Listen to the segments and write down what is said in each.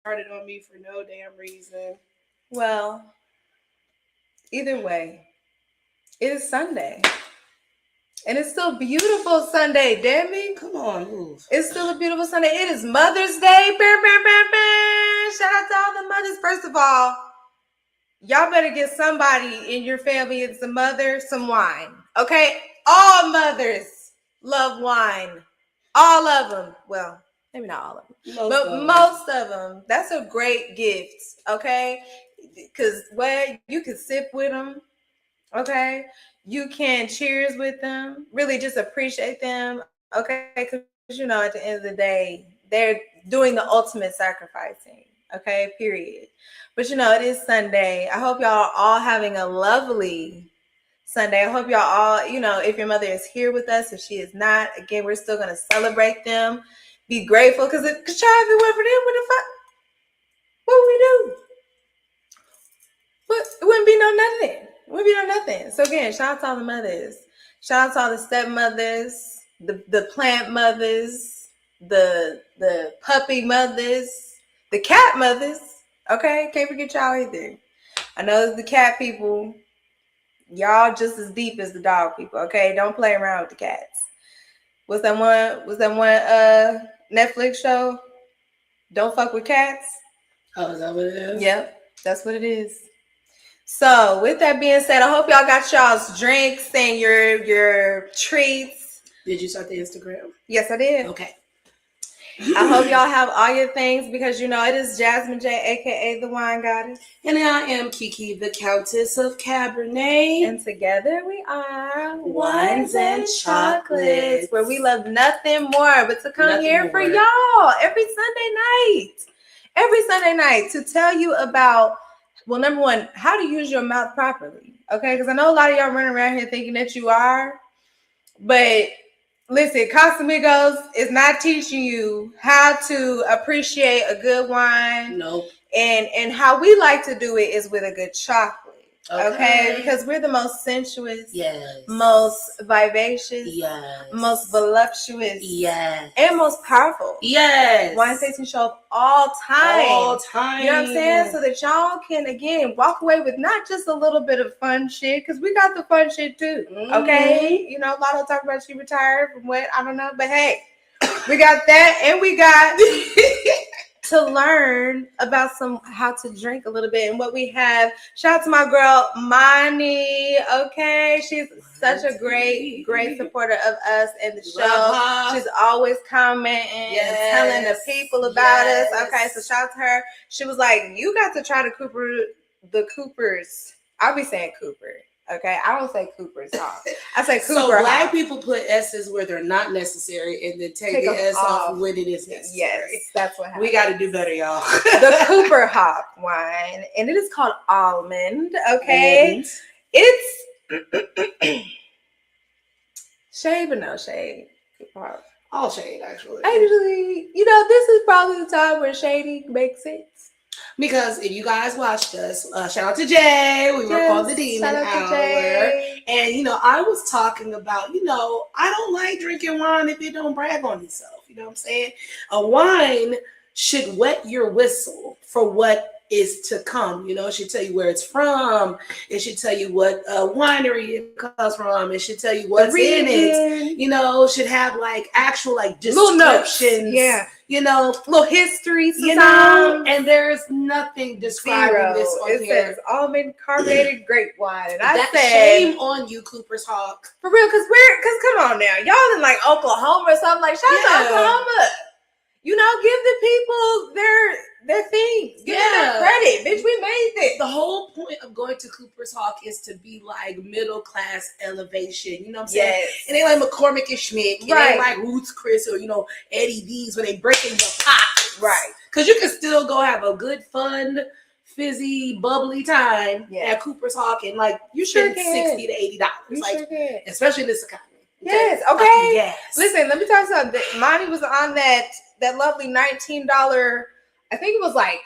started on me for no damn reason. Well, either way, it is Sunday. And it's still a beautiful Sunday, damn it. Come on, move. It's still a beautiful Sunday. It is Mother's Day. Shout out to all the mothers. First of all, y'all better get somebody in your family. It's a mother, some wine. Okay? All mothers love wine. All of them. Well, maybe not all of them. Most of them. That's a great gift. Okay? Because you can sip with them. Okay? You can cheers with them. Really just appreciate them. Okay? Because, at the end of the day, they're doing the ultimate sacrificing. Okay? Period. But, it is Sunday. I hope y'all are all having a lovely Sunday. I hope y'all all, if your mother is here with us, if she is not, again, we're still going to celebrate them. Be grateful. Because, child, if it wasn't for them, what would we do? It wouldn't be no nothing. It wouldn't be no nothing. So, again, shout out to all the mothers. Shout out to all the stepmothers, the plant mothers, the puppy mothers, the cat mothers. Okay? Can't forget y'all either. I know the cat people. Y'all just as deep as the dog people, okay? Don't play around with the cats. Was that one Netflix show? Don't fuck with cats? Oh, is that what it is? Yep, that's what it is. So, with that being said, I hope y'all got y'all's drinks and your treats. Did you start the Instagram? Yes, I did. Okay. I hope y'all have all your things because it is Jasmine J, aka the Wine Goddess. And I am Kiki, the Countess of Cabernet. And together we are Wines and Chocolates, where we love nothing more but to come here for y'all every Sunday night to tell you about, well, number one, how to use your mouth properly. Okay, because I know a lot of y'all running around here thinking that you are, but listen, Casamigos is not teaching you how to appreciate a good wine. Nope. And how we like to do it is with a good chocolate. Okay? Because we're the most sensuous, yes, most vivacious, yes, most voluptuous, yes, and most powerful, yes, wine tasting show of all time. All time. You know what I'm saying? So that y'all can, again, walk away with not just a little bit of fun shit, because we got the fun shit too. Okay? Latto talk about she retired from what? I don't know. But hey, we got that, and we got to learn about how to drink a little bit and what we have. Shout out to my girl Mani. Okay, she's such a great supporter of us and the show. She's always commenting and telling the people about us. Okay, so shout out to her. She was like, "You got to try the Coopers." I'll be saying Cooper. Okay, I don't say Cooper's Hawk. I say Cooper. So black people put S's where they're not necessary, and then take the S off when it is necessary. Yes, that's what happens. We got to do better, y'all. The Cooper Hawk wine, and it is called Almond. Okay, it's shade, but no shade. Cooper Hawk. All shade, actually. Actually, this is probably the time where shady makes sense. Because if you guys watched us, shout out to Jay. We were called the Demon Hour. And, I was talking about, I don't like drinking wine if it don't brag on itself. You know what I'm saying? A wine should wet your whistle for what is to come. It should tell you where it's from. It should tell you what winery it comes from. It should tell you what's in it. It should have actual descriptions. Yeah. Little history. And there's nothing describing this on it here. Says Almond carbonated grape wine. And I said, shame on you, Cooper's Hawk. For real, because come on now. Y'all in Oklahoma or something. Shout out to Oklahoma. Give the people their things. Give them their credit. Bitch, we made this. The whole point of going to Cooper's Hawk is to be middle class elevation. You know what I'm saying? Yes. It ain't like McCormick and Schmick. It ain't like Roots Chris or, Eddie V's when they break in your pockets. Right. Because you can still go have a good, fun, fizzy, bubbly time at Cooper's Hawk and you spend $60 to $80. You sure can. Especially in this economy. Yes. Okay. Yes. Listen, let me tell you something. Monty was on that lovely $19. I think it was $6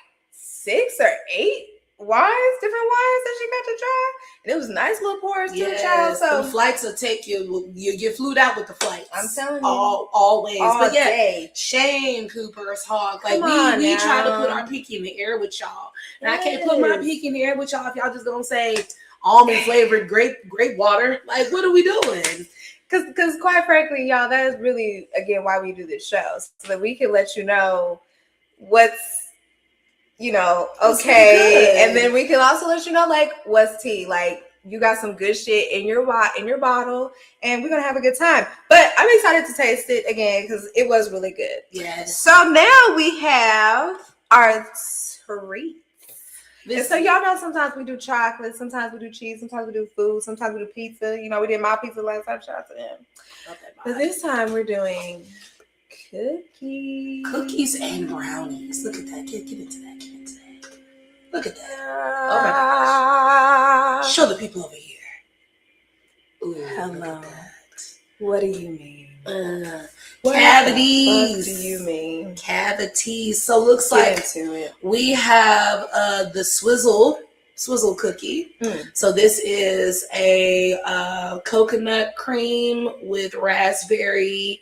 or $8 wines, different wines that she got to try. And it was nice little pours too, child. So the flights will take you. You get flued out with the flights. I'm telling you, always. But yeah, day. Shame, Cooper's Hog. Like we try to put our pinky in the air with y'all, and I can't put my pinky in the air with y'all if y'all just gonna say almond flavored grape water. Like, what are we doing? Because quite frankly, y'all, that is really again why we do this show, so that we can let you know what's, you know, okay, and then we can also let you know like what's tea. Like, you got some good shit in your bottle, and we're gonna have a good time. But I'm excited to taste it again because it was really good. Yes. So now we have our treats. And so y'all know sometimes we do chocolate, sometimes we do cheese, sometimes we do food, sometimes we do pizza. You know, we did my pizza last time. Shout out to them. Okay, but this time we're doing cookies and brownies. Look at that. Get into that. Look at that. Oh my gosh. Show the people over here. Ooh, hello. What do you mean? Cavities. What do you mean? Cavities. So looks like we have the Swizzle Cookie. So this is a coconut cream with raspberry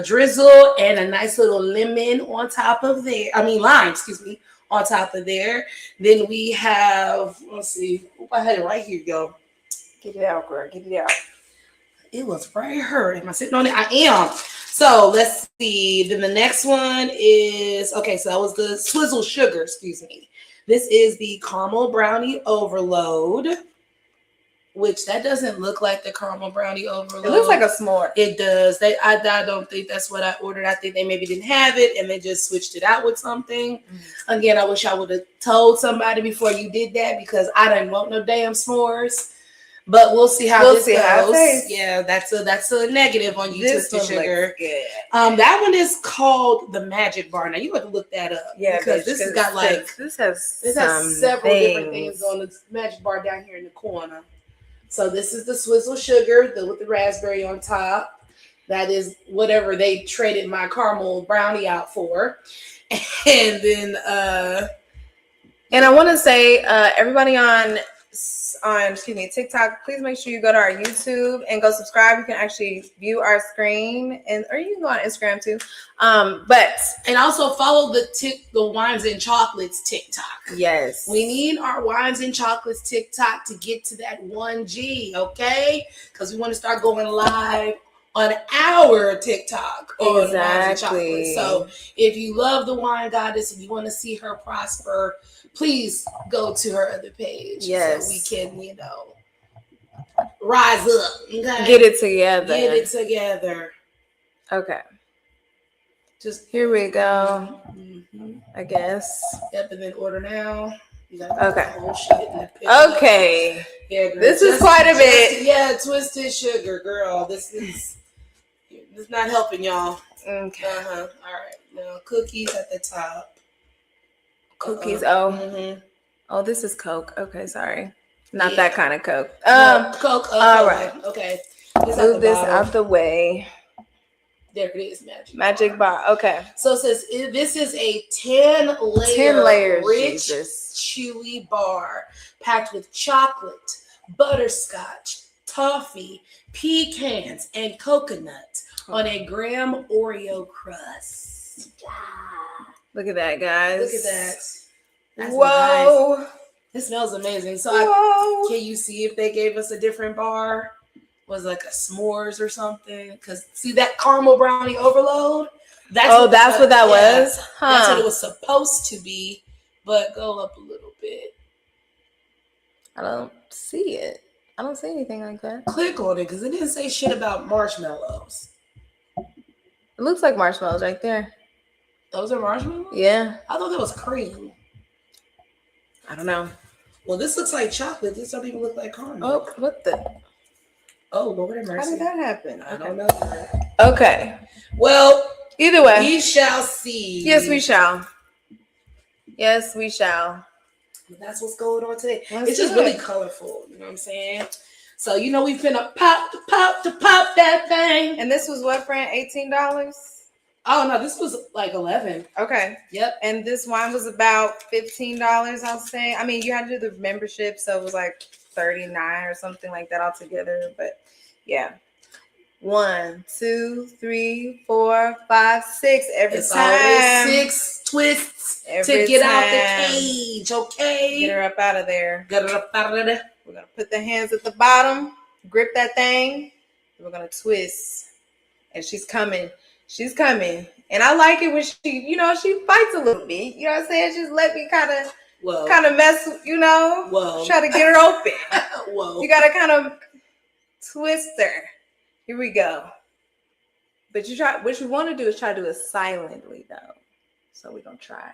drizzle and a nice little lemon on top of there. Lime, excuse me, on top of there. Then we have, let's see, I had it right here, yo. Get it out, girl. Get it out. It was right here. Am I sitting on it? I am. So let's see. Then the next one is, okay, so that was the Swizzle Sugar, excuse me. This is the caramel brownie overload, which that doesn't look like the caramel brownie overload. It looks like a s'more. It does. I don't think that's what I ordered. I think they maybe didn't have it and they just switched it out with something. Again, I wish I would have told somebody before you did that because I didn't want no damn s'mores. But we'll see how this goes. Yeah, that's a negative on you, Toasted Sugar. That one is called the Magic Bar. Now you have to look that up. Yeah, because this has got this has several different things on the Magic Bar down here in the corner. So this is the Swizzle Sugar with the raspberry on top. That is whatever they traded my caramel brownie out for. And then and I want to say everybody on TikTok, please make sure you go to our YouTube and go subscribe. You can actually view our screen, or you can go on Instagram too. And also follow the Wines and Chocolates TikTok. Yes, we need our Wines and Chocolates TikTok to get to that 1G, okay? Because we want to start going live on our TikTok on Wines and Chocolates. So if you love the Wine Goddess and you want to see her prosper, please go to her other page. Yes. So we can, rise up. Okay? Get it together. Okay. Just here we go. I guess. Yep, and then order now. Okay. Okay. Yeah, girl, this is quite a bit. Yeah, Twisted Sugar, girl. This is not helping y'all. Okay. All right. Now cookies at the top. Cookies. Oh, this is Coke. Okay, sorry. Not that kind of Coke. Coke. All right. Okay. Move this out the way. There it is, Magic bar. Okay. So it says this is a 10-layer rich, chewy bar packed with chocolate, butterscotch, toffee, pecans, and coconut on a graham Oreo crust. Look at that, guys. Look at that. That's whoa. Nice. It smells amazing. So can you see if they gave us a different bar? Was like a s'mores or something? Because see that caramel brownie overload? That's what that was? Huh. That's what it was supposed to be, but go up a little bit. I don't see it. I don't see anything like that. Click on it because it didn't say shit about marshmallows. It looks like marshmallows right there. Those are marshmallows? Yeah. I thought that was cream. I don't know. Well, this looks like chocolate. This doesn't even look like caramel. Oh, what the? Oh, Lord have mercy. How did that happen? I don't know. Okay. Well, either way. We shall see. Yes, we shall. Yes, we shall. That's what's going on today. It's just really colorful. You know what I'm saying? So, we've been pop that thing. And this was what, friend? $18? Oh no, this was like 11. Okay. Yep. And this wine was about $15, I'll say. I mean, you had to do the membership, so it was like $39 or something like that altogether. But yeah. 1, 2, 3, 4, 5, 6 every It's time. always 6 twists Every to get time. out the cage, okay? Get her up out of there. Get her up out of there. We're going to put the hands at the bottom, grip that thing, and we're going to twist. And she's coming. She's coming. And I like it when she, she fights a little bit. You know what I'm saying? Just let me kind of mess, Whoa. try to get her open. Whoa. You got to kind of twist her. Here we go. But what you want to do is try to do it silently, though. So we're going to try.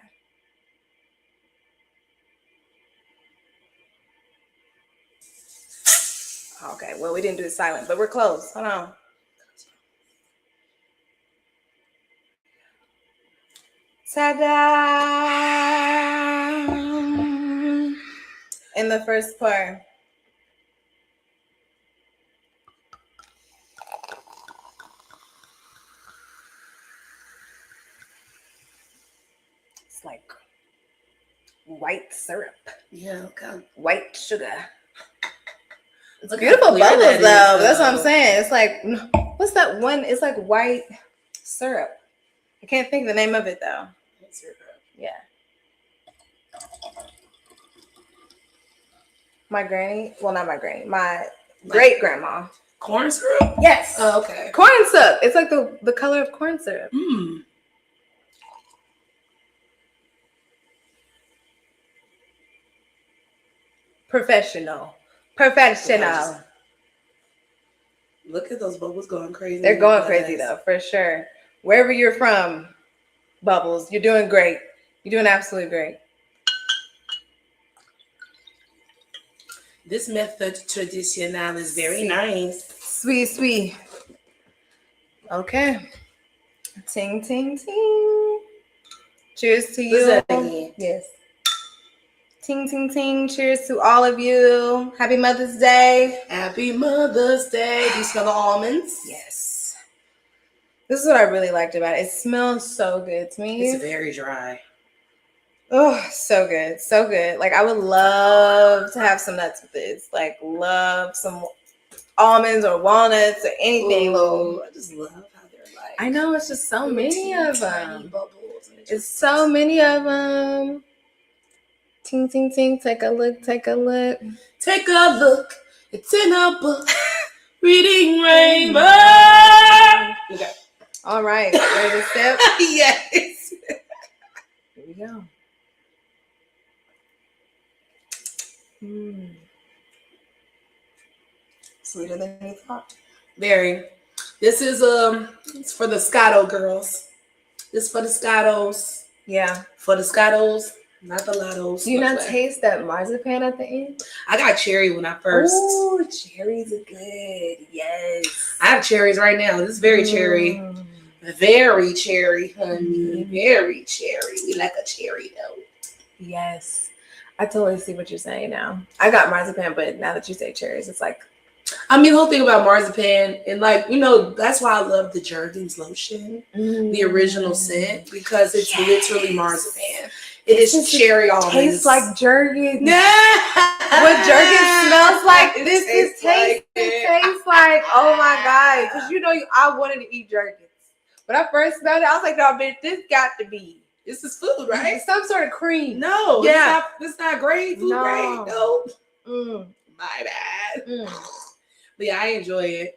Okay, well, we didn't do it silent, but we're close. Hold on. Ta-da! In the first part. It's like white syrup. Yeah, okay. White sugar. It's Look beautiful how clear bubbles, that is, though. That's what I'm saying. It's like, what's that one? It's like white syrup. I can't think of the name of it, though. Yeah. My granny, well, not my granny, my great grandma. Corn syrup? Yes. Oh, okay. Corn syrup. It's like the color of corn syrup. Mm. Professional. Look at those bubbles going crazy. They're going crazy, though, for sure. Wherever you're from, Bubbles, you're doing great. You're doing absolutely great. This method traditional is very nice. Sweet. Okay. Ting, ting, ting. Cheers to you. that again? Yes. Ting, ting, ting. Cheers to all of you. Happy Mother's Day. Happy Mother's Day. Do you smell the almonds? Yes. This is what I really liked about it. It smells so good to me. It's very dry. Oh, so good. So good. Like, I would love to have some nuts with this. Like, love some almonds or walnuts or anything. Ooh, I just love how they're like. I know, it's just so many of them. Bubbles. It's so many of them. Ting, ting, ting. Take a look. Take a look. It's in a book. Reading Rainbow. Okay. All right. Ready to sip? Yes. Here we go. Sweeter than you thought. Very. This is it's for the Scotto girls. This is for the Scottos. Yeah. For the Scottos, not the Lattos. Do you not taste that marzipan at the end? I got cherry when I first. Oh, cherries are good. Yes. I have cherries right now. This is very cherry. Very cherry, honey. Very cherry. We like a cherry though. Yes. I totally see what you're saying now. I got marzipan, but now that you say cherries, it's like. I mean, the whole thing about marzipan, and like, that's why I love the Jergens lotion, the original scent, because it's literally marzipan. It is cherry almonds. Tastes like Jergens. Nah. What Jergens smells like, this tastes tastes like, oh my God. Because I wanted to eat Jergens. When I first smelled it, I was like, no, bitch, this got to be. This is food, right? Some sort of cream. No. Yeah. It's not great. Food grade. No. My bad. But yeah, I enjoy it.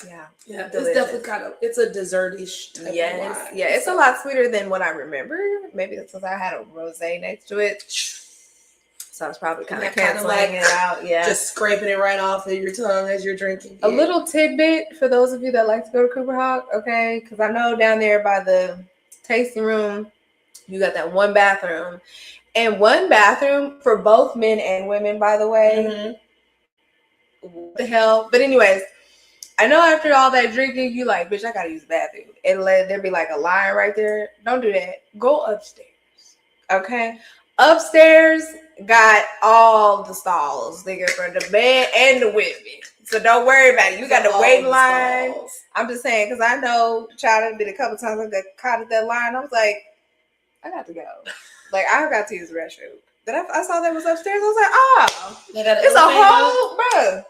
Yeah. Yeah. It's definitely it's a dessert-ish type of wine. Yeah, it's a lot sweeter than what I remember. Maybe that's because I had a rosé next to it. So I was probably kind of canceling it out. Yeah. Just scraping it right off of your tongue as you're drinking. A little tidbit for those of you that like to go to Cooper Hawk, okay? Because I know down there by the tasting room, you got that one bathroom. And one bathroom for both men and women, by the way. What the hell? But anyways, I know after all that drinking, you like, bitch, I gotta use the bathroom. And let there be like a line right there. Don't do that. Go upstairs. Okay? Upstairs got all the stalls. They get for the men and the women. So don't worry about it. You got to wait in line. Stalls. I'm just saying, because I know, child, I've been a couple times I got caught at that line. I was like, I got to go. Like, I got to use the restroom. Then I saw that was upstairs. I was like, oh, it's a whole, bro.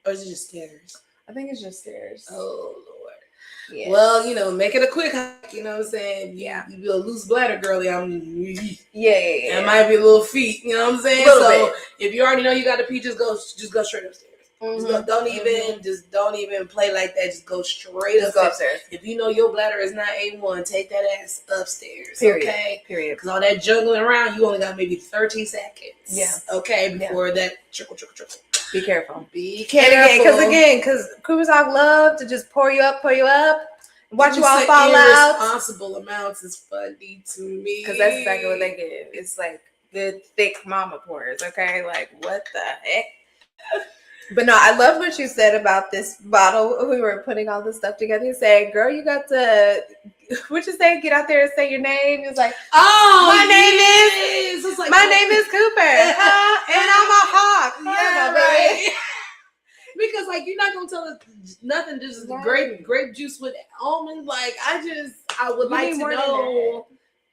Or is it just stairs? I think it's just stairs. Oh, Lord. Yeah. Well, you know, make it a quick hike, you know what I'm saying? Yeah. You be a loose bladder girly. Yeah. It might be a little feet, you know what I'm saying? So if you already know you got to pee, just go straight upstairs. Mm-hmm. Don't even play like that. Just go straight upstairs. If you know your bladder is not A1, take that ass upstairs. Period. Okay? Period. Because all that juggling around, you only got maybe 13 seconds. Yeah. Okay, before that trickle. Be careful. Be careful. Because Kumasok love to just pour you up, watch you all fall out. Irresponsible amounts is funny to me. Because that's exactly what they give. It's like good, thick mama pours, okay? Like, what the heck? But no, I love what you said about this bottle. We were putting all this stuff together. You said, girl, you got to, what you say? Get out there and say your name. It's like, my name is Cooper. And I'm a hawk. Yeah, right. Because like you're not gonna tell us nothing, just grape juice with almond. Like I would like to know.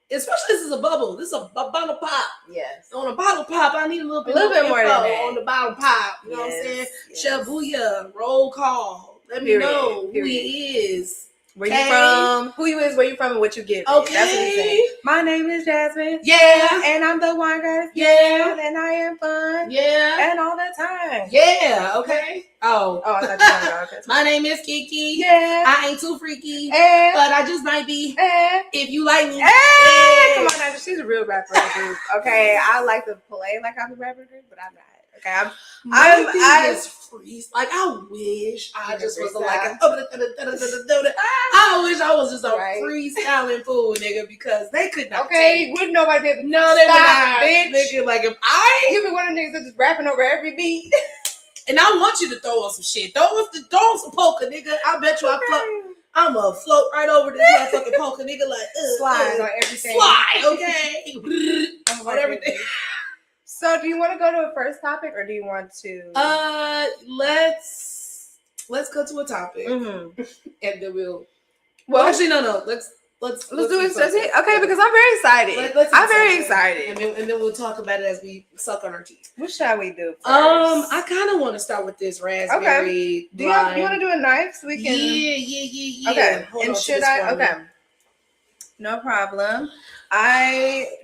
Especially this is a bubble. This is a bottle pop. Yes. On a bottle pop, I need a little bit more info on the bottle pop. You know what I'm saying? Yes. Shabuya, roll call. Let me know who he is. Where you from? Who you is? Where you from? And what you get? Okay. That's what he's saying. My name is Jasmine. Yeah. And I'm the wine girl. Yeah. And I am fun. Yeah. And all the time. Yeah. Okay. Oh, I thought you were okay. My name is Kiki. Yeah. I ain't too freaky. But I just might be. If you like me. Come on now. She's a real rapper group. Okay. I like to play like I'm a rapper group, but I'm not. Okay, I freeze. Like I wish I just was like I wish I was just a freestyling fool, nigga, because they could not. Okay, wouldn't nobody be. No, they would not, bitch. Nigga, like if you be one of the niggas that just rapping over every beat. And I want you to throw on some shit. Throw on some polka, nigga. I bet you I'm gonna float right over this motherfucking polka, nigga. Like slide on everything. Slide, okay. On everything. So, do you want to go to a first topic, or do you want to? Let's go to a topic, and then we'll. Well, actually, no. Let's do it. Okay, because I'm very excited. I'm very excited, and then we'll talk about it as we suck on our teeth. What shall we do? First? I kind of want to start with this raspberry. Okay. Do you want to do a knife so we can? Yeah. Okay. And should I? Okay. No problem. Do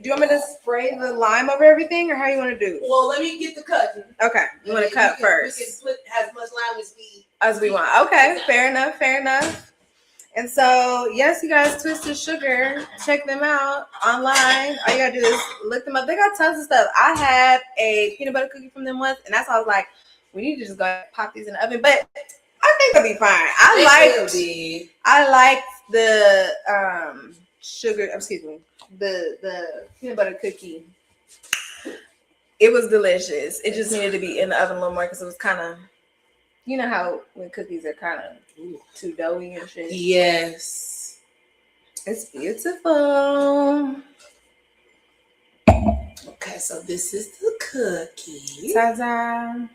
you want me to spray the lime over everything, or how you want to do it? Well, let me get the cutting. Okay, you want to cut first. We can split as much lime as we want. Okay, fair enough. And so, yes, you guys, Twisted Sugar, check them out online. All you gotta do is look them up. They got tons of stuff. I had a peanut butter cookie from them once, and that's why I was like, we need to just go pop these in the oven. But I think they'll be fine. I liked the sugar. Excuse me. The peanut butter cookie. It was delicious. It just needed to be in the oven a little more because it was kind of, you know how when cookies are kind of too doughy and shit. Yes, it's beautiful. Okay, so this is the cookie. Ta-da!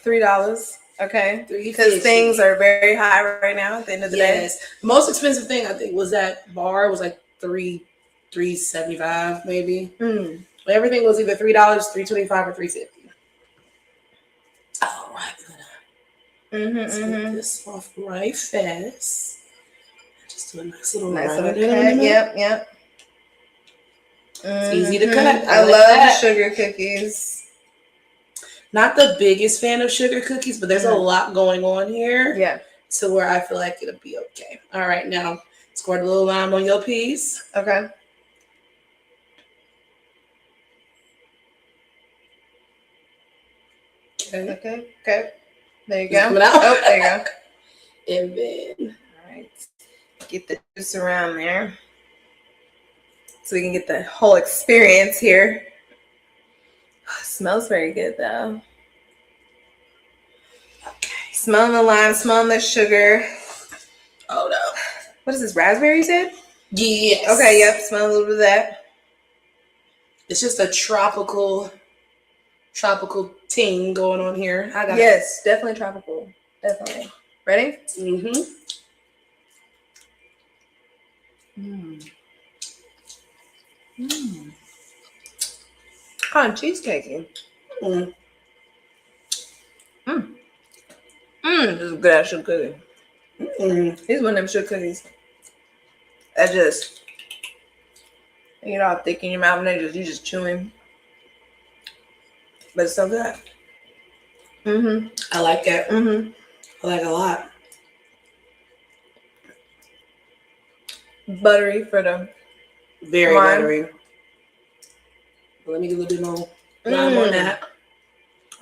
$3. Okay, because things are very high right now. At the end of the day, the most expensive thing I think was that bar was like $3.75 maybe. Everything was either $3, $3.25, or $3.50. All right, let's get this off right fast. Just do a nice little cut. Yep. It's easy to cut. I love sugar cookies. Not the biggest fan of sugar cookies, but there's a lot going on here. Yeah. To where I feel like it'll be okay. All right, now squirt a little lime on your piece. Okay. Okay. There you go. Oh, there you go. And then, all right, get the juice around there so we can get the whole experience here. Smells very good though. Okay. Smelling the lime, smelling the sugar. Oh no. What is this? Raspberry, you said? Yes. Okay, yep. Smell a little bit of that. It's just a tropical tropical ting going on here. I got yes, definitely tropical. Definitely. Ready? Mm-hmm. Kind of cheesecakey. This is a good ass sugar cookie. These one of them sugar cookies that just you get all thick in your mouth and you just chewing. But it's so good. I like that. I like it a lot. Buttery for the very lime. buttery. Let me get a little bit more lime on that.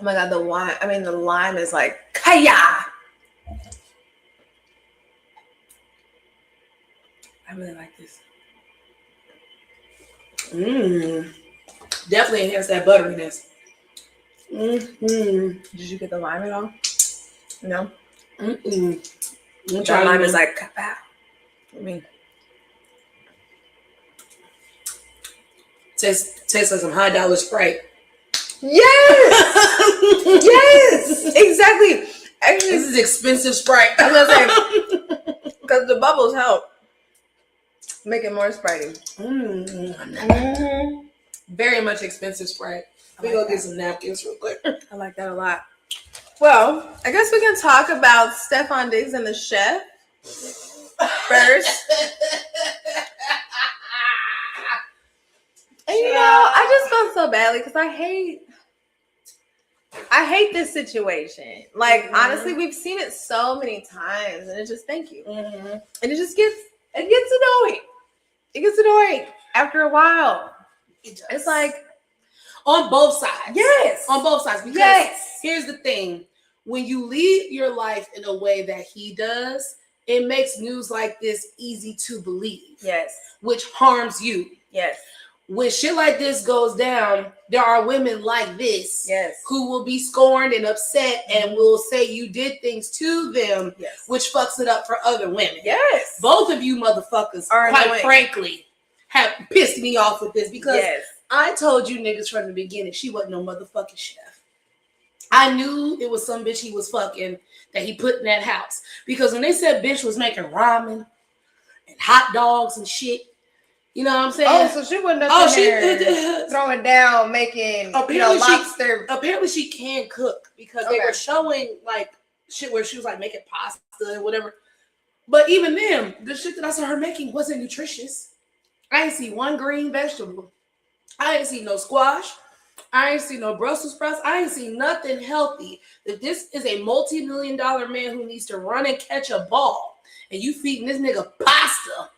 Oh my god, the lime is like kaya. I really like this. Definitely enhance that butteriness. Did you get the lime at all? No. The lime is like kapow. Tastes like some $100 Sprite. Yes. Yes. Exactly. Actually, this is expensive Sprite. I was gonna say because the bubbles help make it more Spritey. Very much expensive Sprite. We go get some napkins real quick. I like that a lot. Well, I guess we can talk about Stefan Diggs and the chef first. And I just felt so badly because I hate this situation. Like honestly, we've seen it so many times, and it just thank you. And it just gets annoying. It gets annoying after a while. It's like on both sides. Yes, on both sides. Because here's the thing: when you lead your life in a way that he does, it makes news like this easy to believe. Yes, which harms you. Yes. When shit like this goes down, there are women like this who will be scorned and upset and will say you did things to them, which fucks it up for other women. Yes. Both of you motherfuckers, quite frankly, have pissed me off with this because I told you niggas from the beginning she wasn't no motherfucking chef. I knew it was some bitch he was fucking that he put in that house. Because when they said bitch was making ramen and hot dogs and shit, you know what I'm saying? Oh, so she wasn't there throwing down, making lobster. Apparently she can cook because they were showing like shit where she was like making pasta and whatever. But even then, the shit that I saw her making wasn't nutritious. I ain't see one green vegetable. I ain't see no squash. I ain't see no Brussels sprouts. I ain't see nothing healthy. If this is a multi-million-dollar man who needs to run and catch a ball, and you feeding this nigga pasta,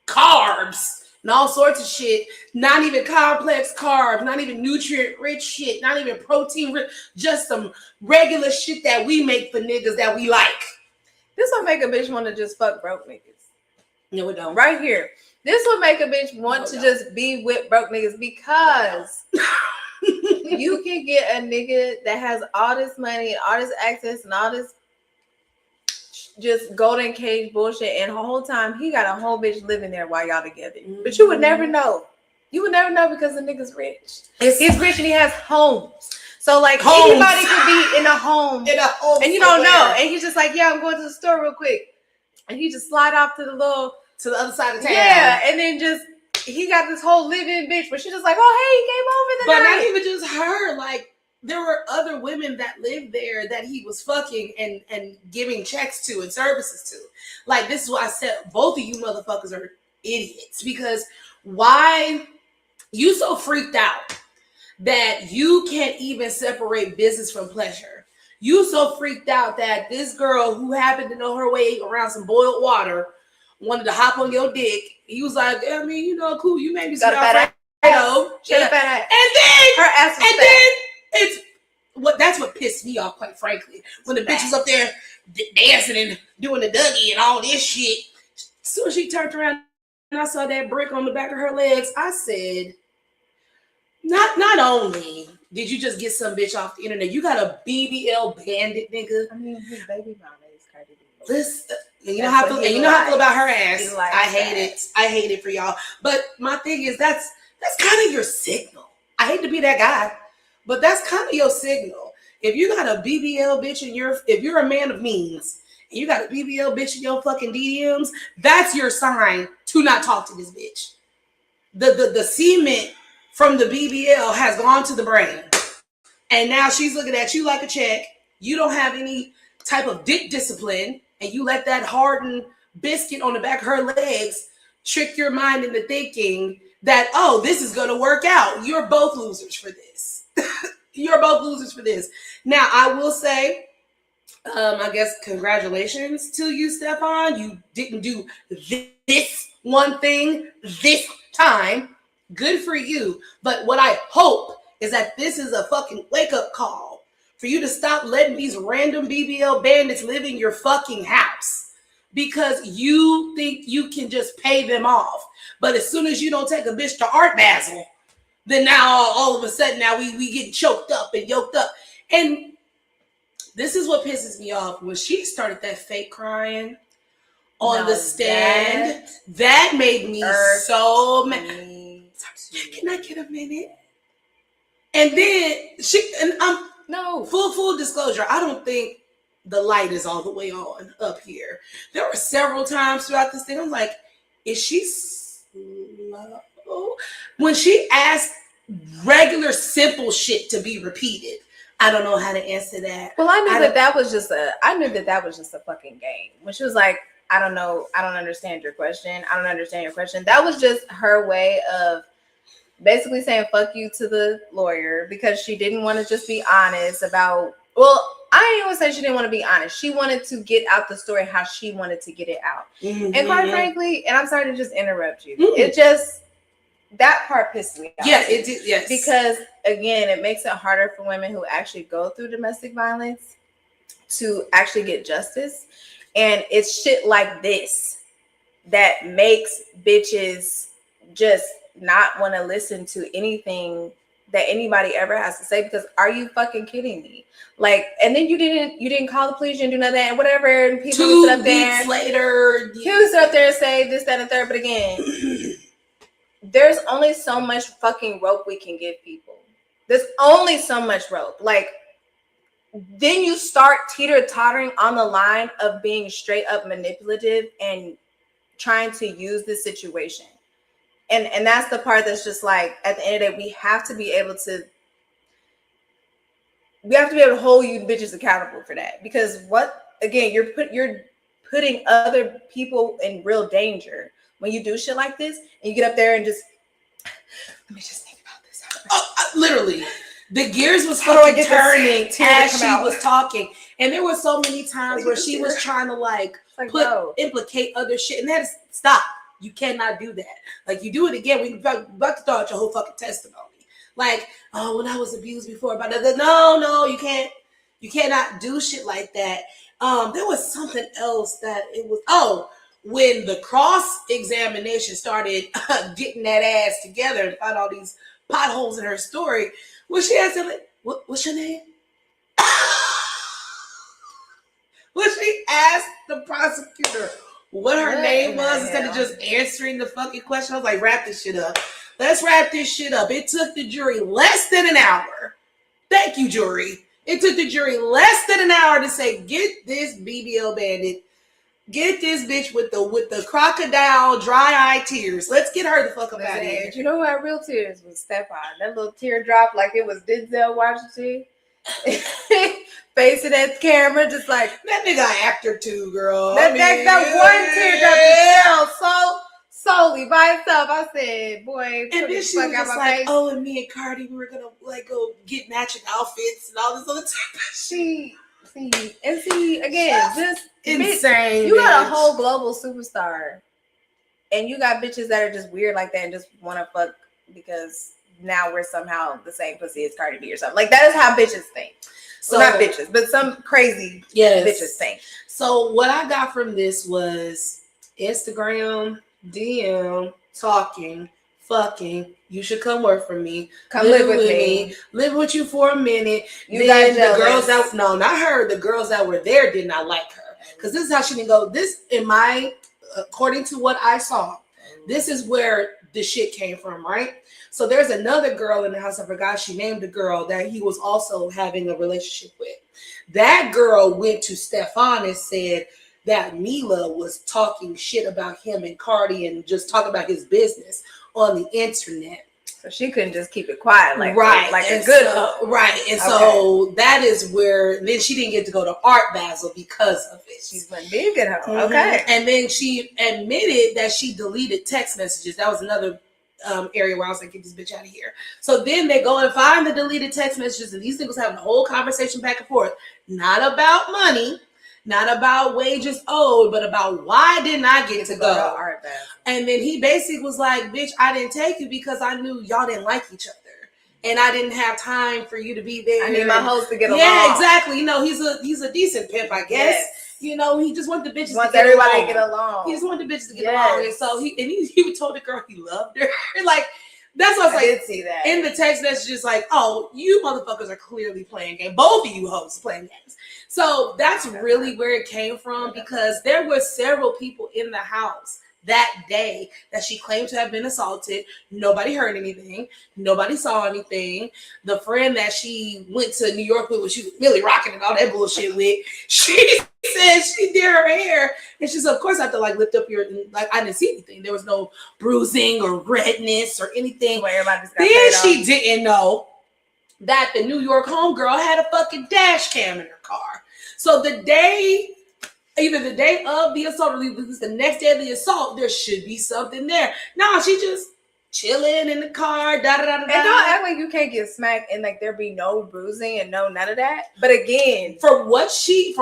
carbs, and all sorts of shit, not even complex carbs, not even nutrient-rich shit, not even protein-rich, just some regular shit that we make for niggas that we like. This will make a bitch want to just fuck broke niggas. No, it don't. Right here. This will make a bitch want to just be with broke niggas because you can get a nigga that has all this money, all this access, and all this just golden cage bullshit, and the whole time he got a whole bitch living there while y'all together. But you would never know. You would never know because the nigga's rich. He's rich and he has homes. So like anybody could be in a home. And you don't know. And he's just like, yeah, I'm going to the store real quick. And he just slide off to the other side of town. Yeah, and then he got this whole live-in bitch, but she's just like, oh, hey, he came over the night. But not even just her, like there were other women that lived there that he was fucking and giving checks to and services to. Like, this is why I said both of you motherfuckers are idiots. Because why you so freaked out that you can't even separate business from pleasure? You so freaked out that this girl who happened to know her way around some boiled water wanted to hop on your dick. He was like, I mean, you know, cool. You made me some Alfredo. And then her ass was fat. That's what pissed me off, quite frankly. When the bitch was up there dancing and doing the Dougie and all this shit. As soon as she turned around and I saw that brick on the back of her legs, I said, not only did you just get some bitch off the internet, you got a BBL bandit, nigga. I mean, his baby mama is Cardi B. Listen, you know how I feel about her ass. I hate it. I hate it for y'all. But my thing is, that's kind of your signal. I hate to be that guy, But that's kind of your signal. If you got a BBL bitch if you're a man of means, and you got a BBL bitch in your fucking DMs, that's your sign to not talk to this bitch. The cement from the BBL has gone to the brain. And now she's looking at you like a check. You don't have any type of dick discipline, and you let that hardened biscuit on the back of her legs trick your mind into thinking that, oh, this is going to work out. You're both losers for this. You're both losers for this. Now, I will say, I guess congratulations to you, Stefan. You didn't do this one thing this time. Good for you. But what I hope is that this is a fucking wake-up call for you to stop letting these random BBL bandits live in your fucking house because you think you can just pay them off. But as soon as you don't take a bitch to Art Basel, then now all of a sudden now we get choked up and yoked up. And this is what pisses me off. When she started that fake crying on the stand, that made me so mad. Can I get a minute? And then full disclosure, I don't think the light is all the way on up here. There were several times throughout this thing, I'm like, is she slow? When she asked regular simple shit to be repeated, I don't know how to answer that. Well, I knew that was just a fucking game. When she was like, I don't know, I don't understand your question. I don't understand your question. That was just her way of basically saying fuck you to the lawyer because she didn't want to just be honest about, well, I didn't even say she didn't want to be honest. She wanted to get out the story how she wanted to get it out. Mm-hmm. And quite frankly, and I'm sorry to just interrupt you, it just, that part pissed me off. Yeah, it did, yes. Because again, it makes it harder for women who actually go through domestic violence to actually get justice. And it's shit like this that makes bitches just not want to listen to anything that anybody ever has to say, because are you fucking kidding me? Like, and then you didn't call the police, you didn't do none of that, and whatever, and people would sit up there. 2 weeks later, he would sit up there and say this, that, and third. But again, there's only so much fucking rope we can give people. There's only so much rope. Like, then you start teeter-tottering on the line of being straight up manipulative and trying to use the situation. And that's the part that's just like, at the end of the day, we have to be able to hold you bitches accountable for that. Because you're putting other people in real danger when you do shit like this, and you get up there and just, let me just think about this. Literally, the gears was fucking turning as she was talking. And there were so many times where she was trying to implicate other shit. And that is, stop. You cannot do that. Like, you do it again, we about to throw out your whole fucking testimony. Like, oh, when I was abused before, but no, you can't. You cannot do shit like that. There was something else that it was. When the cross-examination started getting that ass together and found all these potholes in her story, when she asked him, what's your name? When she asked the prosecutor what her name was instead of just answering the fucking question, I was like, wrap this shit up. Let's wrap this shit up. It took the jury less than an hour. Thank you, jury. It took the jury less than an hour to say, get this BBL bandit, get this bitch with the crocodile dry eye tears. Let's get her the fuck up out of here. You know who had real tears was Stefan. That little tear drop like it was Denzel Washington. Facing that camera, just like that nigga actor too, girl. That one teardrop fell solely by itself. I said, boy, and then she was just like, face. Oh, and me and Cardi, we were gonna like go get matching outfits and all this other type of shit. See again, just insane. Bitch, you got a whole global superstar, and you got bitches that are just weird like that and just want to fuck because now we're somehow the same pussy as Cardi B or something. Like, that is how bitches think. So not bitches, but some crazy bitches think. So what I got from this was Instagram, DM, talking, fucking. You should come work for me. Come live with me. Live with you for a minute. Then the girls not her. The girls that were there did not like her because this is how she didn't go. This, according to what I saw, This is where the shit came from, right? So there's another girl in the house. I forgot she named the girl that he was also having a relationship with. That girl went to Stefan and said that Mila was talking shit about him and Cardi and just talking about his business on the internet. So she couldn't just keep it quiet, like and a good hoe. Right. And so that is where then she didn't get to go to Art Basel because of it. She's like being a good hoe. Okay. And then she admitted that she deleted text messages. That was another area where I was like, get this bitch out of here. So then they go and find the deleted text messages, and these niggas having a whole conversation back and forth, not about money, not about wages owed, but about why didn't I get to go? And then he basically was like, bitch, I didn't take you because I knew y'all didn't like each other. And I didn't have time for you to be there. I need my host to get along. Yeah, exactly. You know, he's a decent pimp, I guess. Yes. You know, he just wanted the bitches to get everybody along. To get along. He just wanted the bitches to get along. And so he told the girl he loved her. And like, that's what I was like. I did see that. In the text messages, like, oh, you motherfuckers are clearly playing games. Both of you hoes playing games. So that's really where it came from, because there were several people in the house that day that she claimed to have been assaulted. Nobody heard anything. Nobody saw anything. The friend that she went to New York with, she was really rocking and all that bullshit with, she said she did her hair. And she said, of course I have to like lift up your, like I didn't see anything. There was no bruising or redness or anything. Well, everybody just got then she didn't know that the New York homegirl had a fucking dash cam in her car. So the day, either the day of the assault or the next day of the assault, there should be something there. No, she just chilling in the car, da-da-da-da-da. And don't act like you can't get smacked and like there be no bruising and no none of that. But again, from what she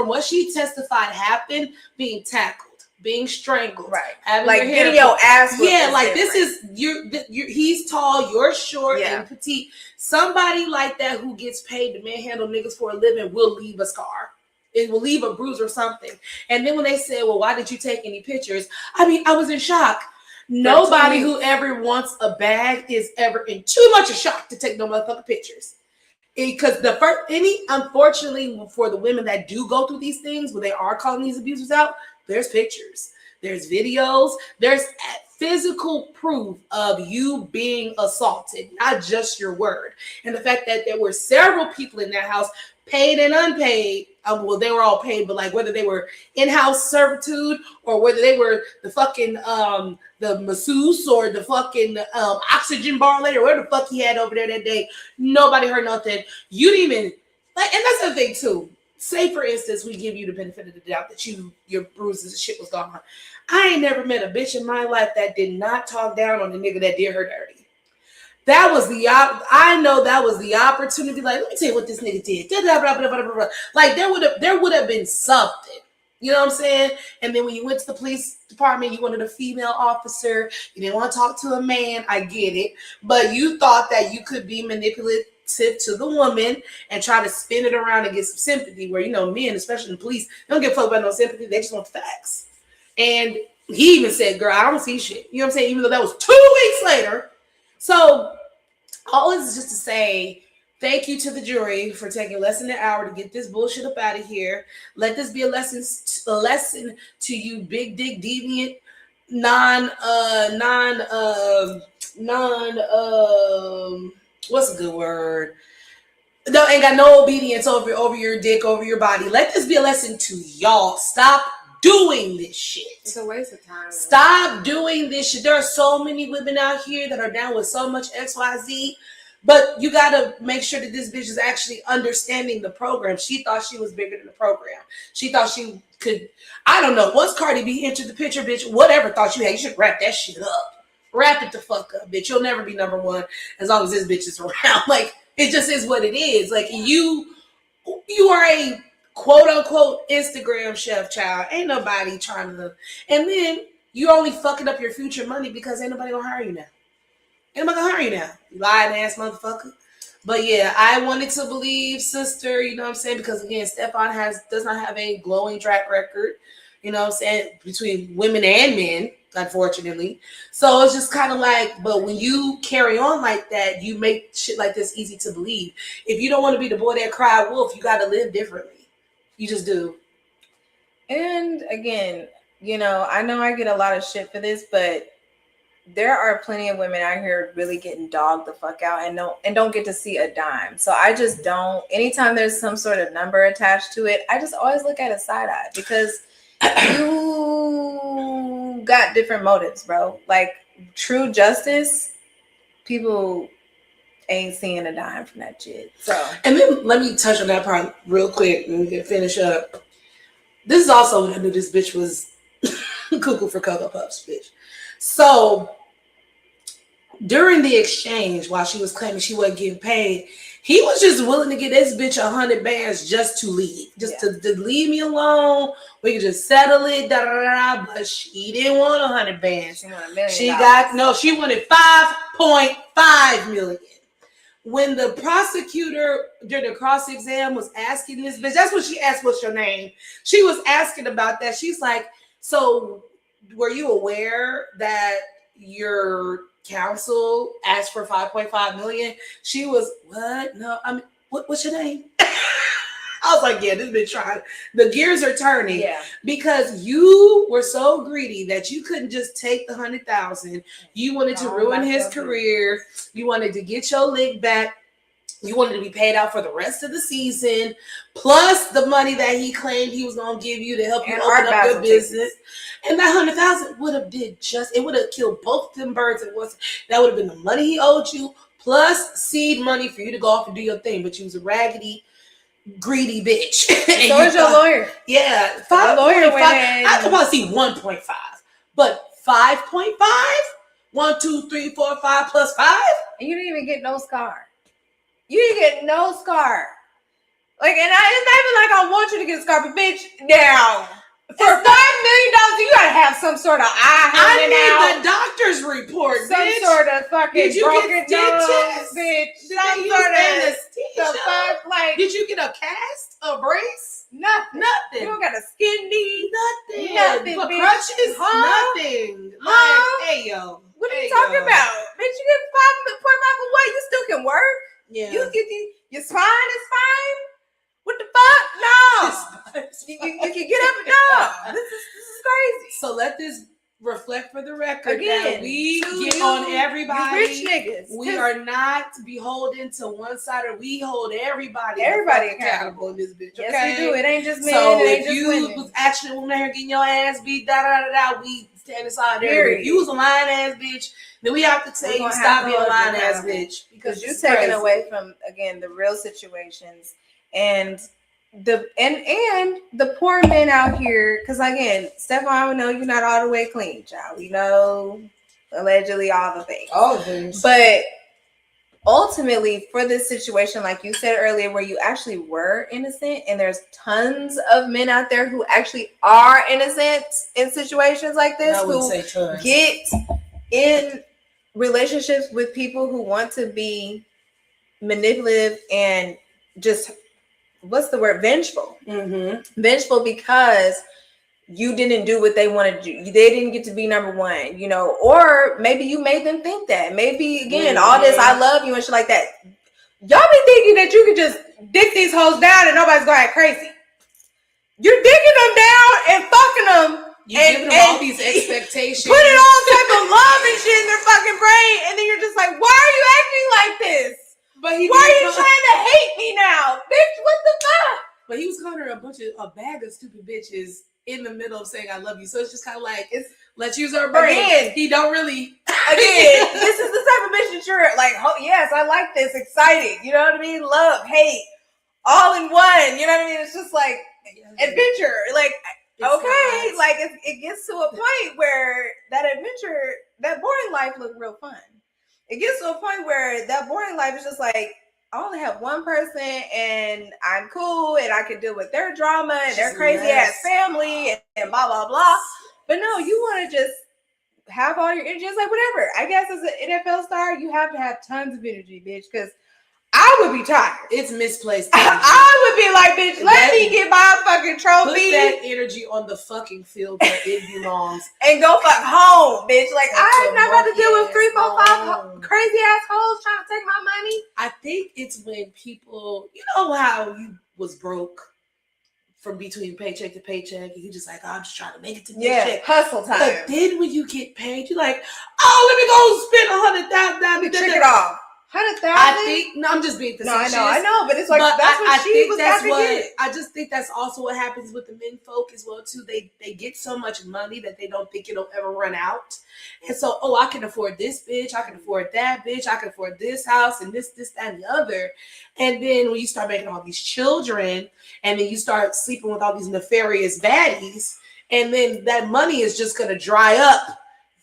testified happened, being tackled, being strangled, right? Like getting your ass whipped. Yeah, like different. This is you're he's tall, you're short and petite. Somebody like that who gets paid to manhandle niggas for a living will leave a scar. It will leave a bruise or something. And then when they said, well, why did you take any pictures? I mean, I was in shock. Nobody who ever wants a bag is ever in too much of shock to take no motherfucking pictures. Because unfortunately, for the women that do go through these things, when they are calling these abusers out, there's pictures, there's videos, there's physical proof of you being assaulted, not just your word. And the fact that there were several people in that house, paid and unpaid. Well, they were all paid, but like whether they were in-house servitude or whether they were the fucking the masseuse or the fucking oxygen bar lady or whatever the fuck he had over there that day, nobody heard nothing. You didn't even like, and that's the thing too. Say for instance, we give you the benefit of the doubt that your bruises and shit was gone. I ain't never met a bitch in my life that did not talk down on the nigga that did her dirty. That was I know that was the opportunity. Like, let me tell you what this nigga did. Like there would have been something. You know what I'm saying? And then when you went to the police department, you wanted a female officer. You didn't want to talk to a man. I get it. But you thought that you could be manipulative to the woman and try to spin it around and get some sympathy, where, you know, men, especially the police, they don't give a fuck about no sympathy. They just want the facts. And he even said, girl, I don't see shit. You know what I'm saying? Even though that was 2 weeks later. So all this is just to say thank you to the jury for taking less than an hour to get this bullshit up out of here. Let this be a lesson to you big dick deviant what's a good word? No, ain't got no obedience over your dick, over your body. Let this be a lesson to y'all. Stop doing this shit. It's a waste of time. Stop doing this shit. There are so many women out here that are down with so much XYZ, but you got to make sure that this bitch is actually understanding the program. She thought she was bigger than the program. She thought she could, I don't know. Once Cardi B entered the picture, bitch, whatever thought you had, you should wrap that shit up. Wrap it the fuck up, bitch. You'll never be number one as long as this bitch is around. Like, it just is what it is. Like, you are a quote unquote Instagram chef, child. Ain't nobody trying to, and then you only fucking up your future money because ain't nobody gonna hire you now. Ain't nobody gonna hire you now. You lying ass motherfucker. But yeah, I wanted to believe sister, you know what I'm saying? Because again, Stefan does not have a glowing track record, you know what I'm saying, between women and men, unfortunately. So it's just kind of like, but when you carry on like that, you make shit like this easy to believe. If you don't want to be the boy that cried wolf, you gotta live differently. You just do. And again, you know I get a lot of shit for this, but there are plenty of women out here really getting dogged the fuck out and don't get to see a dime. So I just don't. Anytime there's some sort of number attached to it, I just always look at it side eye because you got different motives, bro. Like true justice, people ain't seeing a dime from that shit. So, and then let me touch on that part real quick and we can finish up. This is also when I knew this bitch was cuckoo for Cocoa Puffs, bitch. So during the exchange, while she was claiming she wasn't getting paid, he was just willing to give this bitch 100 bands just to leave, just to leave me alone. We could just settle it, da da da. But she didn't want 100 bands. she wanted $1 million. She wanted 5.5 million. When the prosecutor during the cross exam was asking this bitch, that's what she asked. What's your name? She was asking about that. She's like, so were you aware that your counsel asked for 5.5 million? She was, what? No, I mean, what's your name? I was like, yeah, this bitch trying. The gears are turning. Yeah. Because you were so greedy that you couldn't just take the 100,000. You wanted to ruin his career. You wanted to get your lick back. You wanted to be paid out for the rest of the season, plus the money that he claimed he was going to give you to help you open up your business. And that 100,000 would have it would have killed both of them birds at once. That would have been the money he owed you, plus seed money for you to go off and do your thing. But you was a raggedy, greedy bitch. And so is your lawyer. Yeah. 5.5. I could probably see 1.5. But 5.5? 1, 2, 3, 4, 5 plus 5? And you didn't even get no scar. You didn't get no scar. Like, and it's not even like I want you to get a scar, but bitch, now for $5 million, you gotta have some sort of eye hanging out. I need the doctor's report, some bitch. Sort of fucking did you broken get stitches? nose, bitch. Did some they sort use of anesthesia? like. Did you get a cast, a brace? Nothing. Nothing. You don't got a skin knee. Nothing. For bitch. crutches? Huh? Nothing. Huh? Like, hey yo. What are you talking about? Bitch, you get 5.5 for what? You still can work. Yeah. Your spine is fine. What the fuck? No. you can get up and no. This is crazy. So let this reflect for the record again. That we get on everybody. Rich niggas. We are not beholden to one side, or we hold everybody accountable in this bitch. Okay? Yes, we do. It ain't just men. So it ain't if just you women. was actually a woman here getting your ass beat, we stand aside there. If you was a lying ass bitch, then we have to tell you stop being a lying ass bitch because you're taking away from again the real situations and the poor men out here. Because again, Stefan, I know you're not all the way clean, child. We know allegedly all the things, but ultimately for this situation, like you said earlier, where you actually were innocent, and there's tons of men out there who actually are innocent in situations like this, who get in relationships with people who want to be manipulative and just vengeful. Mm-hmm. Vengeful because you didn't do what they wanted to do. They didn't get to be number one, or maybe you made them think that. Maybe again, all this I love you and shit like that. Y'all be thinking that you can just dick these hoes down and nobody's going crazy. You're dicking them down and fucking them. You giving them all these expectations. Putting all type of love and shit in their fucking brain, and then you're just like, why are you acting like this? Why are you trying to hate me now? Bitch, what the fuck? But he was calling her a bag of stupid bitches in the middle of saying I love you. So it's just kind of like, let's use our brain. Again, he don't really. Again, this is the type of bitch that you're like, oh, yes, I like this. Exciting. You know what I mean? Love, hate, all in one. You know what I mean? It's just like adventure. Like, okay. Like, it gets to a point where that adventure, that boring life look real fun. It gets to a point where that boring life is just like, I only have one person and I'm cool and I can deal with their drama and their crazy ass family and blah, blah, blah. But no, you want to just have all your energy. It's like, whatever. I guess as an NFL star, you have to have tons of energy, bitch, because I would be tired. It's misplaced energy. I would be like, bitch, let me get my fucking trophy. Put that energy on the fucking field where it belongs. And go fuck home, bitch. Like, I'm not about to deal with 3, 4, 5 crazy assholes trying to take my money. I think it's when people, you know how you was broke from between paycheck to paycheck. And you're just like, oh, I'm just trying to make it to paycheck. Hustle time. But then when you get paid, you're like, oh, let me go spend $100,000. Trick it off. 100,000. I think I'm just being facetious. No, I know, but it's like that's what she was about to get. I just think that's also what happens with the men folk as well too. They get so much money that they don't think it'll ever run out, and so I can afford this bitch, I can afford that bitch, I can afford this house and this, that, and the other. And then when you start making all these children, and then you start sleeping with all these nefarious baddies, and then that money is just gonna dry up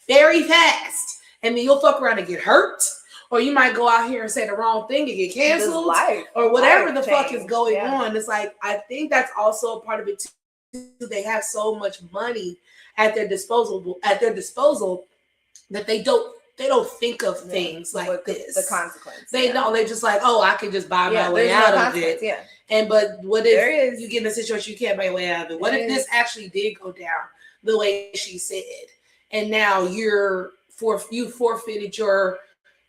very fast, and then you'll fuck around and get hurt. Or you might go out here and say the wrong thing and get canceled, or whatever the fuck is going on. It's like, I think that's also a part of it too. They have so much money at their disposal that they don't think of things like this. The consequence. They don't. They're just like, oh, I can just buy my way out of it. Yeah. But what if you get in a situation you can't buy your way out of it? What if this actually did go down the way she said, and now you forfeited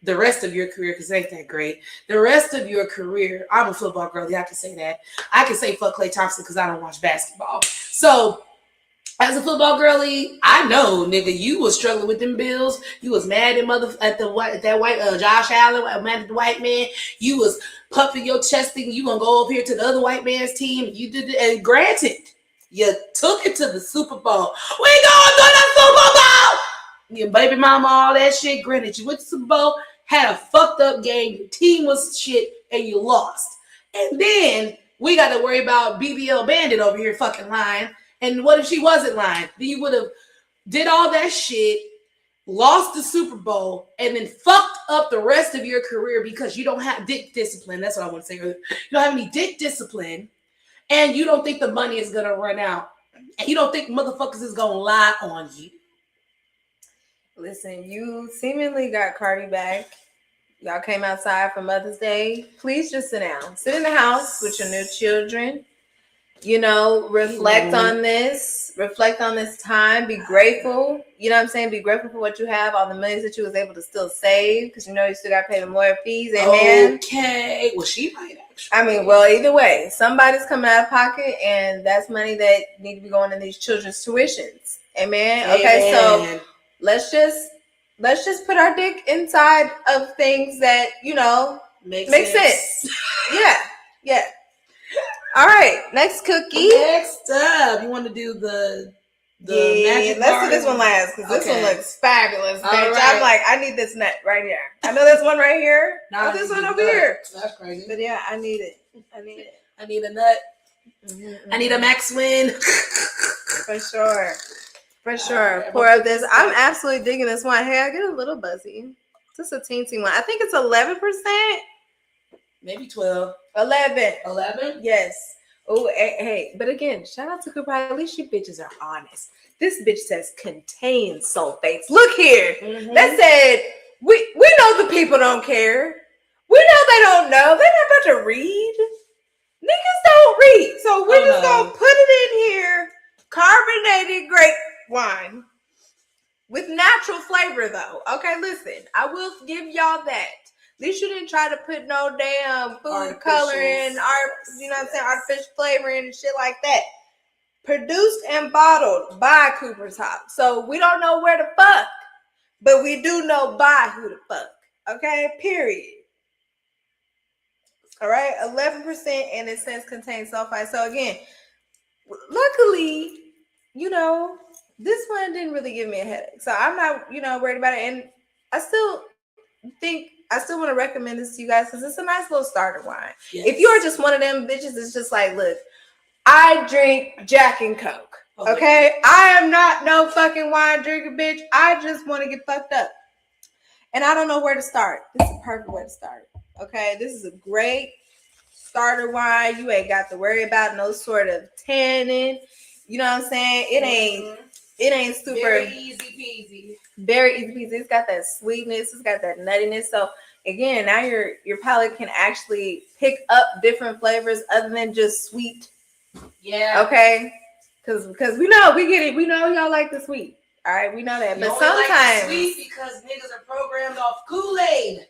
the rest of your career, because it ain't that great. The rest of your career, I'm a football girlie, I can say that. I can say fuck Klay Thompson because I don't watch basketball. So, as a football girlie, I know, nigga, you was struggling with them bills. You was mad at Josh Allen, mad at the white man. You was puffing your chest thinking you gonna go over here to the other white man's team. You did it, and granted, you took it to the Super Bowl. We going to the Super Bowl! Your baby mama, all that shit. Granted, you went to the Super Bowl, had a fucked up game, your team was shit, and you lost. And then we got to worry about BBL Bandit over here fucking lying. And what if she wasn't lying? Then you would have did all that shit, lost the Super Bowl, and then fucked up the rest of your career because you don't have dick discipline. That's what I want to say earlier. You don't have any dick discipline, and you don't think the money is going to run out. And you don't think motherfuckers is going to lie on you. Listen, you seemingly got Cardi back. Y'all came outside for Mother's Day. Please just sit down. Sit in the house with your new children. You know, reflect on this. Reflect on this time. Be grateful. You know what I'm saying? Be grateful for what you have, all the millions that you was able to still save, because you know you still got to pay the lawyer fees. Amen. Okay. Well, she might actually. I mean, well, either way, somebody's coming out of pocket, and that's money that need to be going in these children's tuitions. Amen. Okay, so let's just put our dick inside of things that, you know, make sense. Yeah. All right, next cookie. Next up, you want to do the magic let's do this one last, because this one looks fabulous, bitch. Right. I'm like, I need this nut right here. I know there's one right here. This one over here. That's crazy. But yeah, I need it. I need a nut. I need a Max Win. For sure. Pour up this. I'm absolutely digging this one. Hey, I get a little buzzy. Just a teensy one. I think it's 11%. Maybe 12. 11. 11? Yes. Oh, hey. But again, shout out to Cooper. At least you bitches are honest. This bitch says contains sulfates. Look here. Mm-hmm. That said, we know the people don't care. We know they don't know. They're not about to read. Niggas don't read. So we're just going to put it in here. Carbonated grape wine with natural flavor, though. Okay, listen, I will give y'all that. At least you didn't try to put no damn food coloring, artificial flavoring and shit like that. Produced and bottled by Cooper's Hop. So we don't know where the fuck, but we do know by who the fuck. Okay, period. All right, 11%, and it says contains sulfite. So again, luckily, you know, this one didn't really give me a headache. So I'm not, worried about it. And I still want to recommend this to you guys because it's a nice little starter wine. Yes. If you're just one of them bitches, it's just like, look, I drink Jack and Coke. Okay? I am not no fucking wine drinker, bitch. I just want to get fucked up. And I don't know where to start. This is a perfect way to start. Okay? This is a great starter wine. You ain't got to worry about no sort of tannin. You know what I'm saying? It ain't super very easy peasy. Very easy peasy. It's got that sweetness. It's got that nuttiness. So again, now your palate can actually pick up different flavors other than just sweet. Yeah. Okay. Because we know we get it. We know y'all like the sweet. All right, we know that. But sometimes like sweet because niggas are programmed off Kool-Aid.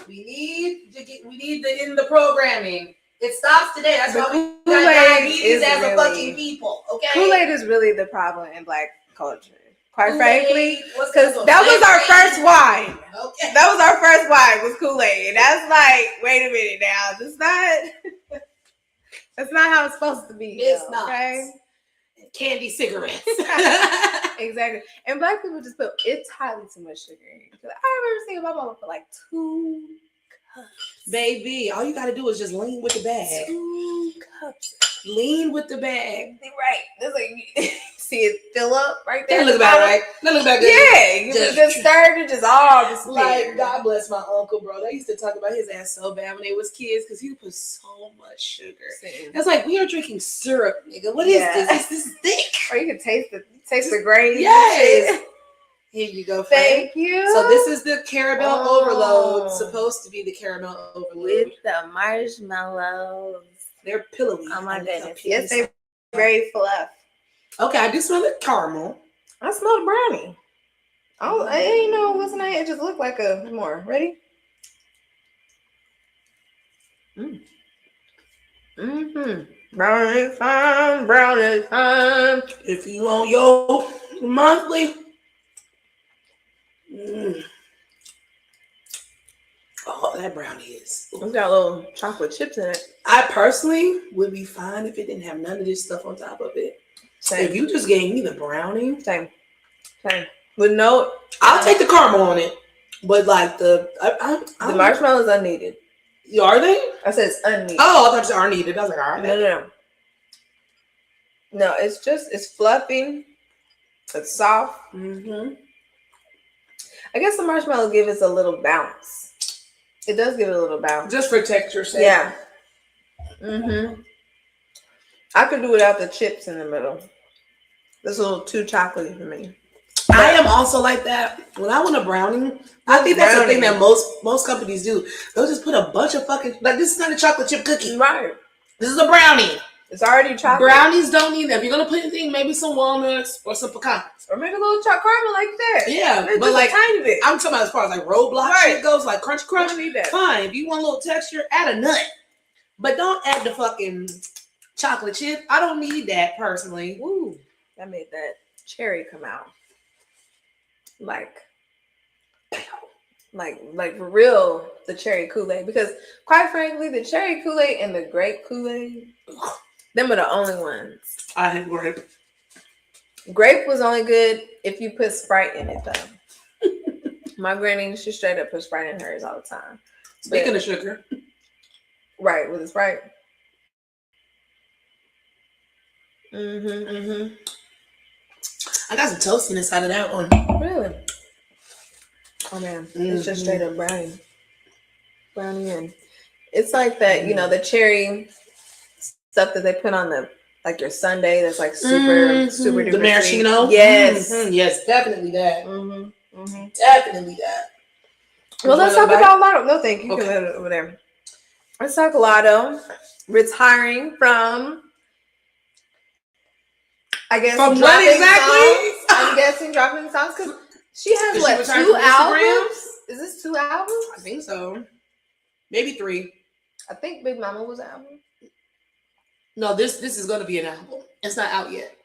We need the in the programming. It stops today. That's why we got diabetes as a fucking people. Okay. Kool-Aid is really the problem in Black culture. Quite frankly, because that was our first wine. Okay. That was our first wine, was Kool-Aid. And that's like, wait a minute now. That's not how it's supposed to be. It's not. Okay? Candy cigarettes. Exactly. And Black people just put entirely too much sugar in. I remember seeing my mama put like 2 cups. Baby, all you got to do is just lean with the bag. 2 cups. Lean with the bag. Right. That's like, see it fill up right there. That look about right. That look about good. Yeah. You just stirred it, just all just like, God bless my uncle, bro. They used to talk about his ass so bad when they was kids because he put so much sugar. It's like, we are drinking syrup, nigga. What is this? This is thick. Or you can taste the grain. Yes. Here you go, Thank you. So this is the caramel overload. Supposed to be the caramel overload. With the marshmallows. They're pillowy. Oh my goodness. Yes, they're very fluff. Okay, I do smell the caramel. I smell the brownie. I didn't know what's in it. It just looked like a more. Ready? Brownie time, brownie time. If you want your monthly. Oh, that brownie is. It's got little chocolate chips in it. I personally would be fine if it didn't have none of this stuff on top of it. Same. If you just gave me the brownie. Same. With no. I'll take the caramel on it. But like the marshmallows unneeded. Are they? I said it's unneeded. Oh, I thought you said are needed. I was like, all right. No. No, it's fluffy. It's soft. Mm-hmm. I guess the marshmallow gives us a little bounce. It does give it a little bounce. Just for texture's sake. Yeah. Mm-hmm. I could do without the chips in the middle. It's a little too chocolatey for me. I am also like that. When I want a brownie, I think that's the thing that most companies do. They'll just put a bunch of fucking, like, this is not a chocolate chip cookie. Right. This is a brownie. It's already chocolate. Brownies don't need that. If you're going to put anything, maybe some walnuts or some pecans. Or maybe a little caramel like that. Yeah. Maybe but like, a tiny bit. I'm talking about as far as like roadblock shit goes, like Crunchy Crunch. Need that. Fine. If you want a little texture, add a nut. But don't add the fucking chocolate chip. I don't need that personally. Ooh. That made that cherry come out. Like for real, the cherry Kool-Aid. Because quite frankly, the cherry Kool-Aid and the grape Kool-Aid, them are the only ones. I hate grape. Grape was only good if you put Sprite in it, though. My granny, she straight up put Sprite in hers all the time. Speaking of sugar. Right, with the Sprite. Mm-hmm. I got some toastiness out of that one. Really? Oh man, it's just straight up brownie in. It's like that, you know, the cherry stuff that they put on the like your sundae. That's like super duper. The maraschino. Yes, yes, definitely that. Definitely that. Well, let's talk about Latto. No, thank you. Okay. You can let it over there. Let's talk Latto retiring from. I guess from what exactly? Songs. I'm guessing dropping songs because she has what 2 albums? Is this 2 albums? I think so. Maybe 3. I think Big Mama was an album. No, this is going to be an album. It's not out yet.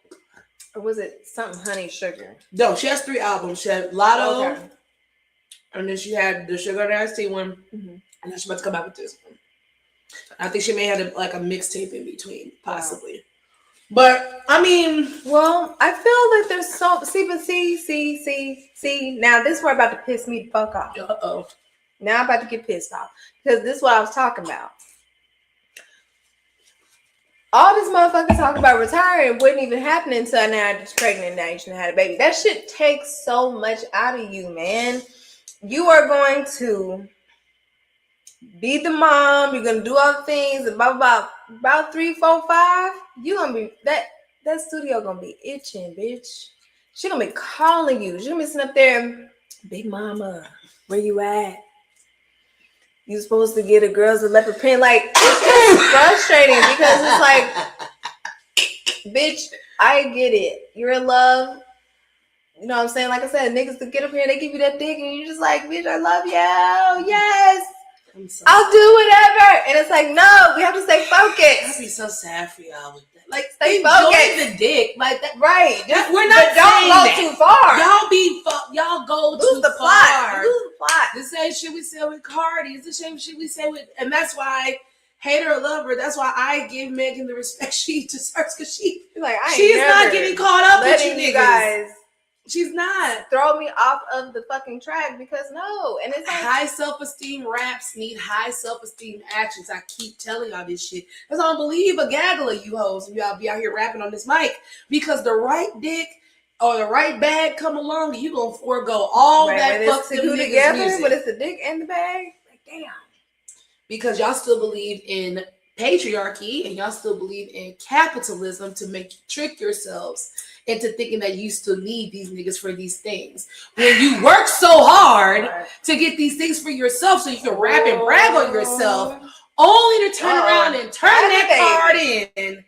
Or was it something Honey Sugar? No, she has 3 albums. She had Latto, and then she had the Sugar Nasty one, and then she's about to come out with this one. I think she may have a mixtape in between, possibly. Wow. But I mean, well, I feel like there's so see. Now this is where about to piss me the fuck off. Now I'm about to get pissed off because this is what I was talking about. All this motherfucker talking about retiring wouldn't even happen until now you're pregnant and now you shouldn't have had a baby. That shit takes so much out of you, man. You are going to be the mom. You're gonna do all the things. About 3, 4, 5. You gonna be that studio gonna be itching, bitch. She gonna be calling you. She gonna be sitting up there, Big Mama, where you at? You supposed to get a girl's a leopard print. Like it's frustrating because it's like, bitch, I get it. You're in love. You know what I'm saying? Like I said, niggas to get up here, they give you that dick, and you're just like, bitch, I love you. Yes. I'll do whatever. And it's like, no, we have to stay focused. I'd be so sad for y'all with that. Like, stay enjoy focused. the dick. Like that. Right. We're not don't go that. too far. Y'all go Lose too the far. plot. Lose the plot. The same shit we say with Cardi. It's the same shit we say with, and that's why, hate her or love her, that's why I give Megan the respect she deserves, because she's not getting caught up with you niggas. Guys, she's not. Throw me off of the fucking track, because no. And it's like, high self-esteem raps need high self-esteem actions. I keep telling y'all this shit. Because I don't believe a gaggle of you hoes and y'all be out here rapping on this mic, because the right dick or the right bag come along, you gonna forego all that fuck them niggas together, music. but it's the dick and the bag. Like, damn. Because y'all still believe in patriarchy and y'all still believe in capitalism to make you trick yourselves into thinking that you still need these niggas for these things. When you work so hard to get these things for yourself so you can rap and brag on yourself, only to turn around and turn that card in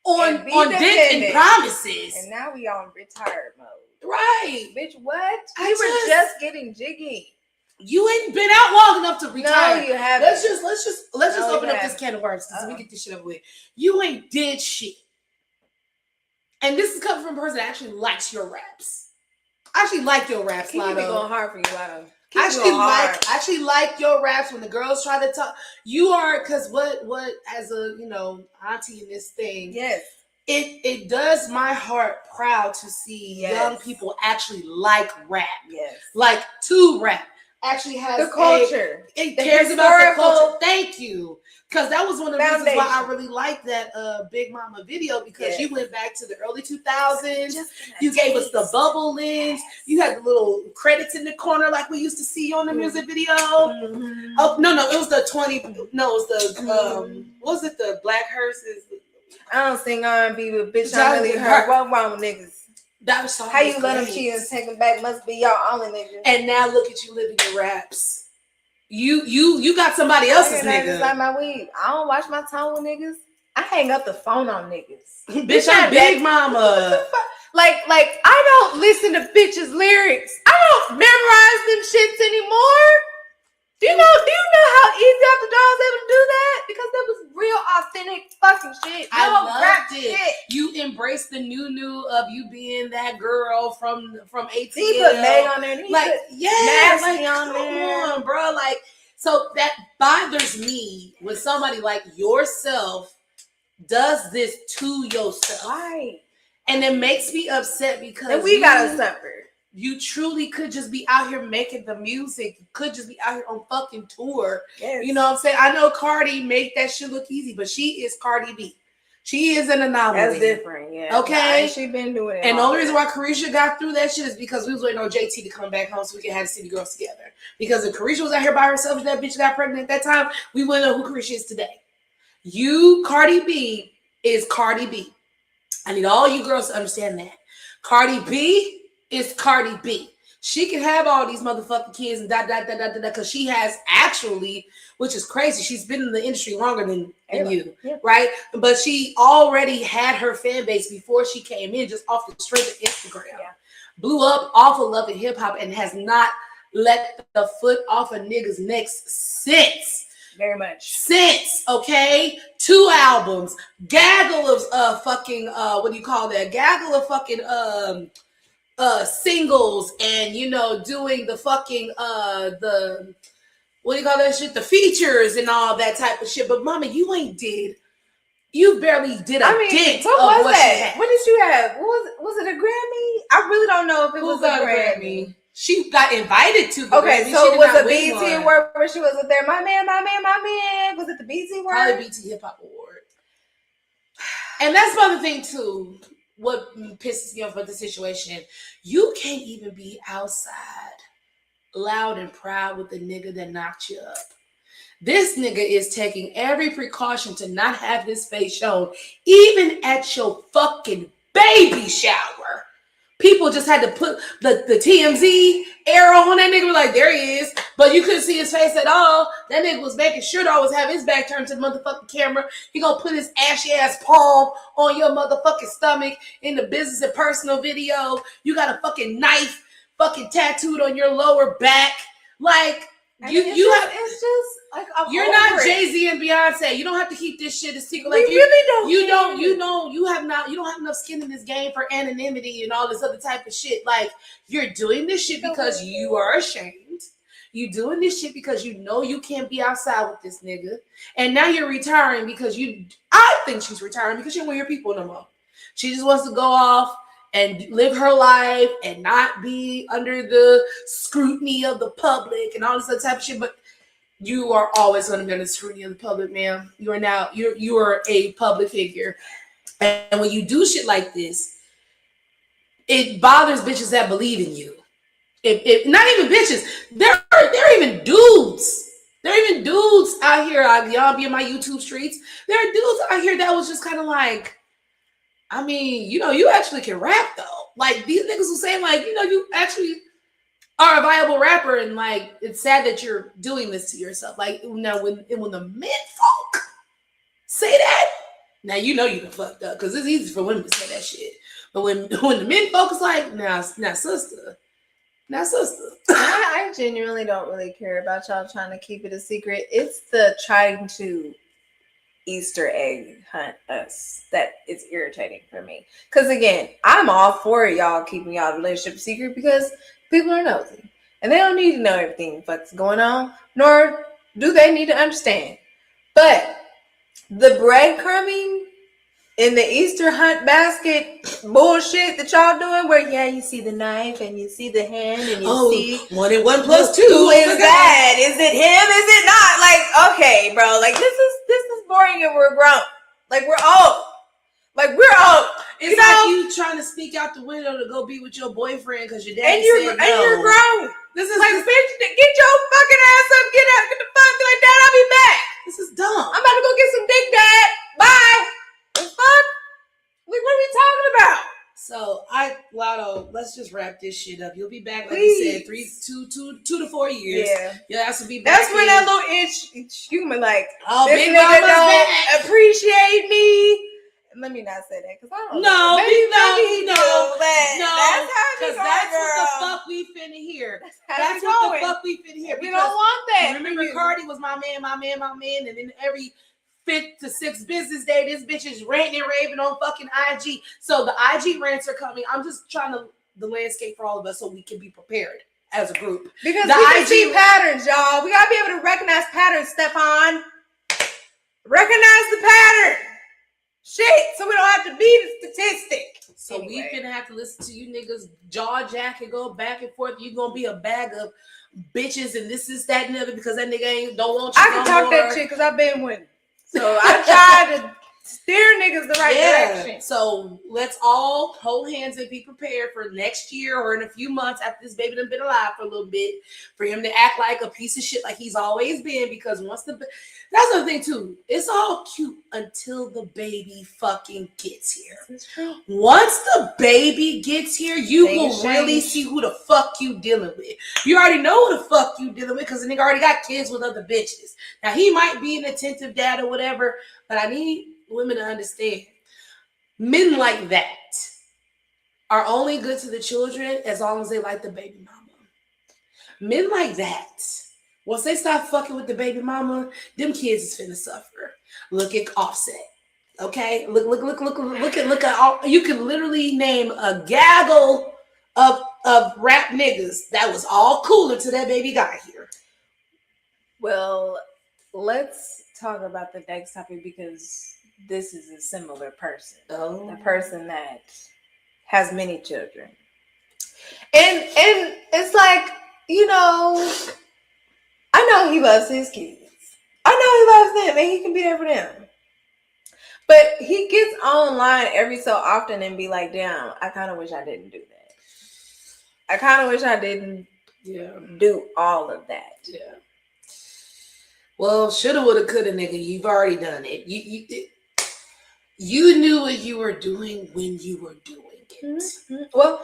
on dick and promises. And now we on retired mode. Right. Bitch, what? We were just getting jiggy. You ain't been out long enough to retire. No, you haven't. Let's just open up this can of worms because we get this shit over with. You ain't did shit. And this is coming from a person that actually likes your raps. I actually like your raps, Latto. Keep it going hard for you, Latto. I actually like your raps when the girls try to talk. You are, because what as a auntie in this thing. Yes. It does my heart proud to see young people actually like rap. Yes. Like to rap. Actually has the culture. It cares about the culture. Thank you. Because that was one of the reasons why I really liked that Big Mama video, because you went back to the early 2000s. You gave us the bubble lens. You had the little credits in the corner like we used to see on the music video. Mm-hmm. Oh, no, it was the 20. No, it was the, what was it, the Black Hearses? I don't sing R&B, but bitch, I really heard what wrong with niggas. That was so how you let them cheat and take them back must be y'all only niggas. And now look at you living your raps. You got somebody else's nigga. Like my weed. I don't watch my tone with niggas. I hang up the phone on niggas. Bitch, I'm Big Mama. Like I don't listen to bitches' lyrics. I don't memorize them shits anymore. Do you know how easy after I was able to do that? Because that was real authentic fucking shit. I loved it. Shit. You embraced the new of you being that girl from ATL. He put Meg on there. Like, nasty like, on there. Come on, bro. Like, so that bothers me when somebody like yourself does this to yourself. Right. And it makes me upset because and we gotta suffer. You truly could just be out here making the music. You could just be out here on fucking tour. Yes. You know what I'm saying? I know Cardi make that shit look easy, but she is Cardi B. She is an anomaly. That's different, yeah. Okay? She been doing it. And the only reason why Carisha got through that shit is because we was waiting on JT to come back home so we could have the City Girls together. Because if Carisha was out here by herself and that bitch got pregnant at that time, we wouldn't know who Carisha is today. You, Cardi B, is Cardi B. I need all you girls to understand that. Cardi B is Cardi B. She can have all these motherfucking kids and because she has actually, which is crazy, she's been in the industry longer than you, right? But she already had her fan base before she came in, just off the strength of Instagram. Yeah. Blew up off of Love and Hip Hop and has not let the foot off a nigga's neck since. Very much. Since, okay? 2 albums, gaggle of fucking, what do you call that? Gaggle of fucking, singles and doing the fucking the what do you call that shit, the features and all that type of shit. But mama, you barely did a dent what of was what that? she had. What did you have? Was it a Grammy? I really don't know if it was a Grammy. She got invited to the okay, Grammy. so it was a BT award where she was there. My man. Was it the BT award? Probably BT Hip Hop Award. And that's another thing too. What pisses me off about the situation, you can't even be outside loud and proud with the nigga that knocked you up. This nigga is taking every precaution to not have his face shown, even at your fucking baby shower. People just had to put the TMZ arrow on that nigga, like, there he is. But you couldn't see his face at all. That nigga was making sure to always have his back turned to the motherfucking camera. He gonna put his ashy ass palm on your motherfucking stomach in the business and personal video. You got a fucking knife fucking tattooed on your lower back. Like, It's just like you're not Jay-Z and Beyonce. You don't have to keep this shit a secret. Like you don't have enough skin in this game for anonymity and all this other type of shit. Like you're doing this shit because you are ashamed. You doing this shit because you know you can't be outside with this nigga. And now you're retiring because I think she's retiring because she don't want your people no more. She just wants to go off and live her life and not be under the scrutiny of the public and all this other type of shit. But you are always going to be under the scrutiny of the public, ma'am. You are a public figure. And when you do shit like this, it bothers bitches that believe in you. If not even bitches, there are even dudes. There are even dudes out here. Y'all be in my YouTube streets. There are dudes out here that was just kind of like, I mean, you actually can rap though. Like these niggas will say, like, you actually are a viable rapper, and like it's sad that you're doing this to yourself. Like now, when the men folk say that, now you done fucked up because it's easy for women to say that shit. But when the men folk is like, now sister. I genuinely don't really care about y'all trying to keep it a secret. It's the trying to Easter egg hunt us that is irritating for me. Because again, I'm all for y'all keeping y'all relationship secret because people are nosy and they don't need to know everything that's going on, nor do they need to understand. But the breadcrumbing in the Easter hunt basket bullshit that y'all doing, where you see the knife and you see the hand and you see 1 and 1 plus 2. Who is that? Is it him? Is it not? Like, okay, bro. Like this is boring and we're grown. Like we're old. It's like you trying to sneak out the window to go be with your boyfriend because your dad said no. And you're grown. This is like, bitch, get your fucking ass up, get out, get the fuck, be like, Dad, I'll be back. This is dumb. I'm about to go get some dick, Dad. Bye. The fuck? Like, what are we talking about? So Latto, let's just wrap this shit up. You'll be back, like you said, 2 to 4 years. Yeah. You'll have to be back. That's when that little itch human, like, this nigga don't appreciate me. Let me not say that because I don't know. Because that's what the fuck we finna hear. That's what the fuck we finna hear. We don't want that. Remember, Cardi was my man, and then every 5th to 6th business day, this bitch is ranting and raving on fucking IG. So the IG rants are coming. I'm just trying the landscape for all of us so we can be prepared as a group. Because we can see patterns, y'all. We gotta be able to recognize patterns, Stefan. Recognize the pattern. Shit, so we don't have to be the statistic. So anyway, we finna have to listen to you niggas jaw jack and go back and forth. You gonna be a bag of bitches and this is that and the other because that nigga don't want you. I can talk that shit because I've been winning. So I try to steer niggas the right direction. So let's all hold hands and be prepared for next year or in a few months after this baby done been alive for a little bit for him to act like a piece of shit like he's always been, because that's the thing too. It's all cute until the baby fucking gets here. Once the baby gets here, you will really see who the fuck you dealing with. You already know who the fuck you dealing with because the nigga already got kids with other bitches. Now he might be an attentive dad or whatever, but I need women to understand. Men like that are only good to the children as long as they like the baby mama. Men like that, once they start fucking with the baby mama, them kids is finna suffer. Look at Offset. Okay? Look at all. You can literally name a gaggle of rap niggas that was all cool until that baby got here. Well, let's talk about the next topic because this is a similar person. A person that has many children. And it's like, I know he loves his kids. I know he loves them and he can be there for them. But he gets online every so often and be like, damn, I kind of wish I didn't do that. I kind of wish I didn't do all of that. Yeah. Well, shoulda, woulda, coulda, nigga. You've already done it. You knew what you were doing when you were doing it. Mm-hmm. Well,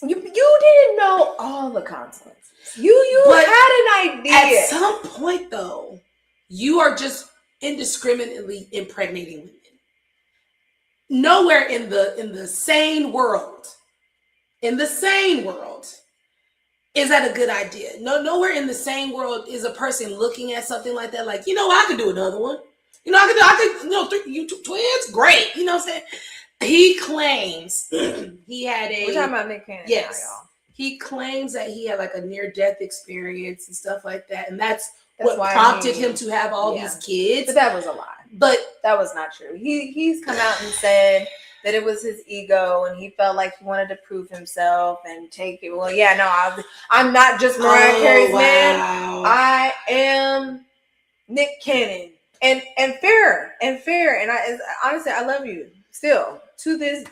you didn't know all the consequences. You had an idea. At some point, though, you are just indiscriminately impregnating women. Nowhere in the sane world, is is that a good idea? No, nowhere in the same world is a person looking at something like that, like, I could do another one. Twins, great. You know what I'm saying? He claims he had We're talking about Nick Cannon. Yes. Now, y'all. He claims that he had like a near-death experience and stuff like that. And that's what prompted him to have all these kids. But that was a lie. But that was not true. He's come out and said that it was his ego and he felt like he wanted to prove himself and take it. Well, yeah, no, I'm not just Mariah Carey's man. I am Nick Cannon. And fair. And honestly, I love you still to this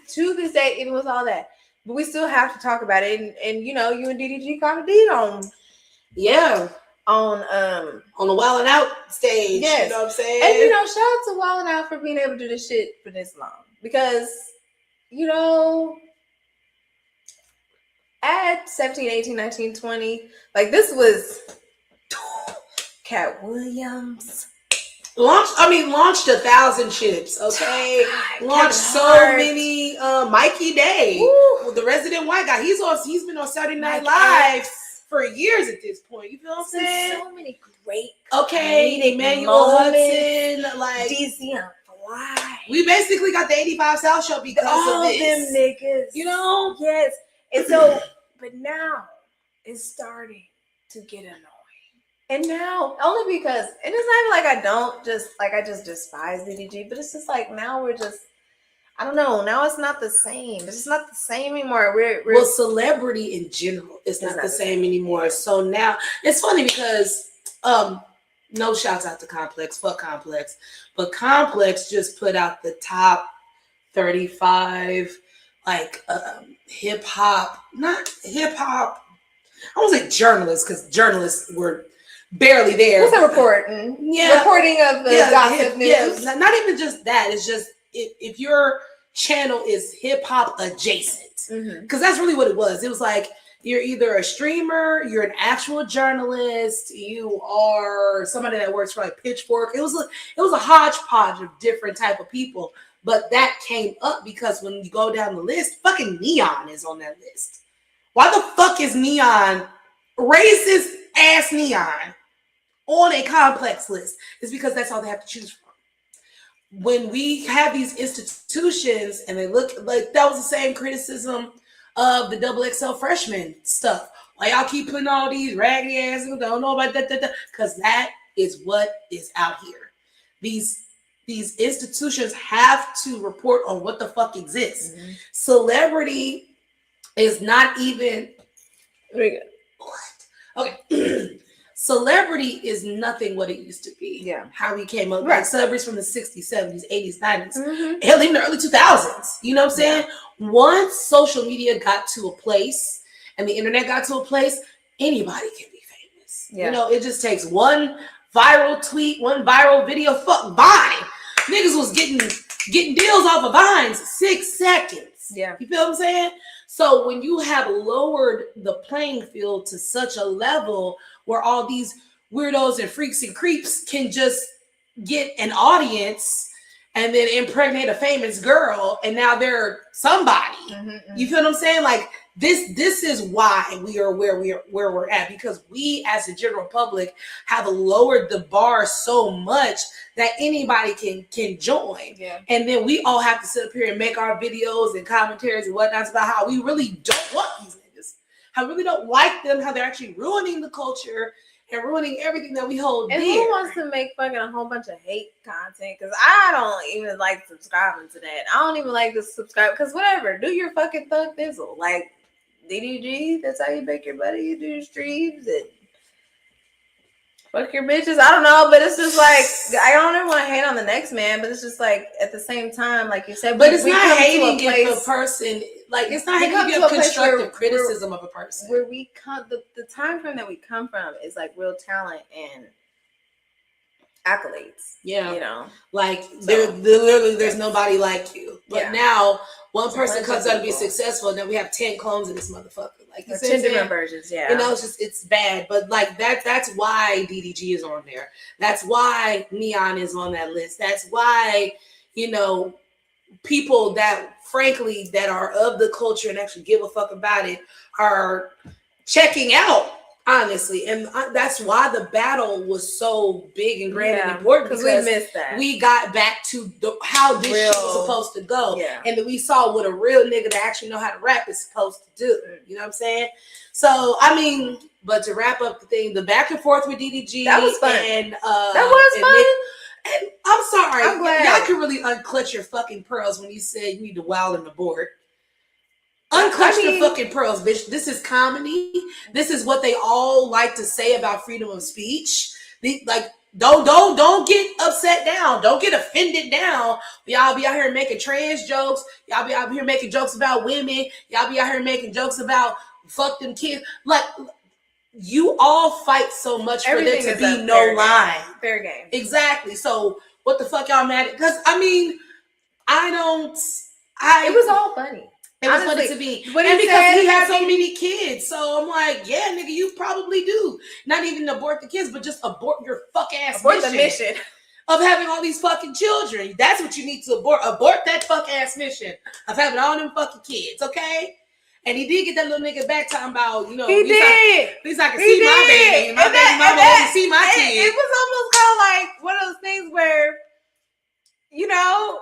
day, even with all that. But we still have to talk about it. And you and DDG kind of did on the Wildin' Out stage. Yes. You know what I'm saying? And shout out to Wildin' Out for being able to do this shit for this long. Because, at 17, 18, 19, 20, like this was Cat Williams. Launched 1,000 ships, okay? Launched so many Mikey Day, the resident white guy. He's been on Saturday Night Live for years at this point. You feel what I'm saying? So many great Emmanuel Hudson, like DC on Fly. We basically got the 85 South show because all of this. Them niggas. Yes. And so, but now it's starting to get annoying. And now, only because, and it's not even like I just despise DDG, but it's just like now we're just, I don't know, now it's not the same. It's just not the same anymore. We're celebrity in general is not the same anymore. So now, it's funny because, no shouts out to Complex, fuck Complex, but Complex just put out the top 35, not hip hop, I won't say journalists, because journalists were barely there. What's a reporting? Yeah. Reporting of the gossip news. Yeah. Not even just that. It's just if your channel is hip hop adjacent. Because that's really what it was. It was like you're either a streamer, you're an actual journalist, you are somebody that works for like Pitchfork. It was a hodgepodge of different type of people. But that came up because when you go down the list, fucking Neon is on that list. Why the fuck is Neon, racist ass Neon, on a Complex list? It's because that's all they have to choose from. When we have these institutions and they look like that was the same criticism of the XXL freshman stuff. Why y'all keep putting all these raggedy ass and don't know about that, because that is what is out here. These institutions have to report on what the fuck exists. Celebrity is not even okay. Celebrity is nothing what it used to be. Yeah. How we came up, like celebrities from the 60s, 70s, 80s, 90s, hell, even the early 2000s. You know what I'm saying? Yeah. Once social media got to a place and the internet got to a place, anybody can be famous. Yeah. It just takes one viral tweet, one viral video. Fuck Vine. Niggas was getting deals off of Vines 6 seconds. Yeah. You feel what I'm saying? So when you have lowered the playing field to such a level where all these weirdos and freaks and creeps can just get an audience and then impregnate a famous girl, and now they're somebody. You feel what I'm saying? Like this is why we are where we're at, because we as the general public have lowered the bar so much that anybody can join. Yeah. And then we all have to sit up here and make our videos and commentaries and whatnot about how we really don't want these niggas, how we really don't like them, how they're actually ruining the culture and ruining everything that we hold and dear. Who wants to make fucking a whole bunch of hate content? Because I don't even like subscribing to that. I don't even like to subscribe, because whatever, do your fucking thug thizzle. Like DDG, that's how you make your money. You do your streams and fuck your bitches. I don't know, but it's just like, I don't ever want to hate on the next man, but it's just like at the same time, like you said, but it's not hating if a person, like it's not hating if constructive criticism of a person. Where we come, the time frame that we come from is like real talent and accolades. Yeah, like there's nobody like you. But now one person comes out to be successful, and then we have 10 clones of this motherfucker. Like 10 different versions. Yeah, it's bad. But like that's why DDG is on there. That's why Neon is on that list. That's why people that frankly that are of the culture and actually give a fuck about it are checking out. Honestly, and that's why the battle was so big and grand and important, because we missed that. We got back to how this shit was supposed to go, and then we saw what a real nigga that actually know how to rap is supposed to do. You know what I'm saying? So I mean, but to wrap up the thing, the back and forth with DDG, that was fun. And that was fun. And I'm sorry, I'm glad. Y'all can really unclutch your fucking pearls when you say you need to wild and abort. Unclutch your fucking pearls, bitch. This is comedy. This is what they all like to say about freedom of speech. Don't get upset down. Don't get offended down. Y'all be out here making trans jokes. Y'all be out here making jokes about women. Y'all be out here making jokes about fuck them kids. Like, you all fight so much for there to be no line. Fair game. Exactly. So what the fuck y'all mad at? Because I mean, it was all funny. It was funny to me. And because he had so many kids. So I'm like, yeah, nigga, you probably do. Not even abort the kids, but just abort your fuck ass mission of having all these fucking children. That's what you need to abort. Abort that fuck ass mission of having all them fucking kids, okay? And he did get that little nigga back talking about, you know, he did. At least I can see my baby. And my baby mama only see my kid. It was almost kind of like one of those things where, you know,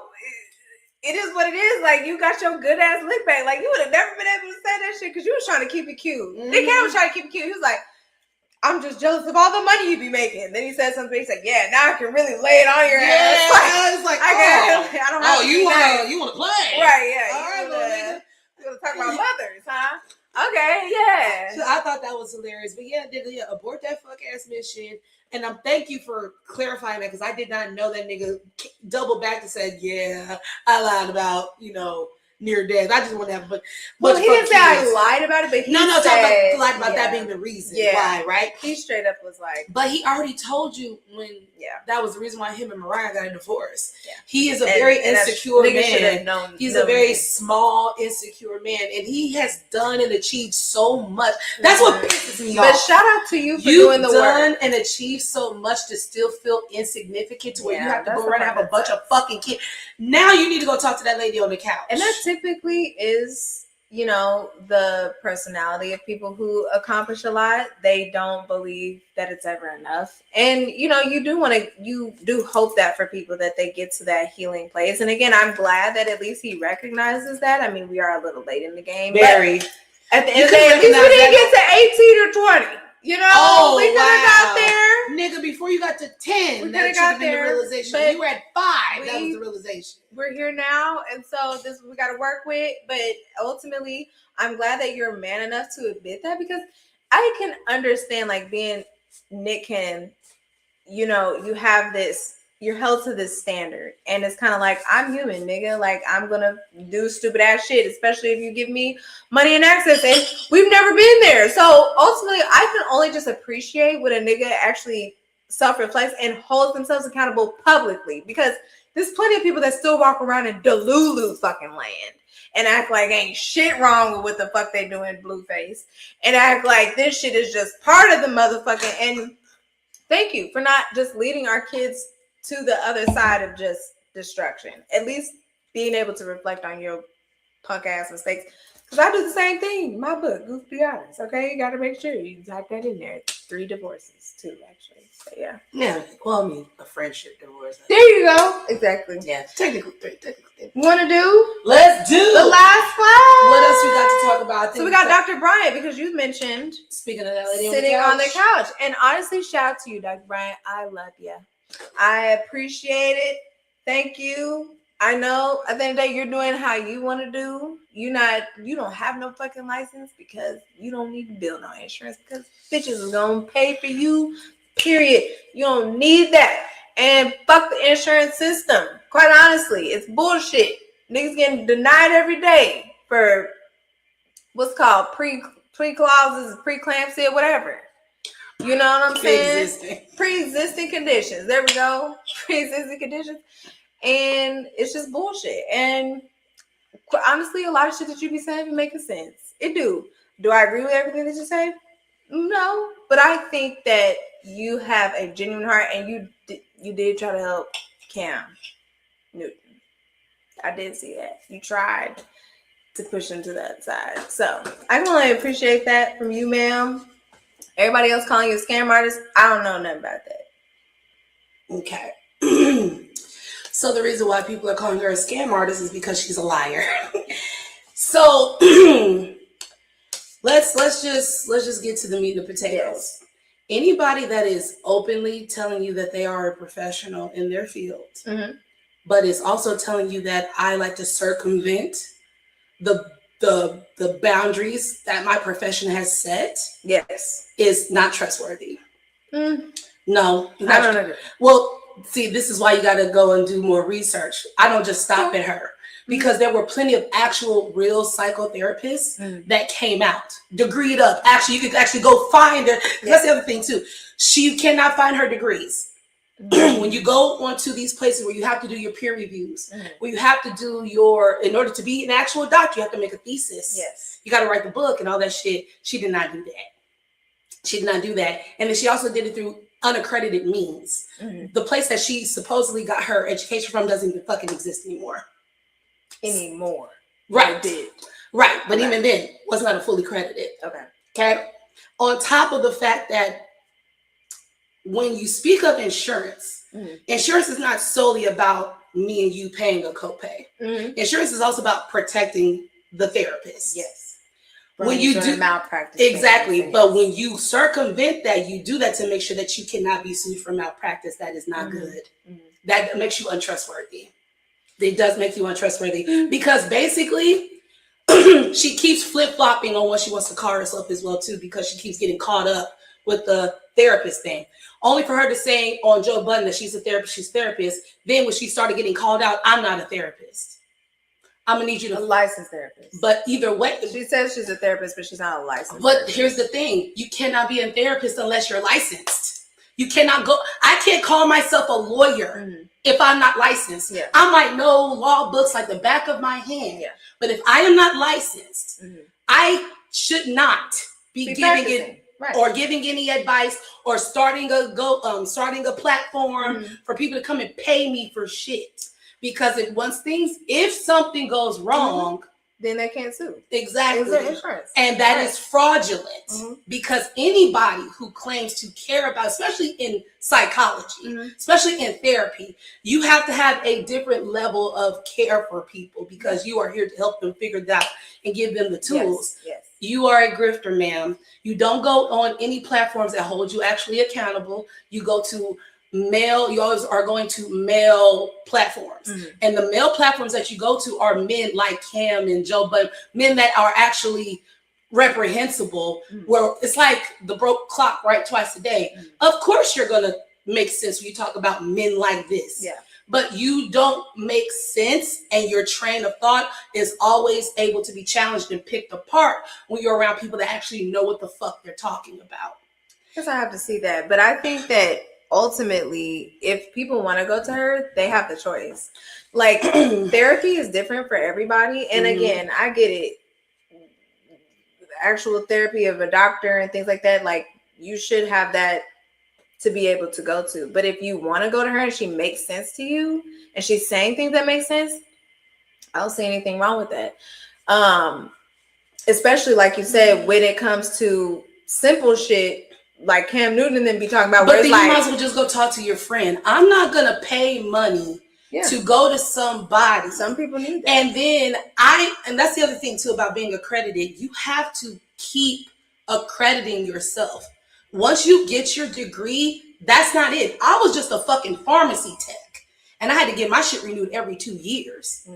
it is what it is. Like, you got your good ass lick back. Like, you would have never been able to say that shit because you was trying to keep it cute. Mm-hmm. Nick Cannon was trying to keep it cute. He was like, I'm just jealous of all the money you be making. Then he said something. He's like, yeah, now I can really lay it on your ass. It's like, I don't have you want to play. Right, yeah. All right, little nigga. We're going to talk about mothers, huh? Okay, yeah. So I thought that was hilarious. But yeah, abort that fuck ass mission. And thank you for clarifying that, because I did not know that nigga doubled back and said, yeah, I lied about, you know, near death. I just want to have a bunch. Well, he didn't say I lied about it, but he said, lied about that being the reason why, right? He straight up was like, but he already told you when that was the reason why him and Mariah got a divorce. Yeah. He is a very insecure man. He's a very small, insecure man, and he has done and achieved so much. That's what pisses me off. But shout out to you for doing the work. You've done and achieved so much to still feel insignificant to where you have to go around and have a bunch of fucking kids. Now you need to go talk to that lady on the couch. And that typically is, you know, the personality of people who accomplish a lot. They don't believe that it's ever enough. And, you know, you do hope that for people that they get to that healing place. And again, I'm glad that at least he recognizes that. I mean, we are a little late in the game. Very. At the end of the day, at least we didn't get to 18 or 20. You know, we could have got there. Nigga, before you got to 10, we could have got there. The realization. You were at 5. That was the realization. We're here now, and so this is what we got to work with. But ultimately, I'm glad that you're man enough to admit that, because I can understand, like, being Nick Cannon, you know, you have this, you're held to this standard, and it's kind of like, I'm human, nigga. Like, I'm gonna do stupid ass shit, especially if you give me money and access, and we've never been there. So ultimately, I can only just appreciate when a nigga actually self-reflects and holds themselves accountable publicly, because there's plenty of people that still walk around in Delulu fucking land and act like ain't shit wrong with what the fuck they doing Blueface, and act like this shit is just part of the motherfucking. And thank you for not just leading our kids to the other side of just destruction. At least being able to reflect on your punk ass mistakes. Because I do the same thing in my book, Goof Be Honest. Okay, you got to make sure you type that in there. 3 divorces too, actually. So yeah. Yeah. Well, I mean, a friendship divorce. There you go. Exactly. Yeah. Technically 3. Want to do? Let's do the last one. What else we got to talk about? So we got Dr. Bryant, because you mentioned speaking of that lady sitting on the couch. And honestly, shout out to you, Dr. Bryant. I love you. I appreciate it. Thank you. I know at the end of the day, you're doing how you want to do. You don't have no fucking license, because you don't need to bill no insurance, because bitches is gonna pay for you. Period. You don't need that. And fuck the insurance system. Quite honestly, it's bullshit. Niggas getting denied every day for what's called pre-clauses, preeclampsia, whatever. You know what I'm saying? Pre-existing conditions. There we go. Pre-existing conditions. And it's just bullshit. And honestly, a lot of shit that you be saying be making sense. It do. Do I agree with everything that you say? No. But I think that you have a genuine heart, and you did try to help Cam Newton. I did see that. You tried. to push into that side. So I can only appreciate that from you, ma'am. Everybody else calling you a scam artist, I don't know nothing about that. Okay. So the reason why people are calling her a scam artist is because she's a liar. So let's just get to the meat and potatoes. Yes. Anybody that is openly telling you that they are a professional in their field, but is also telling you that I like to circumvent the boundaries that my profession has set, yes, is not trustworthy. No, I don't agree. Well, see, this is why you got to go and do more research. I don't just stop at her, because there were plenty of actual real psychotherapists that came out, degreed up. Actually, you could actually go find her. That's the other thing too. She cannot find her degrees. When you go onto these places where you have to do your peer reviews, where you have to do in order to be an actual doctor, you have to make a thesis. Yes. You got to write the book and all that shit. She did not do that. She did not do that. And then she also did it through unaccredited means. The place that she supposedly got her education from doesn't even fucking exist anymore. Right. It did. Right. But even then, was not fully credited. Okay. On top of the fact that when you speak of insurance, insurance is not solely about me and you paying a copay. Insurance is also about protecting the therapist. Yes. When you do malpractice. Exactly. But when you circumvent that, you do that to make sure that you cannot be sued for malpractice. That is not good. That makes you untrustworthy. It does make you untrustworthy because basically she keeps flip-flopping on what she wants to call herself as well too, because she keeps getting caught up with the therapist thing. Only for her to say on Joe Budden that she's a therapist. Then when she started getting called out, I'm not a therapist. I'm gonna need you to a licensed therapist. But either way, she says she's a therapist, but she's not a licensed. But therapist. Here's the thing: you cannot be a therapist unless you're licensed. You cannot go. I can't call myself a lawyer if I'm not licensed. Yeah. I might know law books like the back of my hand. Yeah. But if I am not licensed, I should not be giving it. Right. Or giving any advice, or starting a platform for people to come and pay me for shit. Because if something goes wrong, then they can't sue. Exactly. Insurance. And that is fraudulent. Because anybody who claims to care about, especially in psychology, especially in therapy, you have to have a different level of care for people, because you are here to help them figure it out and give them the tools. Yes. You are a grifter, ma'am. You don't go on any platforms that hold you actually accountable. You go to you always are going to male platforms. And the male platforms that you go to are men like Cam and Joe, but men that are actually reprehensible, where it's like the broke clock, right? Twice a day. Of course you're going to make sense when you talk about men like this. Yeah. But you don't make sense, and your train of thought is always able to be challenged and picked apart when you're around people that actually know what the fuck they're talking about. Because I have to see that. But I think that ultimately, if people want to go to her, they have the choice. Like, therapy is different for everybody. And again, I get it. Actual therapy of a doctor and things like that, like, you should have that to be able to go to. But if you want to go to her and she makes sense to you and she's saying things that make sense, I don't see anything wrong with that. Especially like you said, when it comes to simple shit like Cam Newton and then be talking about. But then you might as well just go talk to your friend. I'm not gonna pay money to go to somebody. Some people need that. And then and that's the other thing too about being accredited. You have to keep accrediting yourself. Once you get your degree, that's not it. I was just a fucking pharmacy tech, and I had to get my shit renewed every 2 years.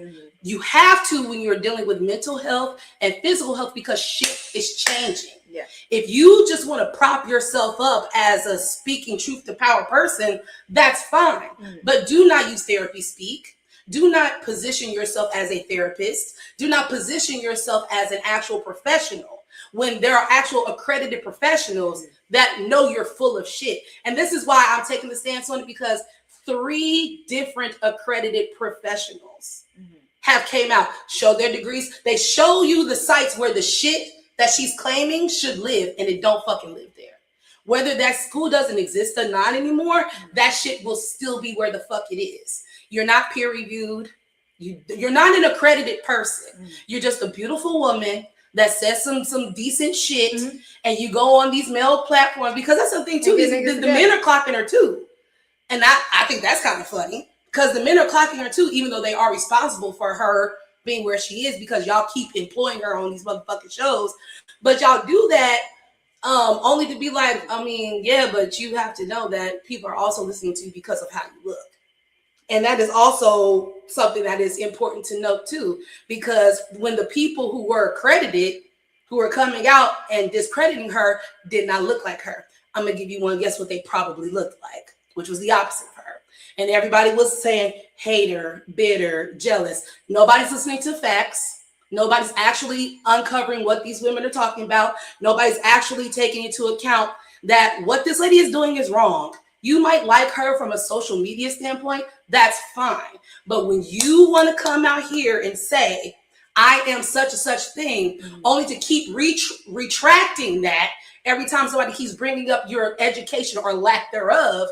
You have to when you're dealing with mental health and physical health, because shit is changing. Yeah. If you just want to prop yourself up as a speaking truth to power person, that's fine. But do not use therapy speak. Do not position yourself as a therapist. Do not position yourself as an actual professional when there are actual accredited professionals that know you're full of shit. And this is why I'm taking the stance on it, because 3 different accredited professionals have came out, show their degrees. They show you the sites where the shit that she's claiming should live, and it don't fucking live there. Whether that school doesn't exist or not anymore, that shit will still be where the fuck it is. You're not peer reviewed. You're not an accredited person. You're just a beautiful woman that says some decent shit, and you go on these male platforms, because that's the thing too. The men are clocking her too, and I think that's kind of funny, because the men are clocking her too, even though they are responsible for her being where she is, because y'all keep employing her on these motherfucking shows. But y'all do that only to be like, I mean, yeah, but you have to know that people are also listening to you because of how you look. And that is also something that is important to note too, because when the people who were accredited, who were coming out and discrediting her, did not look like her. I'm gonna give you one guess what they probably looked like, which was the opposite of her. And everybody was saying hater, bitter, jealous. Nobody's listening to facts. Nobody's actually uncovering what these women are talking about. Nobody's actually taking into account that what this lady is doing is wrong. You might like her from a social media standpoint, that's fine. But when you want to come out here and say, I am such and such thing, only to keep retracting that every time somebody keeps bringing up your education or lack thereof,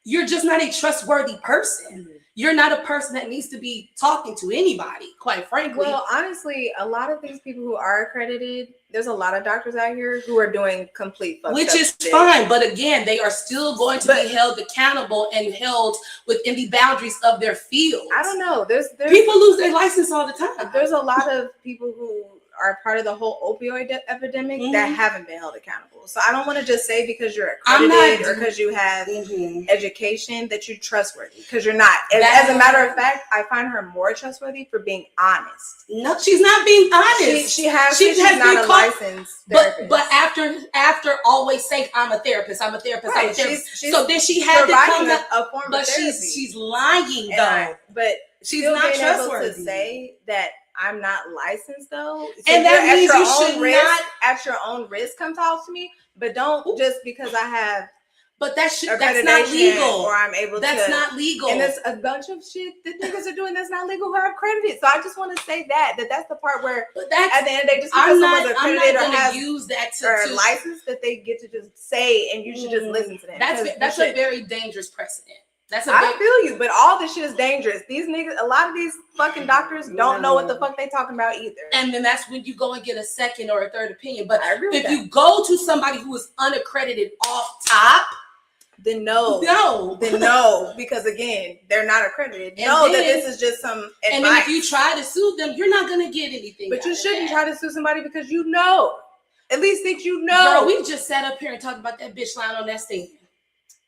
you're just not a trustworthy person. You're not a person that needs to be talking to anybody, quite frankly. Well, honestly, a lot of these people who are accredited, there's a lot of doctors out here who are doing complete fucked which up is shit. fine, but again, they are still going to be held accountable and held within the boundaries of their field. I don't know. There's people lose their license all the time. There's a lot of people who are part of the whole opioid epidemic that haven't been held accountable. So I don't want to just say because you're accredited or because you have education that you're trustworthy, because you're not. As a matter of fact, I find her more trustworthy for being honest. No, she's not being honest. She's not a licensed therapist. But after always saying I'm a therapist, I'm a therapist, right. I'm a therapist. She's so then she had to come a form but of therapy. she's lying though. But she's still not being trustworthy. able to say that I'm not licensed though. So and that means you should not at your own risk come talk to me, but don't just because I have but that's not legal. Or I'm able that's not legal. And there's a bunch of shit that niggas are doing that's not legal who are accredited. So I just want to say that's the part where at the end of the day, just because someone's accredited or has use that or license that they get to just say and you should just listen to them. That's a very dangerous precedent. I feel you, but all this shit is dangerous. These niggas, a lot of these fucking doctors don't know what the fuck they talking about either. And then that's when you go and get a second or a third opinion. But if you go to somebody who is unaccredited off top, then no, because again, they're not accredited. And that this is just some advice. And then if you try to sue them, you're not gonna get anything. But you shouldn't try to sue somebody because you know, at least think you know. Girl, we just sat up here and talked about that bitch lying on that stand.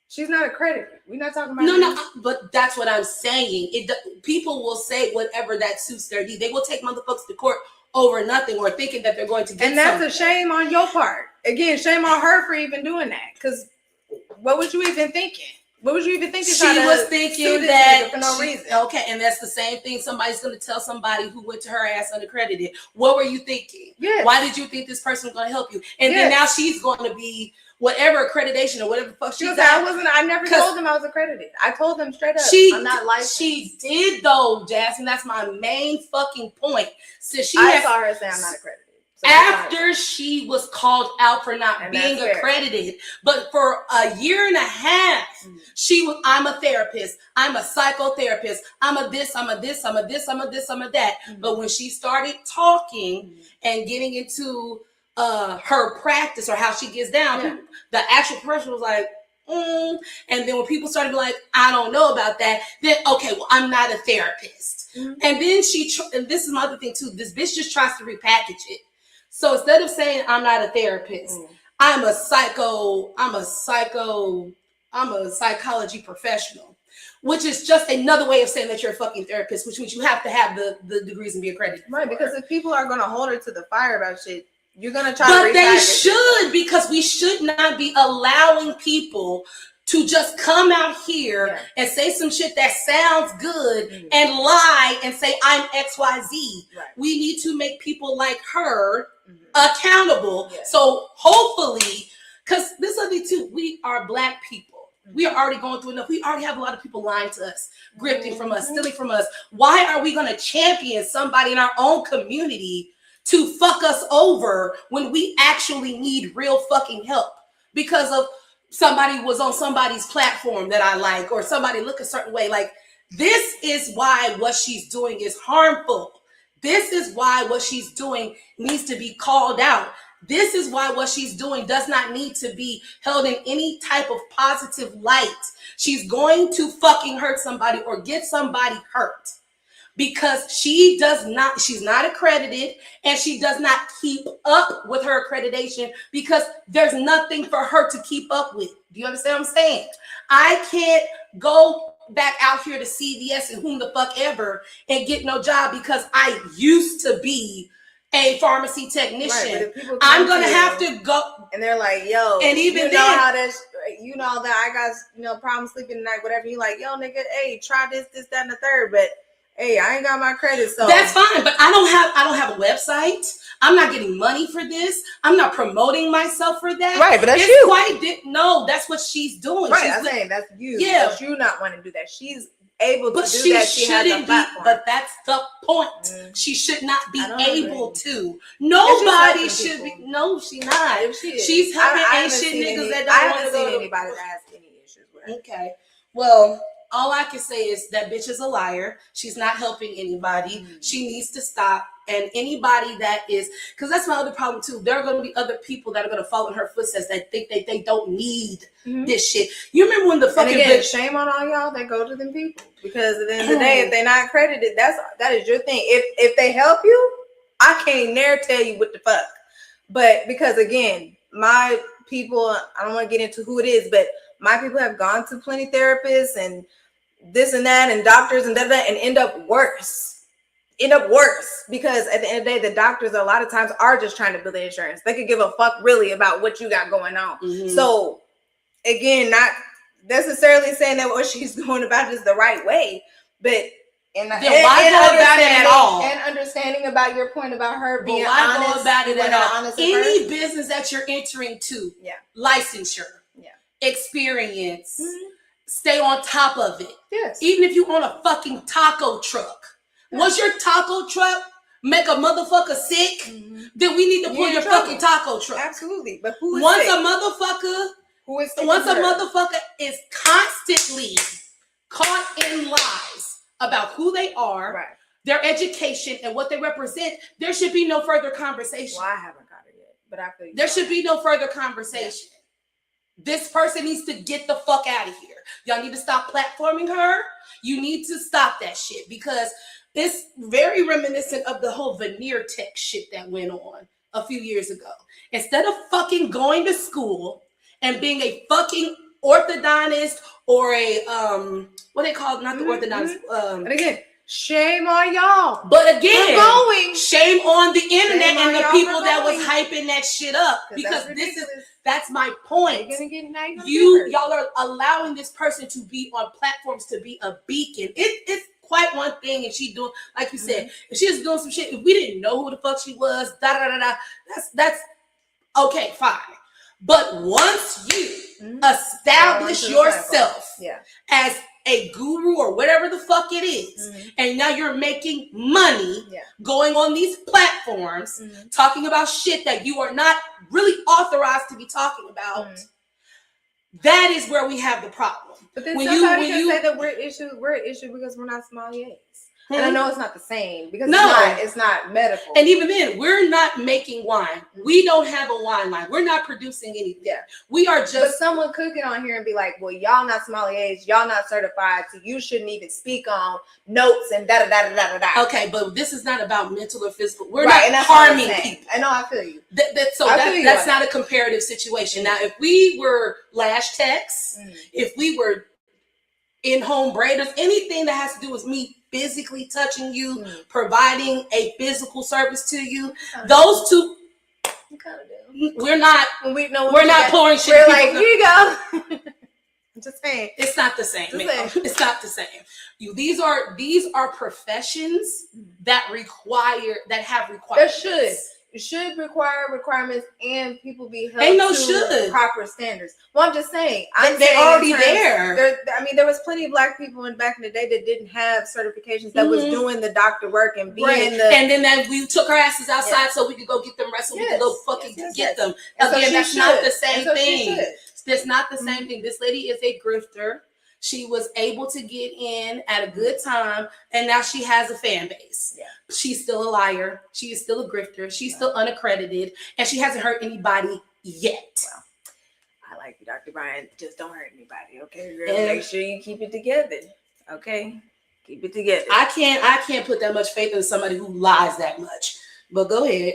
She's not accredited. We're not talking about no, but that's what I'm saying. People will say whatever that suits their need. They will take motherfuckers to court over nothing or thinking that they're going to get and that's something. A shame on your part. Again, shame on her for even doing that. Because what was you even thinking? What was you even thinking? She was thinking that for no reason. Okay, and that's the same thing. Somebody's going to tell somebody who went to her ass unaccredited. What were you thinking? Yes. Why did you think this person was going to help you? And then now she's going to be whatever accreditation or whatever the fuck she got. I never told them I was accredited. I told them straight up. I'm not licensed. She did though, Jasmine. That's my main fucking point. So I saw her say I'm not accredited. So after she was called out for not being accredited, but for a year and a half, she was, I'm a therapist, I'm a psychotherapist, I'm a this, I'm a this, I'm a this, I'm a this, I'm a that. But when she started talking and getting into her practice or how she gets down, the actual person was like, and then when people started being like, I don't know about that, then okay, well, I'm not a therapist. And then and this is my other thing too, this bitch just tries to repackage it. So instead of saying I'm not a therapist, I'm a psychology professional, which is just another way of saying that you're a fucking therapist, which means you have to have the degrees and be accredited. Right, because if people are going to hold her to the fire about shit, you're going to try to repackage it. But they should, because we should not be allowing people to just come out here and say some shit that sounds good and lie and say I'm XYZ. Right. We need to make people like her accountable. So hopefully, because this other thing too, we are Black people. We are already going through enough. We already have a lot of people lying to us, grifting from us, stealing from us. Why are we going to champion somebody in our own community to fuck us over when we actually need real fucking help because of somebody was on somebody's platform that I like, or somebody look a certain way? Like, This is why what she's doing is harmful. This is why what she's doing needs to be called out. This is why what she's doing does not need to be held in any type of positive light. She's going to fucking hurt somebody or get somebody hurt because she's not accredited and she does not keep up with her accreditation because there's nothing for her to keep up with. Do you understand what I'm saying? I can't go back out here to CVS and whom the fuck ever and get no job because I used to be a pharmacy technician. Right, I'm gonna have to go, and they're like, "Yo," and even you know how that, you know that I got problems sleeping at night, whatever. You like, "Yo, nigga, hey, try this, that, and the third." But hey, I ain't got my credit, so that's fine. But I don't have a website. I'm not getting money for this. I'm not promoting myself for that. Right, but that's you. No, that's what she's doing. Right, I'm saying that's you. Yeah, that's you not wanting to do that. She's able to but do that. She shouldn't be. But that's the point. She should not be able to. Nobody should be. No, she's not. She's helping ain't shit niggas that don't want to go to anybody that has any issues with her. Okay, well. All I can say is that bitch is a liar. She's not helping anybody. She needs to stop. And anybody that is, because that's my other problem too. There are going to be other people that are going to follow in her footsteps that think they don't need this shit. You remember when the fucking shame on all y'all that go to them people, because at the end of the day, if they're not credited, that is your thing. If they help you, I can't never tell you what the fuck. But because again, my people, I don't want to get into who it is, but my people have gone to plenty therapists and this and that and doctors and that and end up worse because at the end of the day, the doctors a lot of times are just trying to build the insurance. They could give a fuck really about what you got going on. So again, not necessarily saying that what she's doing about it is the right way, but why go about it at all? And understanding about your point about her being why honest, go about it at all? Honest any business that you're entering to, licensure, experience, stay on top of it. Yes. Even if you own a fucking taco truck. Once your taco truck make a motherfucker sick, then we need to pull your fucking taco truck. Absolutely. But who is once sick? Once a motherfucker is constantly caught in lies about who they are, their education, and what they represent, there should be no further conversation. Well, I haven't got it yet, but I feel you. There should be no further conversation. This person needs to get the fuck out of here. Y'all need to stop platforming her. You need to stop that shit because it's very reminiscent of the whole veneer tech shit that went on a few years ago. Instead of fucking going to school and being a fucking orthodontist or a what they call it, not the orthodontist. And again, shame on y'all. But again, shame on the internet and the people that was hyping that shit up because that's my point. Y'all are allowing this person to be on platforms to be a beacon. It's quite one thing if she doing, like you said, if she was doing some shit, if we didn't know who the fuck she was, that's okay, fine. But once you establish yourself as a guru or whatever the fuck it is, and now you're making money going on these platforms, talking about shit that you are not really authorized to be talking about, that is where we have the problem. But then somebody can say that we're an issue because we're not sommeliers. And I know it's not the same because it's not medical. And even then, we're not making wine. We don't have a wine line. We're not producing anything. Yeah. We are just. But someone could get on here and be like, well, y'all not sommeliers, y'all not certified, so you shouldn't even speak on notes and da-da-da-da-da-da. Okay, but this is not about mental or physical. We're not harming people. I know, I feel you. That's not a comparative situation. Now, if we were lash techs, if we were in-home braiders, anything that has to do with me physically touching you, providing a physical service to you, those two, we're not pouring shit. We're like, here you go. I'm just saying, it's not the same. It's not the same. These are professions that have requirements. It should require requirements and people be held to proper standards. Well, I'm just saying. They're already there. There was plenty of black people back in the day that didn't have certifications that was doing the doctor work and being and then we took our asses outside so we could go get them wrestled. We could go fucking get them. Again, that's not the same thing. That's not the same thing. This lady is a grifter. She was able to get in at a good time, and now she has a fan base. Yeah. She's still a liar. She is still a grifter. She's still unaccredited, and she hasn't hurt anybody yet. Well, I like you, Dr. Brian. Just don't hurt anybody, okay, girl? And make sure you keep it together, okay? Keep it together. I can't put that much faith in somebody who lies that much. But go ahead.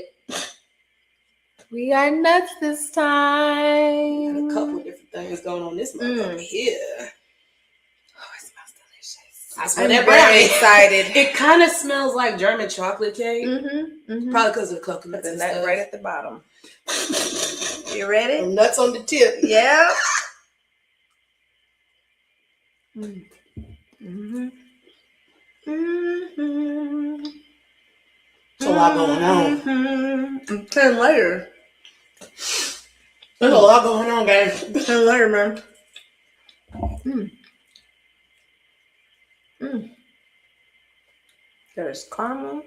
We got nuts this time. Got a couple of different things going on this motherfucker here. Oh, it smells delicious. I smell I'm that very brownie. excited. It kind of smells like German chocolate cake. Mm-hmm. Probably because of the coconuts The and nut stuff. right at the bottom. You ready? Nuts on the tip. Yeah. Mm-hmm. Mm-hmm. There's a lot going on. Mm-hmm. 10 layers. There's a lot going on, guys. 10 layers, man. There's caramel.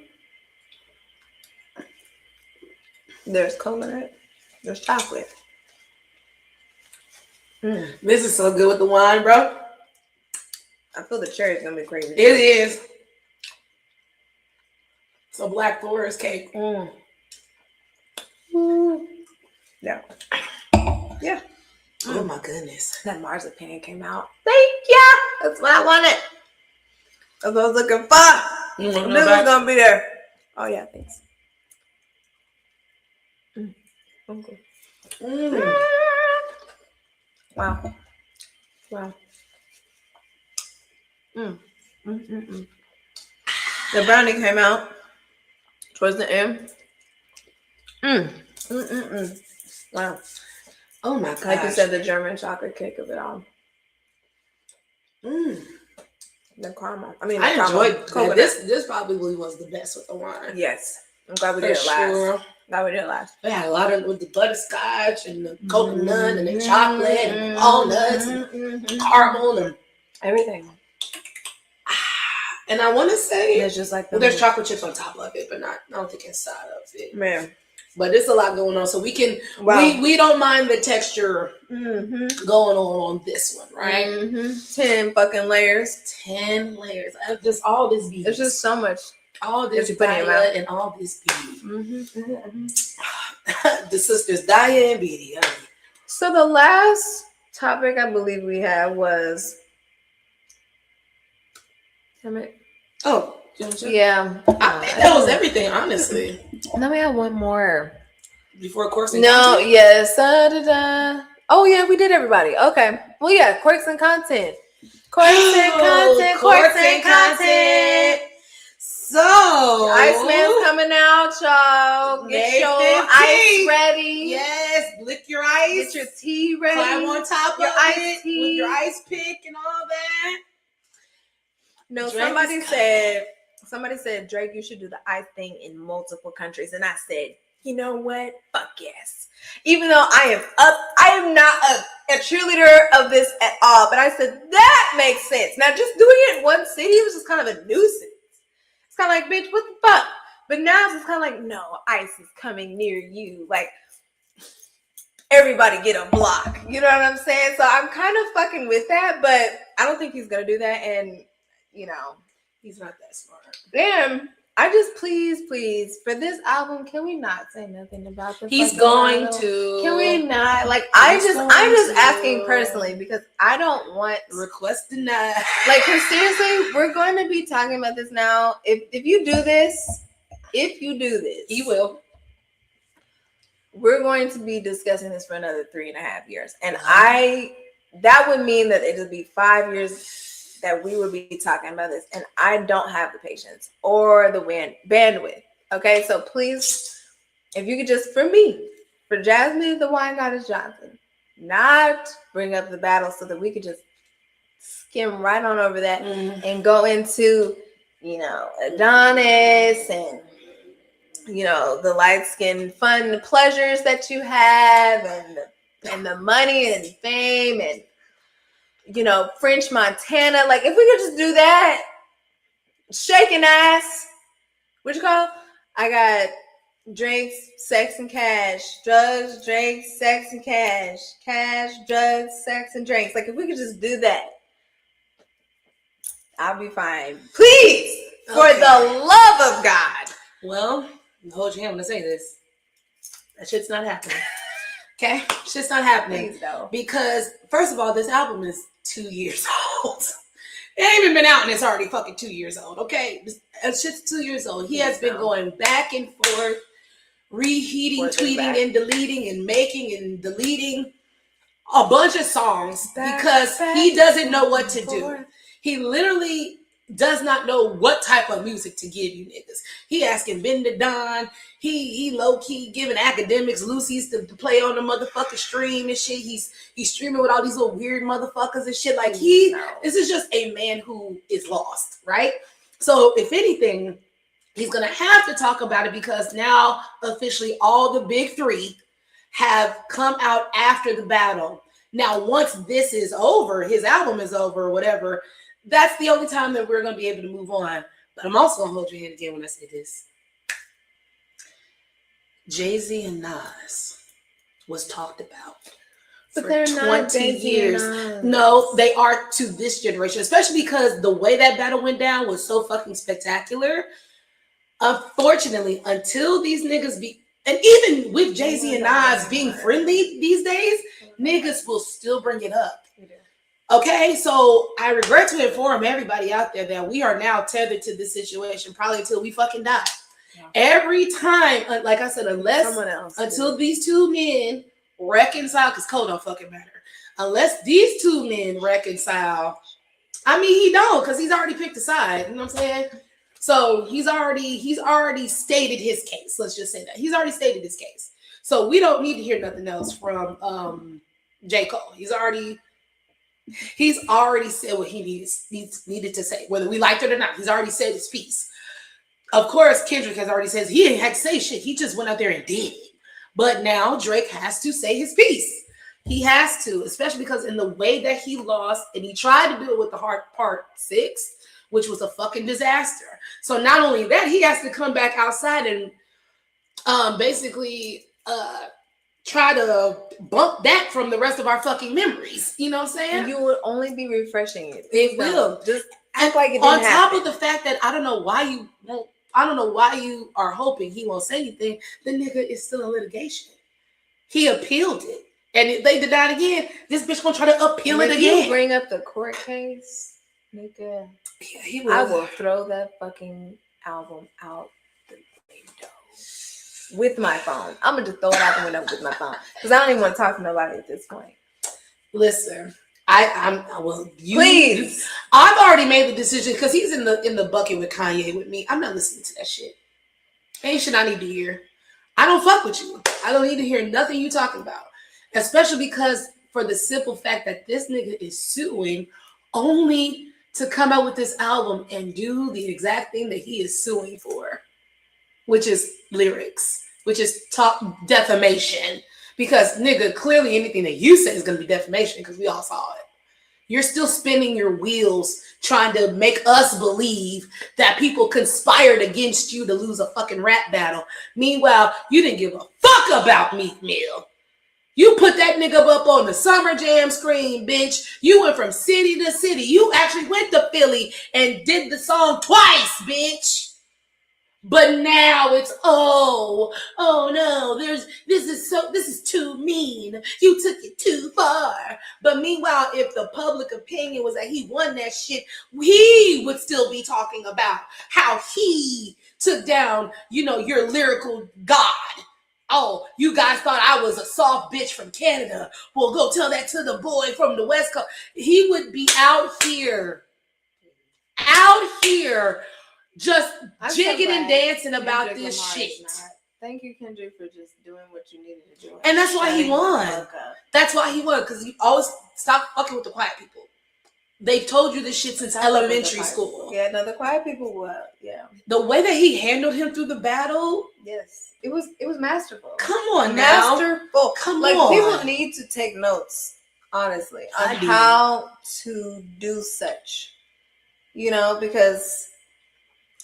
There's coconut. There's chocolate. This is so good with the wine, bro. I feel the cherry is gonna be crazy. It is. It's a Black Forest cake. Yeah. Yeah. Oh my goodness. That marzipan came out. Thank ya. That's what I wanted. That's what I was looking for. You want This is gonna be there. Oh yeah, thanks. Okay. Wow. Wow. The brownie came out towards the end. Wow. Oh my god. Like you said, the German chocolate cake of it all. The caramel. I mean, I enjoyed coconut. This probably was the best with the wine. Yes. I'm glad we For did it last. sure. Glad we did it last. They had a lot of with the butterscotch and the coconut and the chocolate and walnuts and caramel and everything. And I want to say It's just like there's chocolate chips on top of it, but not I don't think inside of it. Man. But there's a lot going on, so we can Wow. we don't mind the texture going on this one, right? 10 fucking layers. 10 layers. Just all this beef. There's just so much. all this you put in your mouth. diet and all this beauty. The sisters Daya and Beatty. So the last topic I believe we had was, damn it. Oh, Yeah. I think that was everything, honestly. No, we had one more. Before quirks and No, content? yes. Oh, yeah, we did everybody. Okay. Well, yeah, quirks and content. Quirks and content. Quirks and content. So, Iceman's coming out, y'all. Get May your 15th. ice ready. Yes, lick your ice. Get your tea ready. Climb on top Your of iced it tea. with your ice pick and all that. No, Drake somebody said, Drake, you should do the ice thing in multiple countries. And I said, you know what? Fuck yes. Even though I am not a cheerleader of this at all. But I said, that makes sense. Now, just doing it in one city was just kind of a nuisance. It's kind of like, bitch, what the fuck? But now it's just kind of like, no, ice is coming near you. Like, everybody get a block. You know what I'm saying? So I'm kind of fucking with that, but I don't think he's going to do that. And, you know, He's not that smart. damn. I just please, for this album, can we not say nothing about this? He's fucking going album? to. Can we not? Like, I'm He's just going to. asking personally because I don't want. Request denied. Like, 'cause seriously, we're going to be talking about this now. If you do this, He will. we're going to be discussing this for another 3.5 years, and that would mean that it'll be 5 years that we would be talking about this, and I don't have the patience or the bandwidth. Okay, so please, if you could just, for Jasmine, the Wine Goddess Johnson, not bring up the battle so that we could just skim right on over that and go into, you know, Adonis and, you know, the light-skinned fun pleasures that you have and the money and fame and, you know, French Montana. Like, if we could just do that, shaking ass. What you call? I got drinks, sex, and cash. Drugs, drinks, sex, and cash. Cash, drugs, sex, and drinks. Like, if we could just do that, I'll be fine. Please, for the love of God. Well, hold your hand when I say this. That shit's not happening. Okay? Shit's not happening. Please, though. Because, first of all, this album is 2 years old. It ain't even been out and it's already fucking 2 years old, okay? That shit's 2 years old. He has been going back and forth, reheating, tweeting, and deleting, and making and deleting a bunch of songs because he doesn't know what to do. He literally does not know what type of music to give you niggas. He asking Ben to Don. He low-key giving academics Lucy's to play on the motherfucking stream and shit. He's streaming with all these little weird motherfuckers and shit. Like this is just a man who is lost, right? So if anything, he's gonna have to talk about it because now officially all the big three have come out after the battle. Now, once this is over, his album is over or whatever, that's the only time that we're going to be able to move on. But I'm also going to hold your hand again when I say this. Jay-Z and Nas was talked about but for they're 20 not Jay-Z years. and Nas. No, they are to this generation, especially because the way that battle went down was so fucking spectacular. Unfortunately, until these niggas and even with Jay-Z and Nas being friendly these days, niggas will still bring it up. Okay, so I regret to inform everybody out there that we are now tethered to this situation probably until we fucking die. Yeah. Every time, like I said, until these two men reconcile, because code don't fucking matter. Unless these two men reconcile, I mean he don't, because he's already picked a side. You know what I'm saying? So he's already stated his case. Let's just say that he's already stated his case. So we don't need to hear nothing else from J. Cole. He's already said what he needed to say, whether we liked it or not. He's already said his piece. Of course, Kendrick has already said he didn't have to say shit. He just went out there and did it. But now Drake has to say his piece. He has to, especially because in the way that he lost, and he tried to do it with the Part 6, which was a fucking disaster. So not only that, he has to come back outside and basically try to bump that from the rest of our fucking memories. You know what I'm saying? You will only be refreshing it. It will. Just act like it didn't on top happen. of the fact that I don't know why you are hoping he won't say anything. The nigga is still in litigation. He appealed it. And if they deny it again, this bitch gonna try to appeal it again. If you bring up the court case, nigga, yeah, he will. I will throw that fucking album out the window with my phone. I'm gonna just throw it out the window with my phone because I don't even want to talk to nobody at this point. Listen, please. I've already made the decision because he's in the bucket with Kanye with me. I'm not listening to that shit. Ain't shit I need to hear. I don't fuck with you. I don't need to hear nothing you talking about. Especially because for the simple fact that this nigga is suing only to come out with this album and do the exact thing that he is suing for, which is lyrics, which is defamation. Because nigga, clearly anything that you say is going to be defamation because we all saw it. You're still spinning your wheels trying to make us believe that people conspired against you to lose a fucking rap battle. Meanwhile, you didn't give a fuck about Meek Mill. You put that nigga up on the Summer Jam screen, bitch. You went from city to city. You actually went to Philly and did the song twice, bitch. But now it's oh no, this is too mean. You took it too far. But meanwhile, if the public opinion was that he won that shit, he would still be talking about how he took down, your lyrical god. Oh, you guys thought I was a soft bitch from Canada. Well, go tell that to the boy from the West Coast. He would be out here, just jigging and dancing about Kendrick this Lamar shit. Thank you, Kendrick, for just doing what you needed to do. And that's why he won. That's why he won, because you always stop fucking with the quiet people. They've told you this shit since elementary school. Yeah, no, the quiet people were. Yeah. The way that he handled him through the battle. Yes. It was masterful. Come on now. Masterful. Come on. People need to take notes, honestly, on how to do such. Because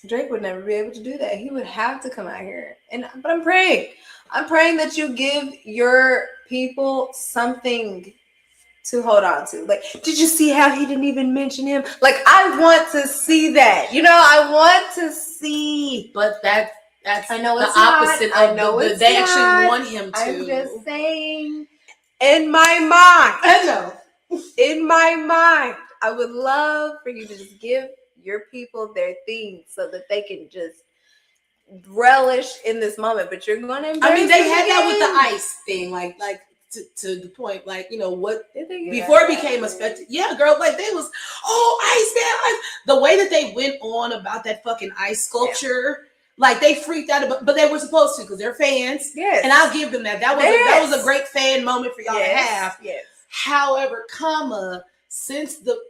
Drake would never be able to do that. He would have to come out here. But I'm praying. I'm praying that you give your people something to hold on to. Like, did you see how he didn't even mention him? Like, I want to see that. You know, I want to see. But that's I know it's the opposite not. of I know they actually want him to. I'm just saying, in my mind. I know. In my mind, I would love for you to just give your people their things so that they can just relish in this moment. But you're going to embrace. I mean, they had that with the ice thing, like to the point, like, you know what? Before it became a spectacle, yeah, girl, like they was, ice, man, ice. The way that they went on about that fucking ice sculpture. Like they freaked out, but they were supposed to because they're fans. Yes, and I'll give them that. That was a great fan moment for y'all to have. Yes. However, since the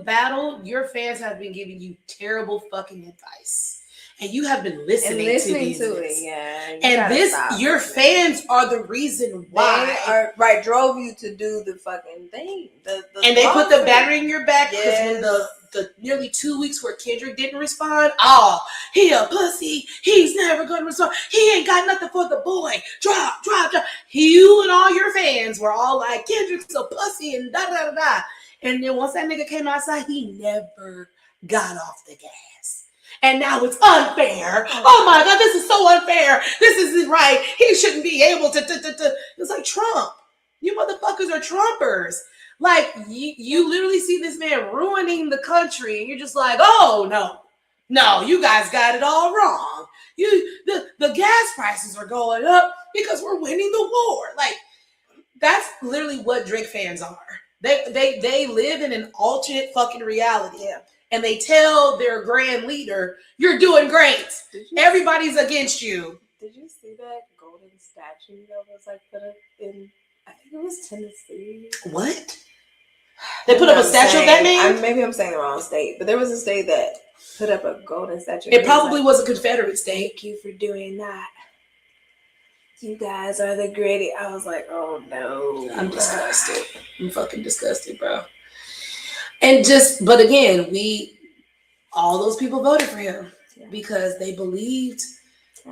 battle, your fans have been giving you terrible fucking advice, and you have been listening to it. Yeah, and your fans are the reason why drove you to do the fucking thing. And they put the battery in your back because when the nearly 2 weeks where Kendrick didn't respond, he a pussy, he's never gonna respond, he ain't got nothing for the boy, drop. You and all your fans were all like, Kendrick's a pussy and da. And then once that nigga came outside, he never got off the gas. And now it's unfair. Oh my God, this is so unfair. This isn't right. He shouldn't be able to. It's like Trump. You motherfuckers are Trumpers. Like, you literally see this man ruining the country, and you're just like, oh, no, you guys got it all wrong. The gas prices are going up because we're winning the war. Like, that's literally what Drake fans are. They live in an alternate fucking reality. Yeah. And they tell their grand leader, you're doing great. Everybody's against you. Did you see that golden statue that was like put up in, I think it was Tennessee? What? They put up a statue of that man? Maybe I'm saying the wrong state, but there was a state that put up a golden statue. It probably was a Confederate state. Thank you for doing that. You guys are the greatest. I was like, oh no. I'm disgusted. I'm fucking disgusted, bro. But again, all those people voted for him because they believed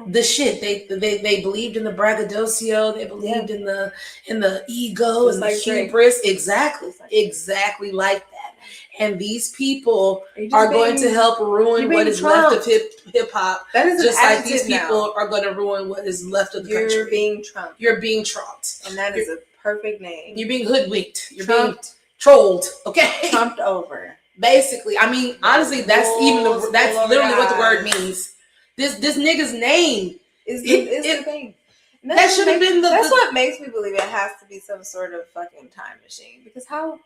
the shit. They believed in the braggadocio. They believed in the ego and the hubris. Exactly like that. And these people are going to help ruin what is left of hip hop. That is just like these people are going to ruin what is left of the country. You're being trumped. You're being trumped, and that is a perfect name. You're being hoodwinked. You're being trolled. Okay, trumped over. Basically, I mean, honestly, that's literally what the word means. This nigga's name is the thing. That should have been That's what makes me believe it has to be some sort of fucking time machine. Because how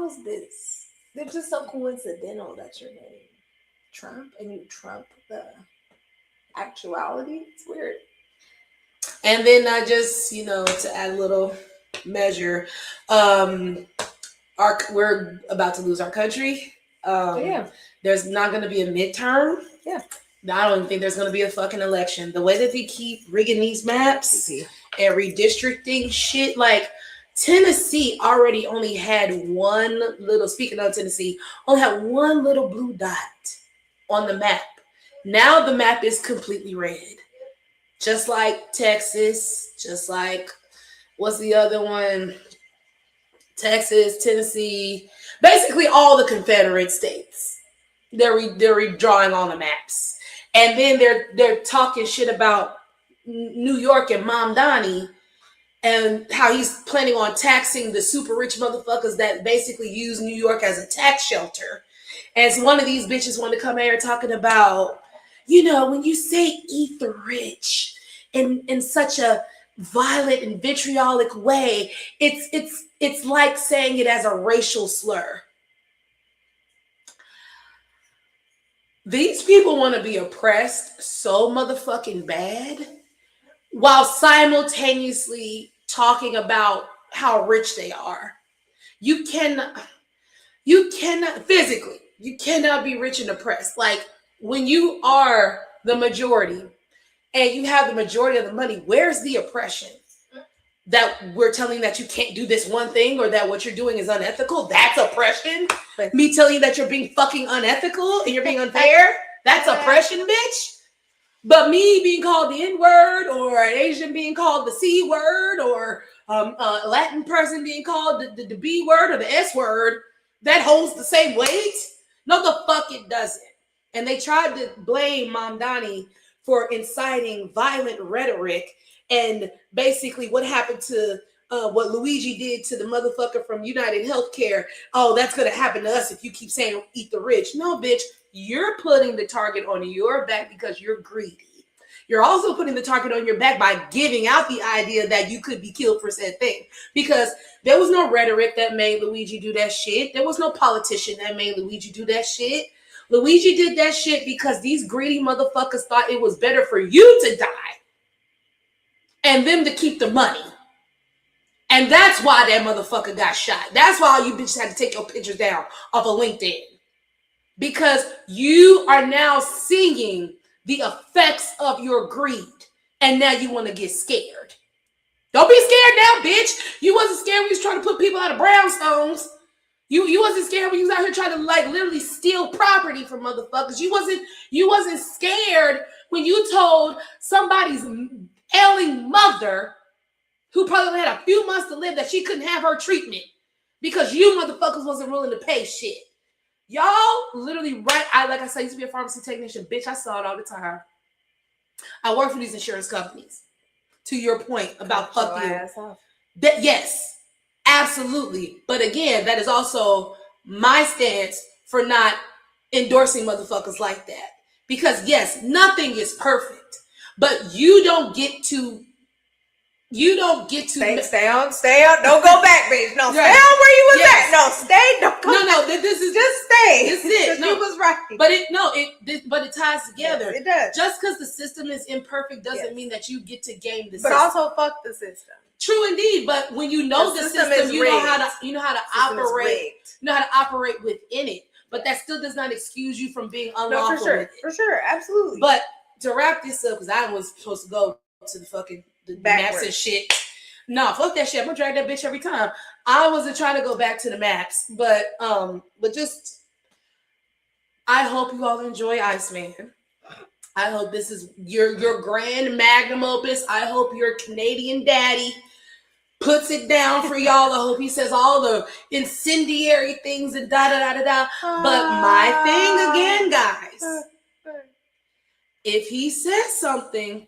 is this? They're just so coincidental that your name Trump and you trump the actuality. It's weird. And then I just, to add a little measure, we're about to lose our country. There's not going to be a midterm. Yeah. I don't even think there's going to be a fucking election. The way that they keep rigging these maps and redistricting shit, like Tennessee already only had speaking of Tennessee, only had one little blue dot on the map. Now the map is completely red. Just like Texas, just like, what's the other one? Texas, Tennessee, basically all the Confederate states. They're redrawing on the maps. And then they're talking shit about New York and Mom Donnie and how he's planning on taxing the super rich motherfuckers that basically use New York as a tax shelter. And so one of these bitches wanted to come here talking about, when you say eat the rich in such a violent and vitriolic way, it's like saying it as a racial slur. These people want to be oppressed so motherfucking bad while simultaneously talking about how rich they are. You cannot physically, you cannot be rich and oppressed. Like, when you are the majority and you have the majority of the money, where's the oppression? That we're telling that you can't do this one thing or that what you're doing is unethical? That's oppression. Me telling you that you're being fucking unethical and you're being unfair? That's oppression, bitch. But me being called the N-word or an Asian being called the C-word or Latin person being called the B word or the S word, that holds the same weight? No, the fuck it doesn't. And they tried to blame Mom Donnie for inciting violent rhetoric and basically what happened to what Luigi did to the motherfucker from United Healthcare. Oh, that's going to happen to us if you keep saying eat the rich. No, bitch, you're putting the target on your back because you're greedy. You're also putting the target on your back by giving out the idea that you could be killed for said thing. Because there was no rhetoric that made Luigi do that shit. There was no politician that made Luigi do that shit. Luigi did that shit because these greedy motherfuckers thought it was better for you to die and them to keep the money. And that's why that motherfucker got shot. That's why you bitches had to take your pictures down off of LinkedIn. Because you are now seeing the effects of your greed. And now you want to get scared. Don't be scared now, bitch. You wasn't scared when you was trying to put people out of brownstones. You wasn't scared when you was out here trying to like literally steal property from motherfuckers. You wasn't scared when you told somebody's ailing mother who probably had a few months to live that she couldn't have her treatment because you motherfuckers wasn't willing to pay shit. Y'all literally like I said, I used to be a pharmacy technician. Bitch, I saw it all the time. I work for these insurance companies. To your point about fuck you. That, yes, absolutely. But again, that is also my stance for not endorsing motherfuckers like that. Because yes, nothing is perfect. But you don't get to stay on. Don't go back, bitch. No, stay on where you was at. No, stay. Don't go back. This is just stay. This is it. No, you was right. But it ties together. Yes, it does. Just because the system is imperfect doesn't mean that you get to game the system. But also fuck the system. True indeed. But when you know the system you know how to operate. You know how to operate within it. But that still does not excuse you from being unlawful. No, for sure. With it. For sure, absolutely. But to wrap this up, because I was supposed to go to the fucking the maps and shit. No, fuck that shit. I'm gonna drag that bitch every time. I wasn't trying to go back to the maps, but just I hope you all enjoy Iceman. I hope this is your grand magnum opus. I hope your Canadian daddy puts it down for y'all. I hope he says all the incendiary things and da da da da da. But my thing again, guys, if he says something,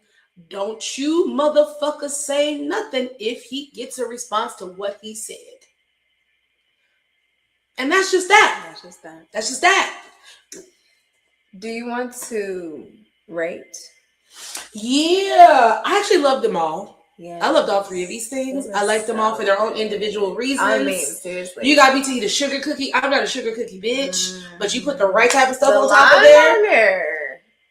don't you motherfuckers say nothing if he gets a response to what he said. And that's just that. That's just that. Do you want to rate? Yeah. I actually love them all. Yeah. I loved all three of these things. I like them all for their own individual reasons. I mean, seriously. You got me to eat a sugar cookie. I'm not a sugar cookie bitch. But you put the right type of stuff on top of there.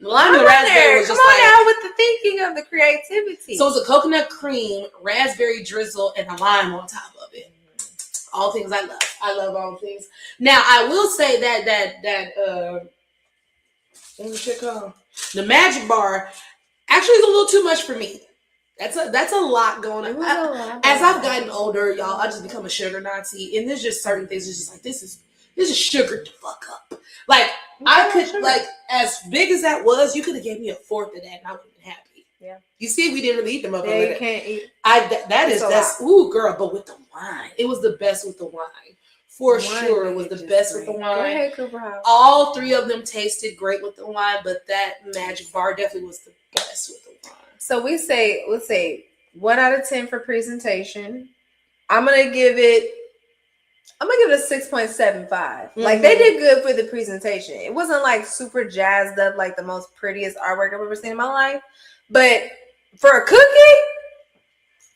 Lime and raspberry was just now with the thinking of the creativity. So it's a coconut cream, raspberry drizzle, and a lime on top of it. All things I love. I love all things. Now I will say that what's the shit called? The Magic Bar actually is a little too much for me. That's a lot going on. As I've gotten older, y'all, I just become a sugar Nazi, and there's just certain things. It's just like this is sugar to fuck up. Like I could like as big as that was, you could have gave me a fourth of that, and I would have been happy. Yeah. You see, we didn't really eat them up. Yeah, you can't eat. That's ooh, girl. But with the wine, it was the best with the wine. For sure, it was the best with the wine. Go ahead, Cooper House. All three of them tasted great with the wine, but that Magic Bar definitely was the best with the wine. So let's say 1 out of 10 for presentation. I'm gonna give it a 6.75. Mm-hmm. Like they did good for the presentation. It wasn't like super jazzed up, like the most prettiest artwork I've ever seen in my life. But for a cookie,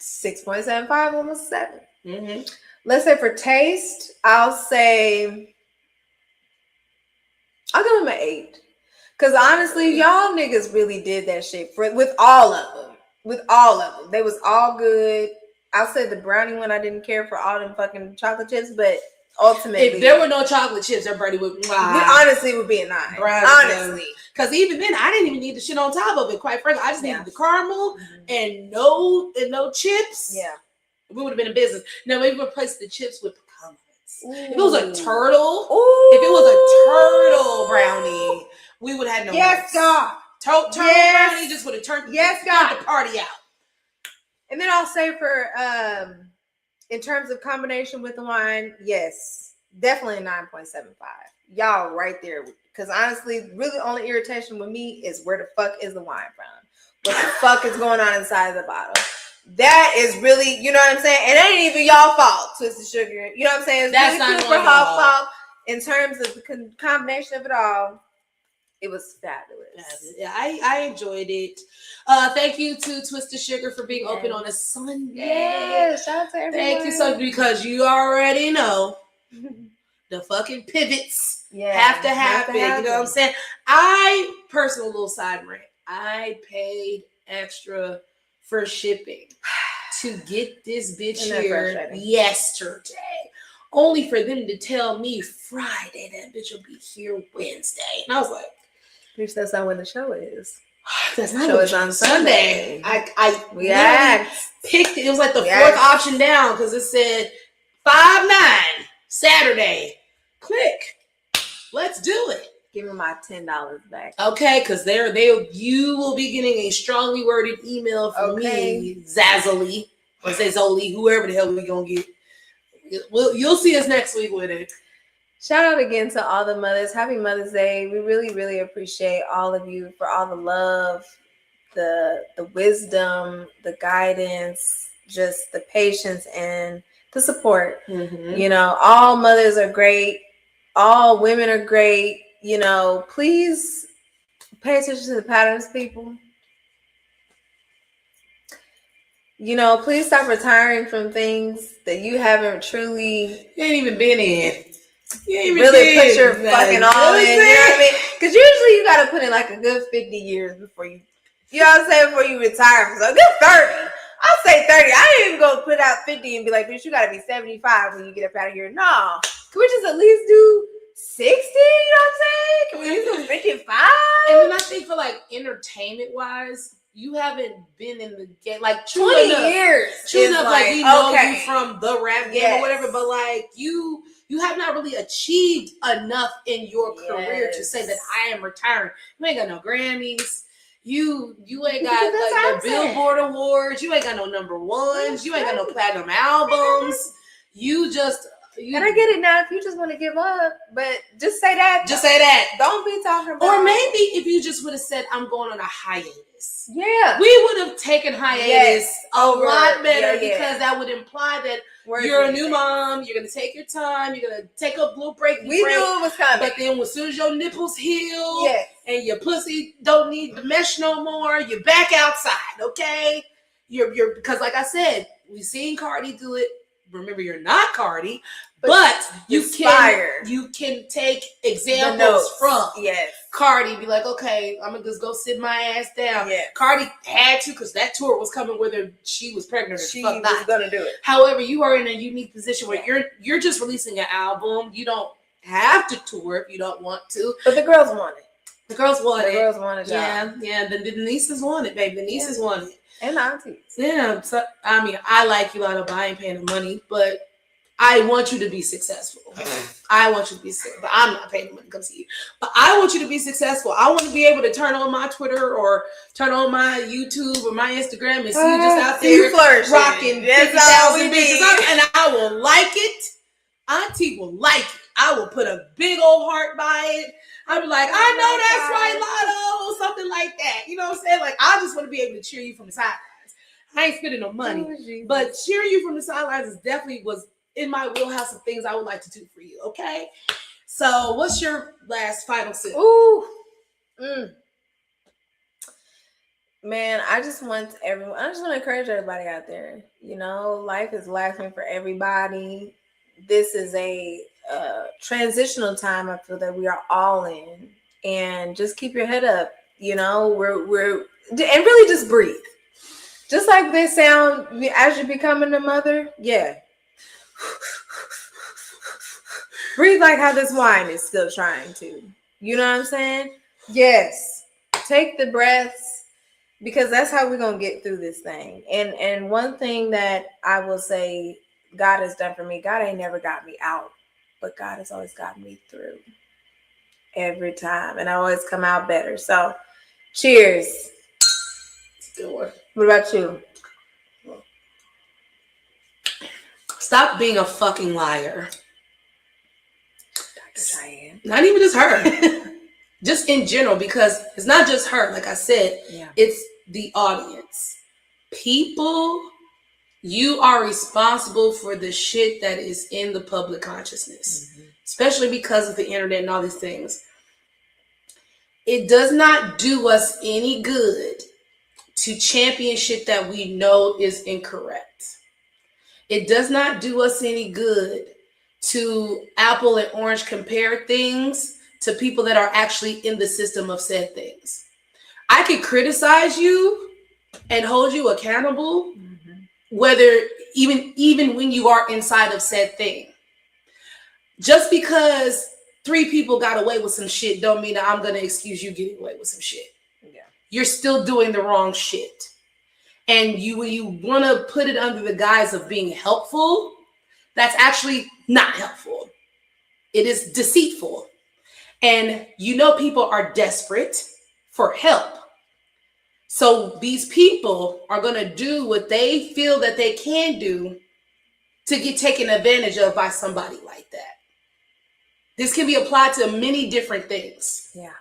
6.75, almost 7. Mm-hmm. Let's say for taste, I'll give them an 8. Because honestly, y'all niggas really did that shit with all of them. They was all good. I'll say the brownie one, I didn't care for all them fucking chocolate chips, but ultimately, if there were no chocolate chips, everybody would. Honestly, would be a 9. Honestly, because even then, I didn't even need the shit on top of it. Quite frankly, I just needed the caramel and no chips. Yeah, we would have been in business. Now maybe replace the chips with pecans. Ooh. If it was a turtle, brownie, we would have no. Yes, God. Turtle brownie just would have turned the party out. And then I'll say for in terms of combination with the wine, yes, definitely 9.75. Y'all right there. Because honestly, really only irritation with me is where the fuck is the wine from? What the fuck is going on inside of the bottle? That is really, you know what I'm saying? And it ain't even y'all fault, Twisted Sugar. You know what I'm saying? It's That's really not super your hot fault. fault. In terms of the combination of it all, it was fabulous. Yeah, I enjoyed it. Thank you to Twisted Sugar for being open on a Sunday. Yeah, shout out to everyone. Thank you so, because you already know the fucking pivots have to happen. You know what I'm saying? Personal little side rant. I paid extra for shipping to get this bitch here yesterday, only for them to tell me Friday that bitch will be here Wednesday. And I was like, bitch, that's not when the show is. That's not show is on Sunday. I picked it. It was like the fourth option down because it said 5/9 Saturday. Click. Let's do it. Give me my $10 back. Okay, because you will be getting a strongly worded email from me, Zazzily, or Zazoli, whoever the hell we gonna get. You'll see us next week with it. Shout out again to all the mothers. Happy Mother's Day. We really, really appreciate all of you for all the love, the wisdom, the guidance, just the patience and the support. Mm-hmm. You know, all mothers are great. All women are great. You know, please pay attention to the patterns, people. You know, please stop retiring from things that you haven't truly... You ain't even been in. You ain't really put your fucking all in. You know what I mean? Because usually you got to put in like a good 50 years before you know what I'm saying, before you retire. So a good 30. I'll say 30. I ain't even going to put out 50 and be like, bitch, you got to be 75 when you get up out of here. No. Can we just at least do 60? You know what I'm saying? Can we do 55? And then I think for like entertainment-wise, you haven't been in the game like 20 years. True enough, like we know you from the rap game or whatever, but like you have not really achieved enough in your career to say that I am retiring. You ain't got no Grammys. You ain't got like the Billboard Awards. You ain't got no number ones. You ain't got no platinum albums. And I get it now if you just want to give up, but just say that. Just say that. Don't be talking about. Or maybe if you just would have said, I'm going on a hiatus. Yeah. We would have taken hiatus a lot better because that would imply that you're a new mom. You're going to take your time. You're going to take a little break. We knew it was coming. But then as soon as your nipples heal and your pussy don't need the mesh no more, you're back outside, okay? You're because like I said, we've seen Cardi do it. Remember, you're not Cardi, but you can take examples from Cardi. Be like, okay, I'm gonna just go sit my ass down. Yeah. Cardi had to because that tour was coming whether she was pregnant or she was gonna do it. However, you are in a unique position where you're just releasing an album. You don't have to tour if you don't want to. But the girls want it. The girls want it. The girls want it. Yeah. The nieces want it, baby. The nieces want it. And aunties. Yeah. So, I mean, I like you, Latto, but I ain't paying the money. But I want you to be successful. I want you to be successful. But I'm not paying the money to come see you. But I want you to be successful. I want to be able to turn on my Twitter or turn on my YouTube or my Instagram and see you just out there rocking 50,000 bitches. And I will like it. Auntie will like it. I will put a big old heart by it. I'll be like, I know that's right, Latto, something like that. You know what I'm saying? Like, I just want to be able to cheer you from the sidelines. I ain't spending no money, but cheering you from the sidelines is definitely was in my wheelhouse of things I would like to do for you. Okay. So, what's your last final sip? Ooh, man, I just want to encourage everybody out there. You know, life is lasting for everybody. This is a transitional time. I feel that we are all in, and just keep your head up. You know, we're and really just breathe, just like they sound as you're becoming a mother. Yeah, breathe like how this wine is still trying to. You know what I'm saying? Yes, take the breaths because that's how we're gonna get through this thing. And one thing that I will say God has done for me, God ain't never got me out. But God has always gotten me through every time. And I always come out better. So, cheers. Good one. What about you? Well, Stop being a fucking liar. Dr. Cheyenne. Not even just her. Just in general, because it's not just her. Like I said, it's the audience. People, you are responsible for the shit that is in the public consciousness, especially because of the internet and all these things. It does not do us any good to champion shit that we know is incorrect. It does not do us any good to apple and orange compare things to people that are actually in the system of said things. I could criticize you and hold you accountable, whether even when you are inside of said thing. Just because 3 people got away with some shit don't mean that I'm going to excuse you getting away with some shit. Yeah. You're still doing the wrong shit. And when you want to put it under the guise of being helpful, that's actually not helpful. It is deceitful. And people are desperate for help. So these people are going to do what they feel that they can do to get taken advantage of by somebody like that. This can be applied to many different things. Yeah.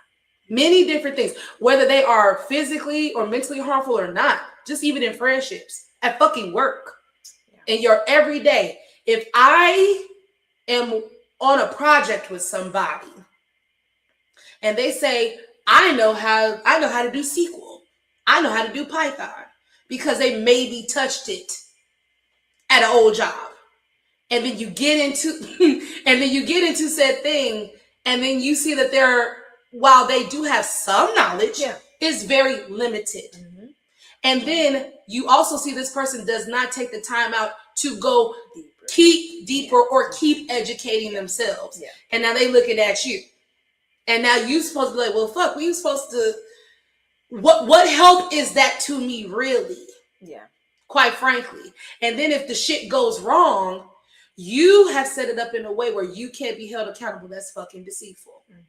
Many different things, whether they are physically or mentally harmful or not, just even in friendships, at fucking work, in your everyday. If I am on a project with somebody and they say, I know how to do SQL, I know how to do Python, because they maybe touched it at an old job. And then you get into said thing, and then you see that while they do have some knowledge, it's very limited. Mm-hmm. And then you also see this person does not take the time out to go keep deeper or keep educating themselves. Yeah. And now they looking at you. And now you supposed to be like, well, fuck, we supposed to, what help is that to me, really? Yeah. Quite frankly. And then if the shit goes wrong, you have set it up in a way where you can't be held accountable. That's fucking deceitful. Mm-hmm.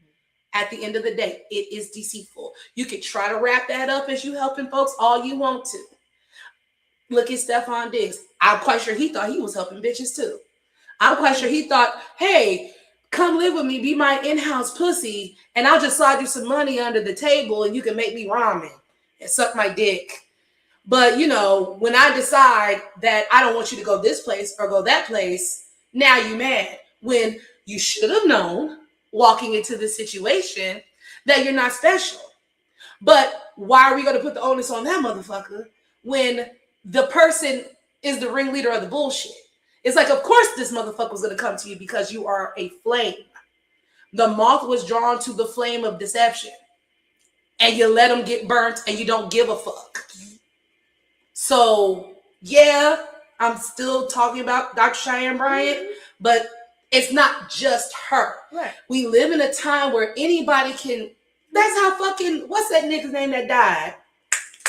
At the end of the day, it is deceitful. You can try to wrap that up as you helping folks all you want to. Look at Stephon Diggs. I'm quite sure he thought he was helping bitches too. I'm quite sure he thought, hey, come live with me, be my in-house pussy, and I'll just slide you some money under the table and you can make me ramen and suck my dick. But, when I decide that I don't want you to go this place or go that place, now you mad. When you should have known, walking into this situation, that you're not special. But why are we going to put the onus on that motherfucker when the person is the ringleader of the bullshit? It's like, of course this motherfucker was going to come to you because you are a flame. The moth was drawn to the flame of deception. And you let them get burnt and you don't give a fuck. So, yeah, I'm still talking about Dr. Cheyenne Bryant, but it's not just her. Right. We live in a time where anybody can, that's how fucking, what's that nigga's name that died?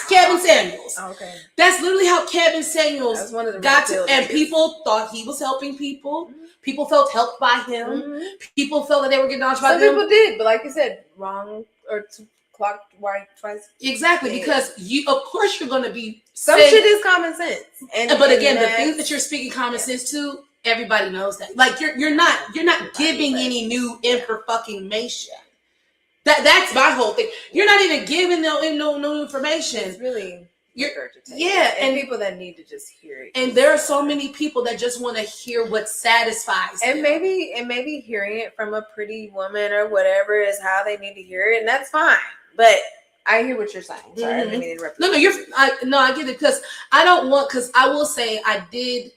Kevin Samuels. Okay. That's literally how Kevin Samuels got to, and people thought he was helping people. Mm-hmm. People felt helped by him. Mm-hmm. People felt that they were getting dodged by him. Some people did, but like you said, wrong or clocked right twice. Exactly, because of course you're going to be some shit is common sense. But again, the things that you're speaking common sense to, everybody knows that. Like you're not giving any new information. That's my whole thing. You're not even giving no information. It's really and people that need to just hear it. And there are so many people that just want to hear what satisfies them. And maybe hearing it from a pretty woman or whatever is how they need to hear it, and that's fine. But I hear what you're saying. Sorry, I didn't mean to interrupt you. I get it, because I will say I did,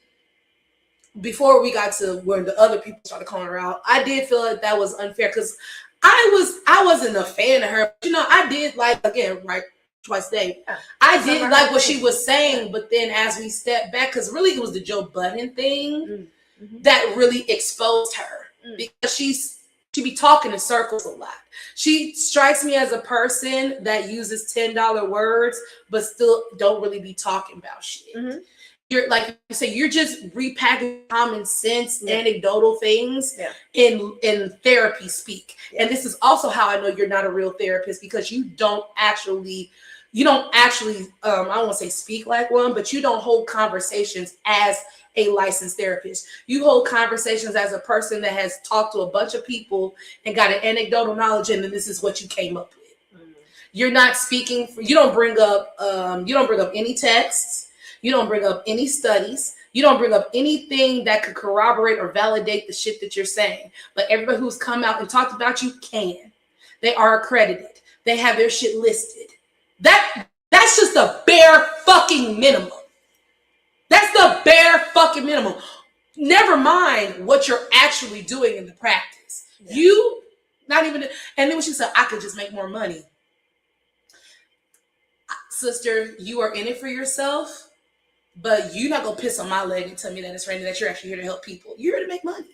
before we got to where the other people started calling her out, I did feel like that was unfair, because I wasn't a fan of her. But, I did like, again, right, twice a day. I did like what she was saying, but then as we stepped back, because really it was the Joe Budden thing that really exposed her, because she be talking in circles a lot. She strikes me as a person that uses $10 words, but still don't really be talking about shit. Mm-hmm. You're like you say, you're just repackaging common sense, anecdotal things in therapy speak. Yeah. And this is also how I know you're not a real therapist, because you don't actually you don't actually, I won't say speak like one, but you don't hold conversations as a licensed therapist. You hold conversations as a person that has talked to a bunch of people and got an anecdotal knowledge, and then this is what you came up with. You're not speaking. You don't bring up any texts. You don't bring up any studies. You don't bring up anything that could corroborate or validate the shit that you're saying. But everybody who's come out and talked about you can. They are accredited. They have their shit listed. That's just the bare fucking minimum. That's the bare fucking minimum. Never mind what you're actually doing in the practice. Yeah. You, not even, and then when she said, I could just make more money. Sister, you are in it for yourself, but you're not going to piss on my leg and tell me that it's raining, that you're actually here to help people. You're here to make money.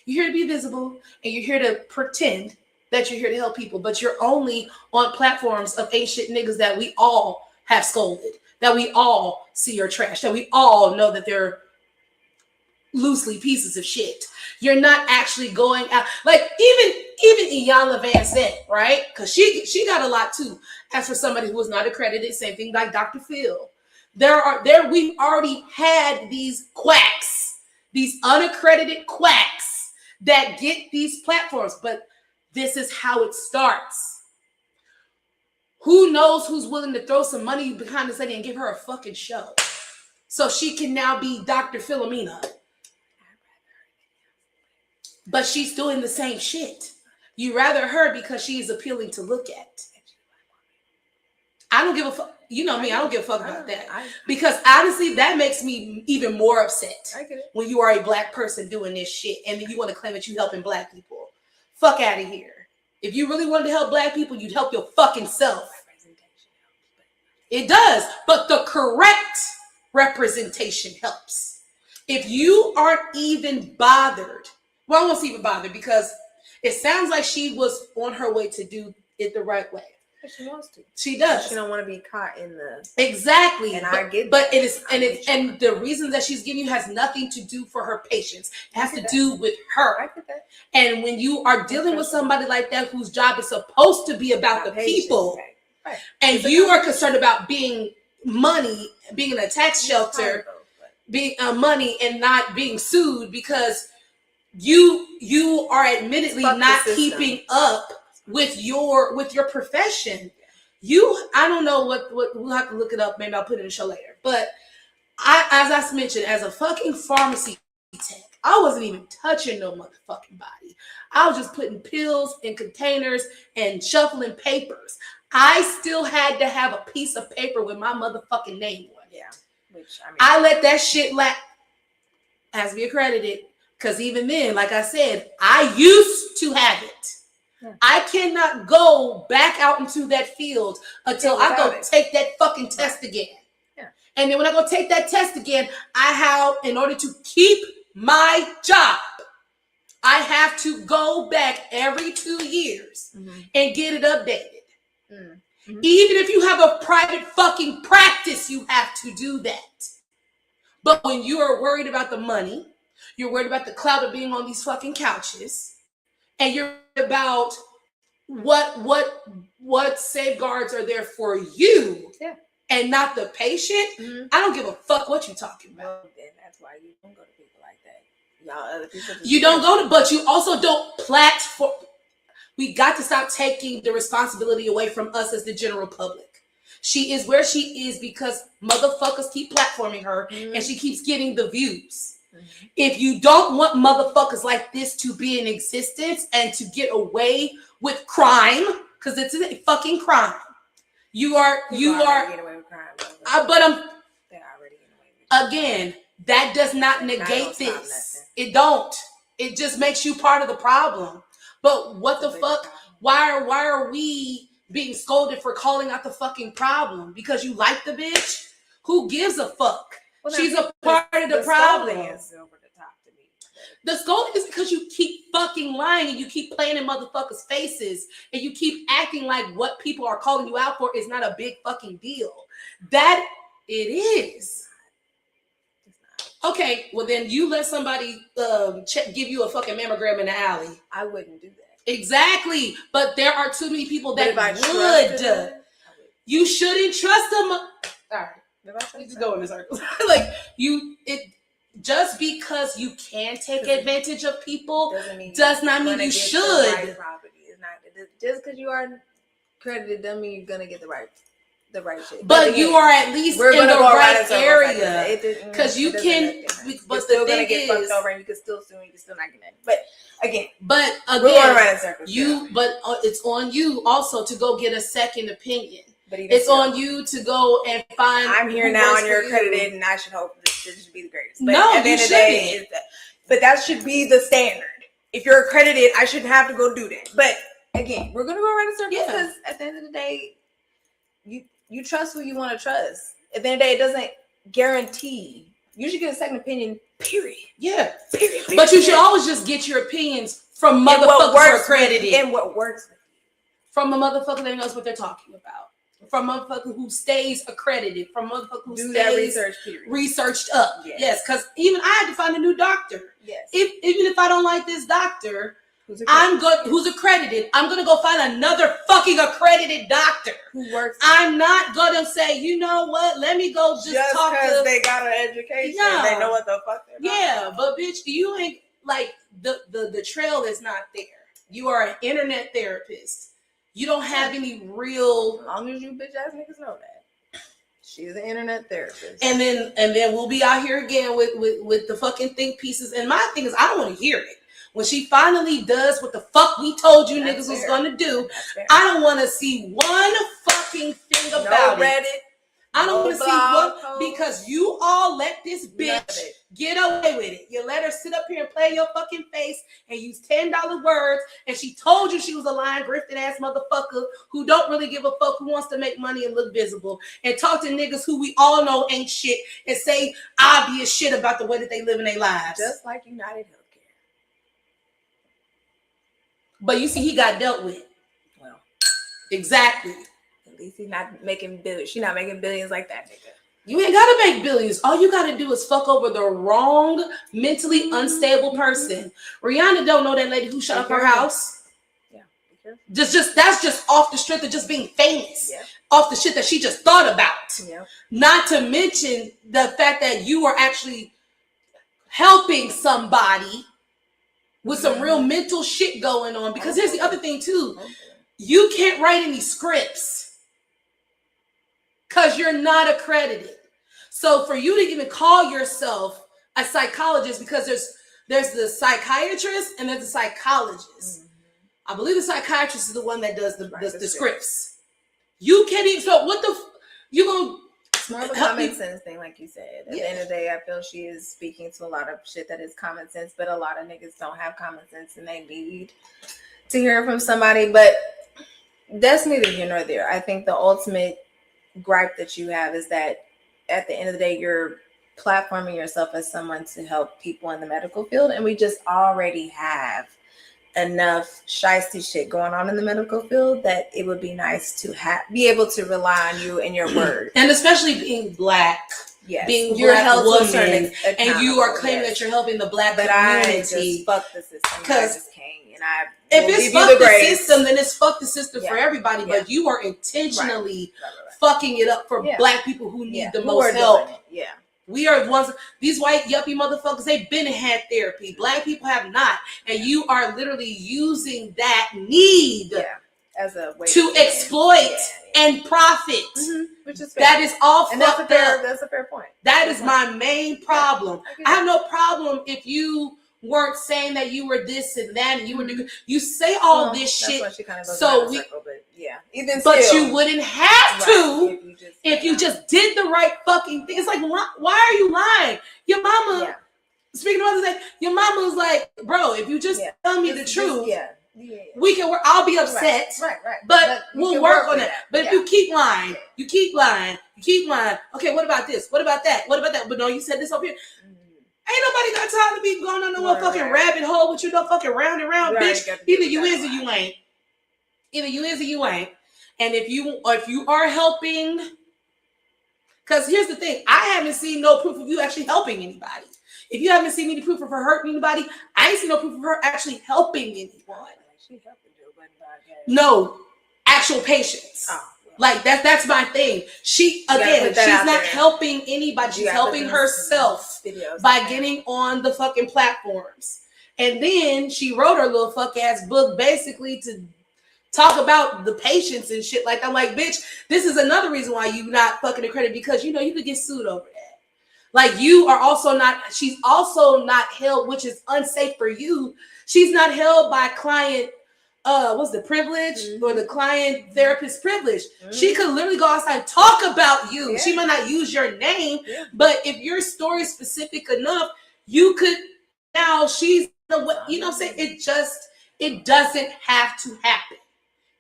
You're here to be visible, and you're here to pretend that you're here to help people, but you're only on platforms of ain't shit niggas that we all have scolded, that we all see are trash, that we all know that they're loosely pieces of shit. You're not actually going out, like even Iyanla Vanzant, right? Because she got a lot too. As for somebody who was not accredited, same thing like Dr. Phil. We've already had these quacks, these unaccredited quacks that get these platforms, but this is how it starts. Who knows who's willing to throw some money behind this lady and give her a fucking show so she can now be Dr. Philomena. But she's doing the same shit. You rather her because she is appealing to look at. I don't give a fuck. You know me, I don't give a fuck about that. Because honestly, that makes me even more upset when you are a black person doing this shit and then you want to claim that you helping black people. Fuck out of here. If you really wanted to help black people, you'd help your fucking self. It does, but the correct representation helps. If you aren't even bothered, well, I won't say even bothered because it sounds like she was on her way to do it the right way. But she wants to. She does. She don't want to be caught in the exactly. And I get, but it is, and the reasons that she's giving you has nothing to do for her patients. It has to do with her. I get that. And when you are dealing with somebody like that whose job is supposed to be about the people, right. And you are concerned about being money, being in a tax shelter, being money, and not being sued because you are admittedly not keeping up with your profession. I don't know what we'll have to look it up. Maybe I'll put it in the show later. But as I mentioned, as a fucking pharmacy tech, I wasn't even touching no motherfucking body. I was just putting pills in containers and shuffling papers. I still had to have a piece of paper with my motherfucking name on it. Yeah. Which I let that shit has to be accredited. Because even then, like I said, I used to have it. Yeah. I cannot go back out into that field until I go take that fucking test again. Yeah. And then when I go take that test again, in order to keep my job, I have to go back every 2 years and get it updated. Mm-hmm. Even if you have a private fucking practice, you have to do that. But when you are worried about the money, you're worried about the clout of being on these fucking couches, and you're about what safeguards are there for you and not the patient. I don't give a fuck what you're talking about. Well, then that's why you don't go to people like that. Y'all other people. You don't go to, but you also don't platform. We got to stop taking the responsibility away from us as the general public. She is where she is because motherfuckers keep platforming her and she keeps getting the views. If you don't want motherfuckers like this to be in existence and to get away with crime, because it's a fucking crime, you are. Getting away with crime, but they're already getting away with it. Again, that does not negate this. It don't. It just makes you part of the problem. But what the fuck? Why are we being scolded for calling out the fucking problem? Because you like the bitch? Who gives a fuck? Well, she's a part of the problem. Is over the top to me. The scolding is because you keep fucking lying and you keep playing in motherfuckers' faces and you keep acting like what people are calling you out for is not a big fucking deal. That it is. Okay, well then you let somebody give you a fucking mammogram in the alley. I wouldn't do that. Exactly, but there are too many people that would. You shouldn't trust them. All right. We just go in circles. Like just because you can take advantage of people does not mean you should. Right property. It's not just because you are credited doesn't mean you're gonna get the right shit. But again, you are at least in the right area because you can. But still gonna get fucked over, and you can still sue, and you can still not get it. But again, we're going around in circles. But it's on you also to go get a second opinion. It's on you to go and find. I'm here now, and you're accredited, and I should hope this should be the greatest. But no, at the end of the day, but that should be the standard. If you're accredited, I shouldn't have to go do that. But again, we're gonna go around in circles because at the end of the day, you trust who you want to trust. At the end of the day, it doesn't guarantee. You should get a second opinion. Period. Yeah. Period. But you should always just get your opinions from motherfuckers who are accredited and what works. From a motherfucker that knows what they're talking about. From a motherfucker who stays accredited. From a motherfucker who stays that research period. Researched up. Yes, because even I had to find a new doctor. Yes. Even if I don't like this doctor, who's accredited, I'm gonna go find another fucking accredited doctor who works. I'm not gonna say, you know what? Let me go just talk because they got an education. Yeah. They know what the fuck they're about. But bitch, you ain't like the trail is not there. You are an internet therapist. You don't have any real. As long as you bitch ass niggas know that. She's an internet therapist. And then we'll be out here again with the fucking think pieces. And my thing is, I don't want to hear it. When she finally does what the fuck we told you niggas was gonna do, I don't want to see one fucking thing about it. I don't want to see one because you all let this bitch get away with it. You let her sit up here and play your fucking face and use $10 words, and she told you she was a lying, grifted ass motherfucker who don't really give a fuck, who wants to make money and look visible, and talk to niggas who we all know ain't shit and say obvious shit about the way that they live in their lives. Just like United Healthcare. But you see, he got dealt with. Well, exactly. At least he's not making billions. She's not making billions like that, nigga. You ain't gotta make billions. All you gotta do is fuck over the wrong, mentally unstable person. Rihanna don't know that lady who shut up her house. Yeah. That's just off the strength of just being famous. Yeah. Off the shit that she just thought about. Yeah. Not to mention the fact that you are actually helping somebody with some real mental shit going on. Because here's the other thing too. You can't write any scripts because you're not accredited. So for you to even call yourself a psychologist, because there's the psychiatrist and there's the psychologist. I believe the psychiatrist is the one that does the scripts. You can't even, so what the, you gonna, it's more of a common sense thing, like you said. At the end of the day, I feel she is speaking to a lot of shit that is common sense, but a lot of niggas don't have common sense and they need to hear it from somebody. But that's neither here nor there. I think the ultimate gripe that you have is that at the end of the day, you're platforming yourself as someone to help people in the medical field. And we just already have enough shiesty shit going on in the medical field that it would be nice to be able to rely on you and your word. And especially being Black. Yes. Being your Black woman, and you are claiming that you're helping the Black community. I just fuck the system. Because if it's fuck the system, then it's fuck the system for everybody. But you are intentionally fucking it up for Black people who need the most help. Yeah. We are the ones, these white yuppie motherfuckers, they've been and had therapy. Black people have not. And you are literally using that need as a way to exploit and profit. Mm-hmm. Which is fair. That is all and fucked up. That's a fair point. That is my main problem. I have no problem if you weren't saying that you were this and that and you were doing, you say all this shit. Why she kind of goes so we, circle, but even but still, you wouldn't have to if you just did the right fucking thing. It's like, why are you lying? Your mama, speaking of others, your mama was like, bro, if you just tell me the truth, we can work. I'll be upset, right. But we'll work on it. But if you keep lying, you keep lying. Okay, what about this? What about that? What about that? But no, you said this up here. Ain't nobody got time to be going on no fucking rabbit hole with you, no fucking round and round, bitch. Either you is or you ain't. Either you is or you ain't. And if you are helping, because here's the thing, I haven't seen no proof of you actually helping anybody. If you haven't seen any proof of her hurting anybody, I ain't seen no proof of her actually helping anyone. She helping Joe Budden podcast. No, actual patients. Oh, Like that's my thing. She's not helping anybody. She's helping herself by getting on the fucking platforms. And then she wrote her little fuck ass book basically to talk about the patients and shit. Like, I'm like, bitch, this is another reason why you not fucking accredited, because you could get sued over that. Like, you are also not, she's also not held, which is unsafe for you. She's not held by client, what's the privilege, or the client therapist privilege. She could literally go outside and talk about you. Yeah. She might not use your name, but if your story is specific enough, you could, now she's, you know what I'm saying? It doesn't have to happen.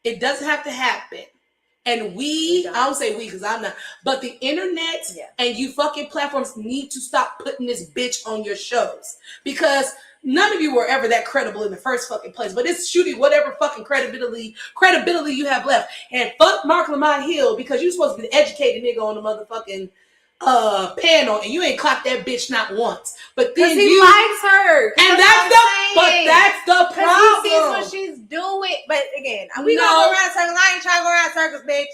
It doesn't have to happen. And I don't say we because I'm not, but the internet and you fucking platforms need to stop putting this bitch on your shows, because none of you were ever that credible in the first fucking place. But it's shooting whatever fucking credibility you have left. And fuck Mark Lamont Hill, because you're supposed to be the educated nigga on the motherfucking panel, and you ain't clocked that bitch not once. But then he likes her, and that's the problem. He sees what she's doing. But again, we don't go around circles. I ain't trying to go around circles, bitch.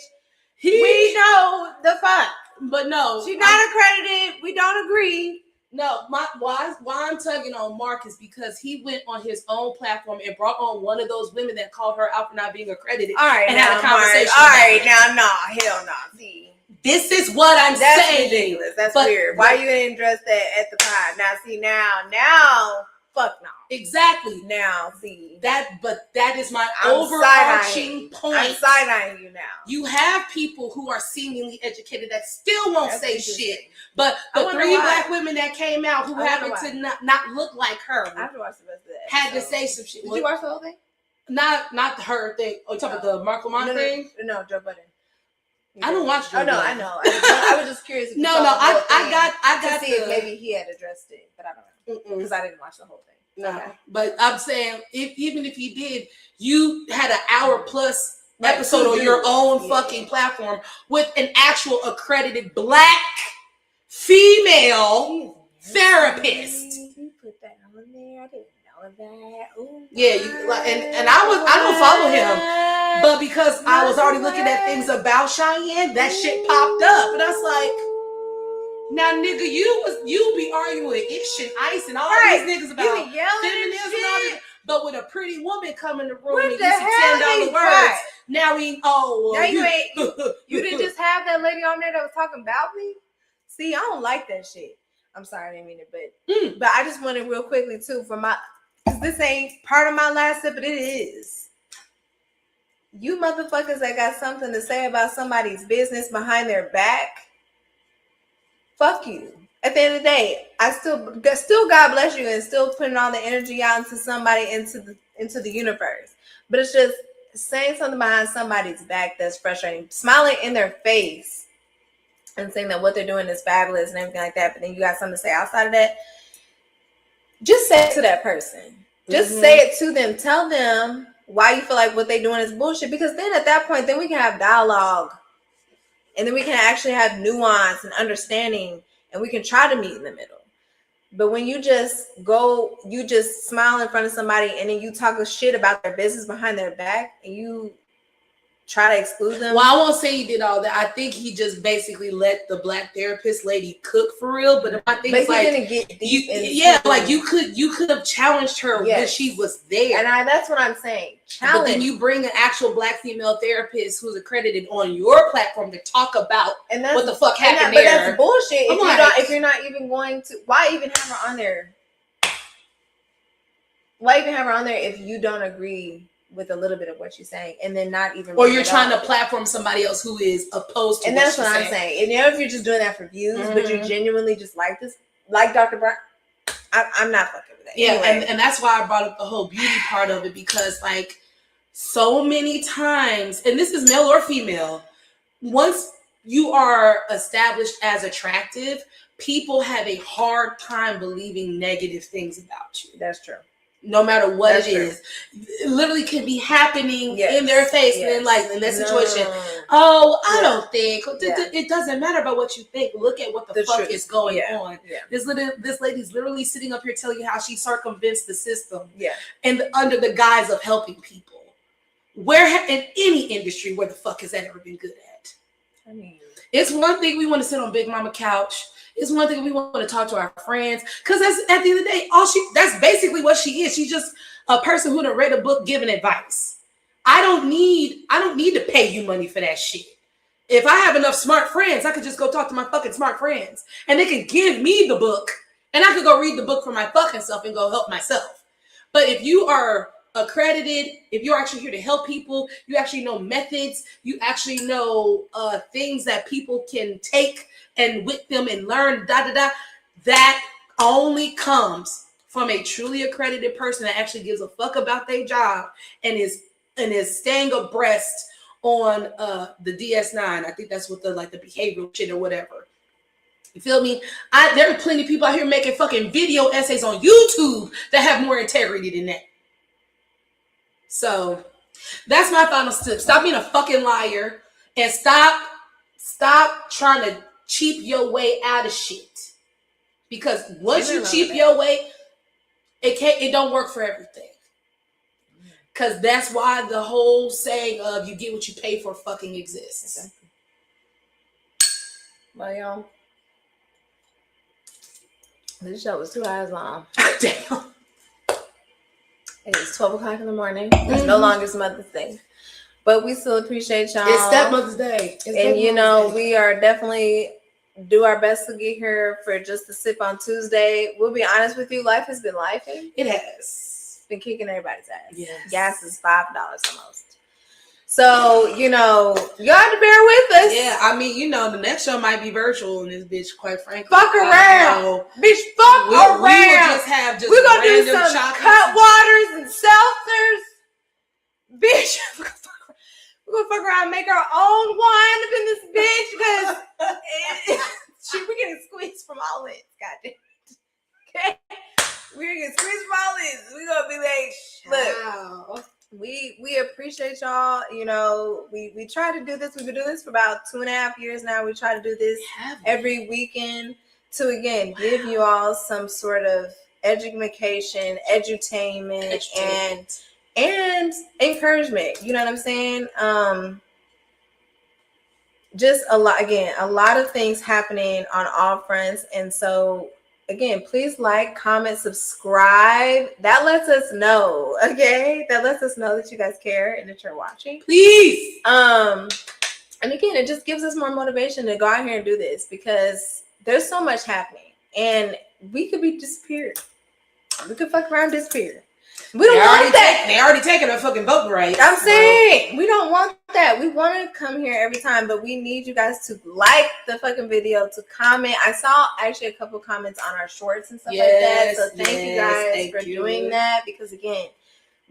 We know the fuck. But no, she's not accredited. We don't agree. No, why I'm tugging on Mark is because he went on his own platform and brought on one of those women that called her out for not being accredited. All right, and now, had a conversation. All right, now, hell no. See. This is what I'm saying. That's ridiculous. That's weird. Why you didn't address that at the pod? Now, see, now, fuck no. Exactly. Now, see. But that is my overarching point. I'm side-eyeing you now. You have people who are seemingly educated that still won't say shit. But the 3 black women that came out who happened to not look like her. I have to watch the rest of that. Had to say some shit. Did you watch the whole thing? Not her thing. Oh, you talking about the Mark Lamont thing? No, Joe Budden. I don't watch Joe Budden. I know. I was just curious. I got to see if maybe he had addressed it, but I don't know because I didn't watch the whole thing. No, okay. But I'm saying even if he did, you had an hour plus episode on your own fucking platform with an actual accredited black female therapist. You put that on there. I didn't know that. Ooh, yeah, and I don't follow him. But because I was already looking at things about Cheyenne, that shit popped up. And I was like, now nigga, you be arguing with Ish and Ice and all these niggas about feminism and all this. But when a pretty woman come in the room and use $10 words, now you ain't you didn't just have that lady on there that was talking about me? See, I don't like that shit. I'm sorry, I didn't mean it, but I just wanted real quickly too because this ain't part of my last sip, but it is. You motherfuckers that got something to say about somebody's business behind their back, fuck you. At the end of the day, I still God bless you and still putting all the energy out into somebody, into the universe. But it's just saying something behind somebody's back that's frustrating, smiling in their face and saying that what they're doing is fabulous and everything like that. But then you got something to say outside of that. Just say it to that person. Just say it to them. Tell them why you feel like what they're doing is bullshit, because then at that point, then we can have dialogue and then we can actually have nuance and understanding and we can try to meet in the middle. But when you just smile in front of somebody and then you talk shit about their business behind their back and you try to exclude them. Well, I won't say he did all that. I think he just basically let the black therapist lady cook for real. But I think it's like didn't get deep you could have challenged her when she was there. And that's what I'm saying. But then you bring an actual black female therapist who's accredited on your platform to talk about what the fuck happened there. But that's bullshit. If you're not even going to, why even have her on there? Why even have her on there if you don't agree with a little bit of what you're saying, and then not even, or you're trying to platform somebody else who is opposed to, and that's what I'm saying. And if you're just doing that for views, but you genuinely just like this, like Dr. Brown, I'm not fucking with that. Yeah, anyway. and that's why I brought up the whole beauty part of it, because like so many times, and this is male or female, once you are established as attractive, people have a hard time believing negative things about you. That's true. No matter what it is, it literally can be happening in their face. And then like in that situation, I don't think it doesn't matter about what you think. Look at what the fuck is going on. Yeah. This lady's literally sitting up here telling you how she circumvents the system. Yeah. And under the guise of helping people. Where in any industry, where the fuck has that ever been good at? I mean, it's one thing we want to sit on Big Mama couch. It's one thing we want to talk to our friends, because that's at the end of the day, that's basically what she is. She's just a person who done read a book giving advice. I don't need to pay you money for that shit. If I have enough smart friends, I could just go talk to my fucking smart friends, and they can give me the book, and I could go read the book for my fucking self and go help myself. But if you are accredited, if you're actually here to help people, you actually know methods, you actually know things that people can take and with them and learn, that only comes from a truly accredited person that actually gives a fuck about their job and is staying abreast on the DS9. I think that's what the behavioral shit or whatever. You feel me? There are plenty of people out here making fucking video essays on YouTube that have more integrity than that. So that's my final tip. Stop being a fucking liar and stop trying to cheap your way out of shit. Because once you cheap your way, it don't work for everything. Because that's why the whole saying of you get what you pay for fucking exists. Exactly. Well, y'all, this show was 2 hours long. Damn. It is 12 o'clock in the morning. It's no longer Mother's Day. But we still appreciate y'all. It's Stepmother's Day. We are definitely do our best to get here for just a sip on Tuesday. We'll be honest with you, life has been lifing. It has. Been kicking everybody's ass. Yes. Gas is $5 almost. So, y'all have to bear with us. Yeah, I mean, the next show might be virtual in this bitch, quite frankly. Fuck around. Bitch, fuck around. We will just have we're gonna do some chocolate cut waters and seltzers. Bitch, we're gonna fuck around and make our own wine up in this bitch because we're getting squeezed from all this. Goddamn. Okay? We're getting squeezed from all this. We're gonna be like, look, we appreciate y'all. We try to do this. We've been doing this for about 2.5 years now. We try to do this every weekend to again give you all some sort of education, edutainment, and encouragement. You know what I'm saying? Just a lot of things happening on all fronts, and so. Again, please like, comment, subscribe. That lets us know, okay? That lets us know that you guys care and that you're watching. Please. And again, it just gives us more motivation to go out here and do this because there's so much happening. And we could be disappeared. We could fuck around disappear. We don't want that. They already taken our fucking vote rights. I'm saying we don't want that. We want to come here every time, but we need you guys to like the fucking video, to comment. I saw actually a couple comments on our shorts and stuff like that. So thank you guys for doing that because again,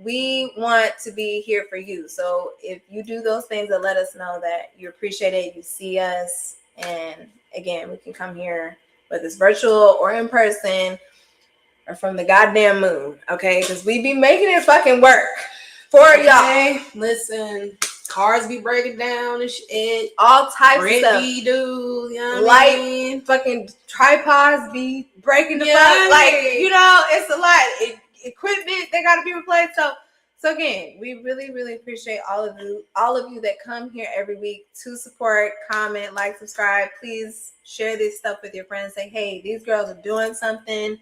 we want to be here for you. So if you do those things, that let us know that you appreciate it, you see us, and again, we can come here whether it's virtual or in person. Or from the goddamn moon, okay? Because we be making it fucking work for y'all. Listen, cars be breaking down and shit. All types of stuff. Light fucking tripods be breaking the fuck. Like, it's a lot. Equipment, they gotta be replaced. So again, we really, really appreciate all of you that come here every week to support, comment, like, subscribe. Please share this stuff with your friends. Say, hey, these girls are doing something.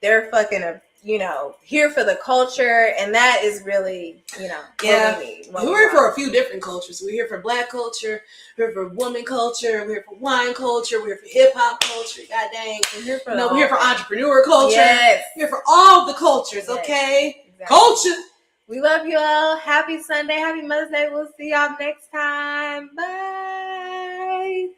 They're fucking, here for the culture, and that is really, what we need. We're here for a few different cultures. We're here for Black culture. We're here for woman culture. We're here for wine culture. We're here for hip hop culture. God dang. We're here for entrepreneur culture. Yes. We're here for all the cultures. Okay. Exactly. Culture. We love you all. Happy Sunday. Happy Mother's Day. We'll see y'all next time. Bye.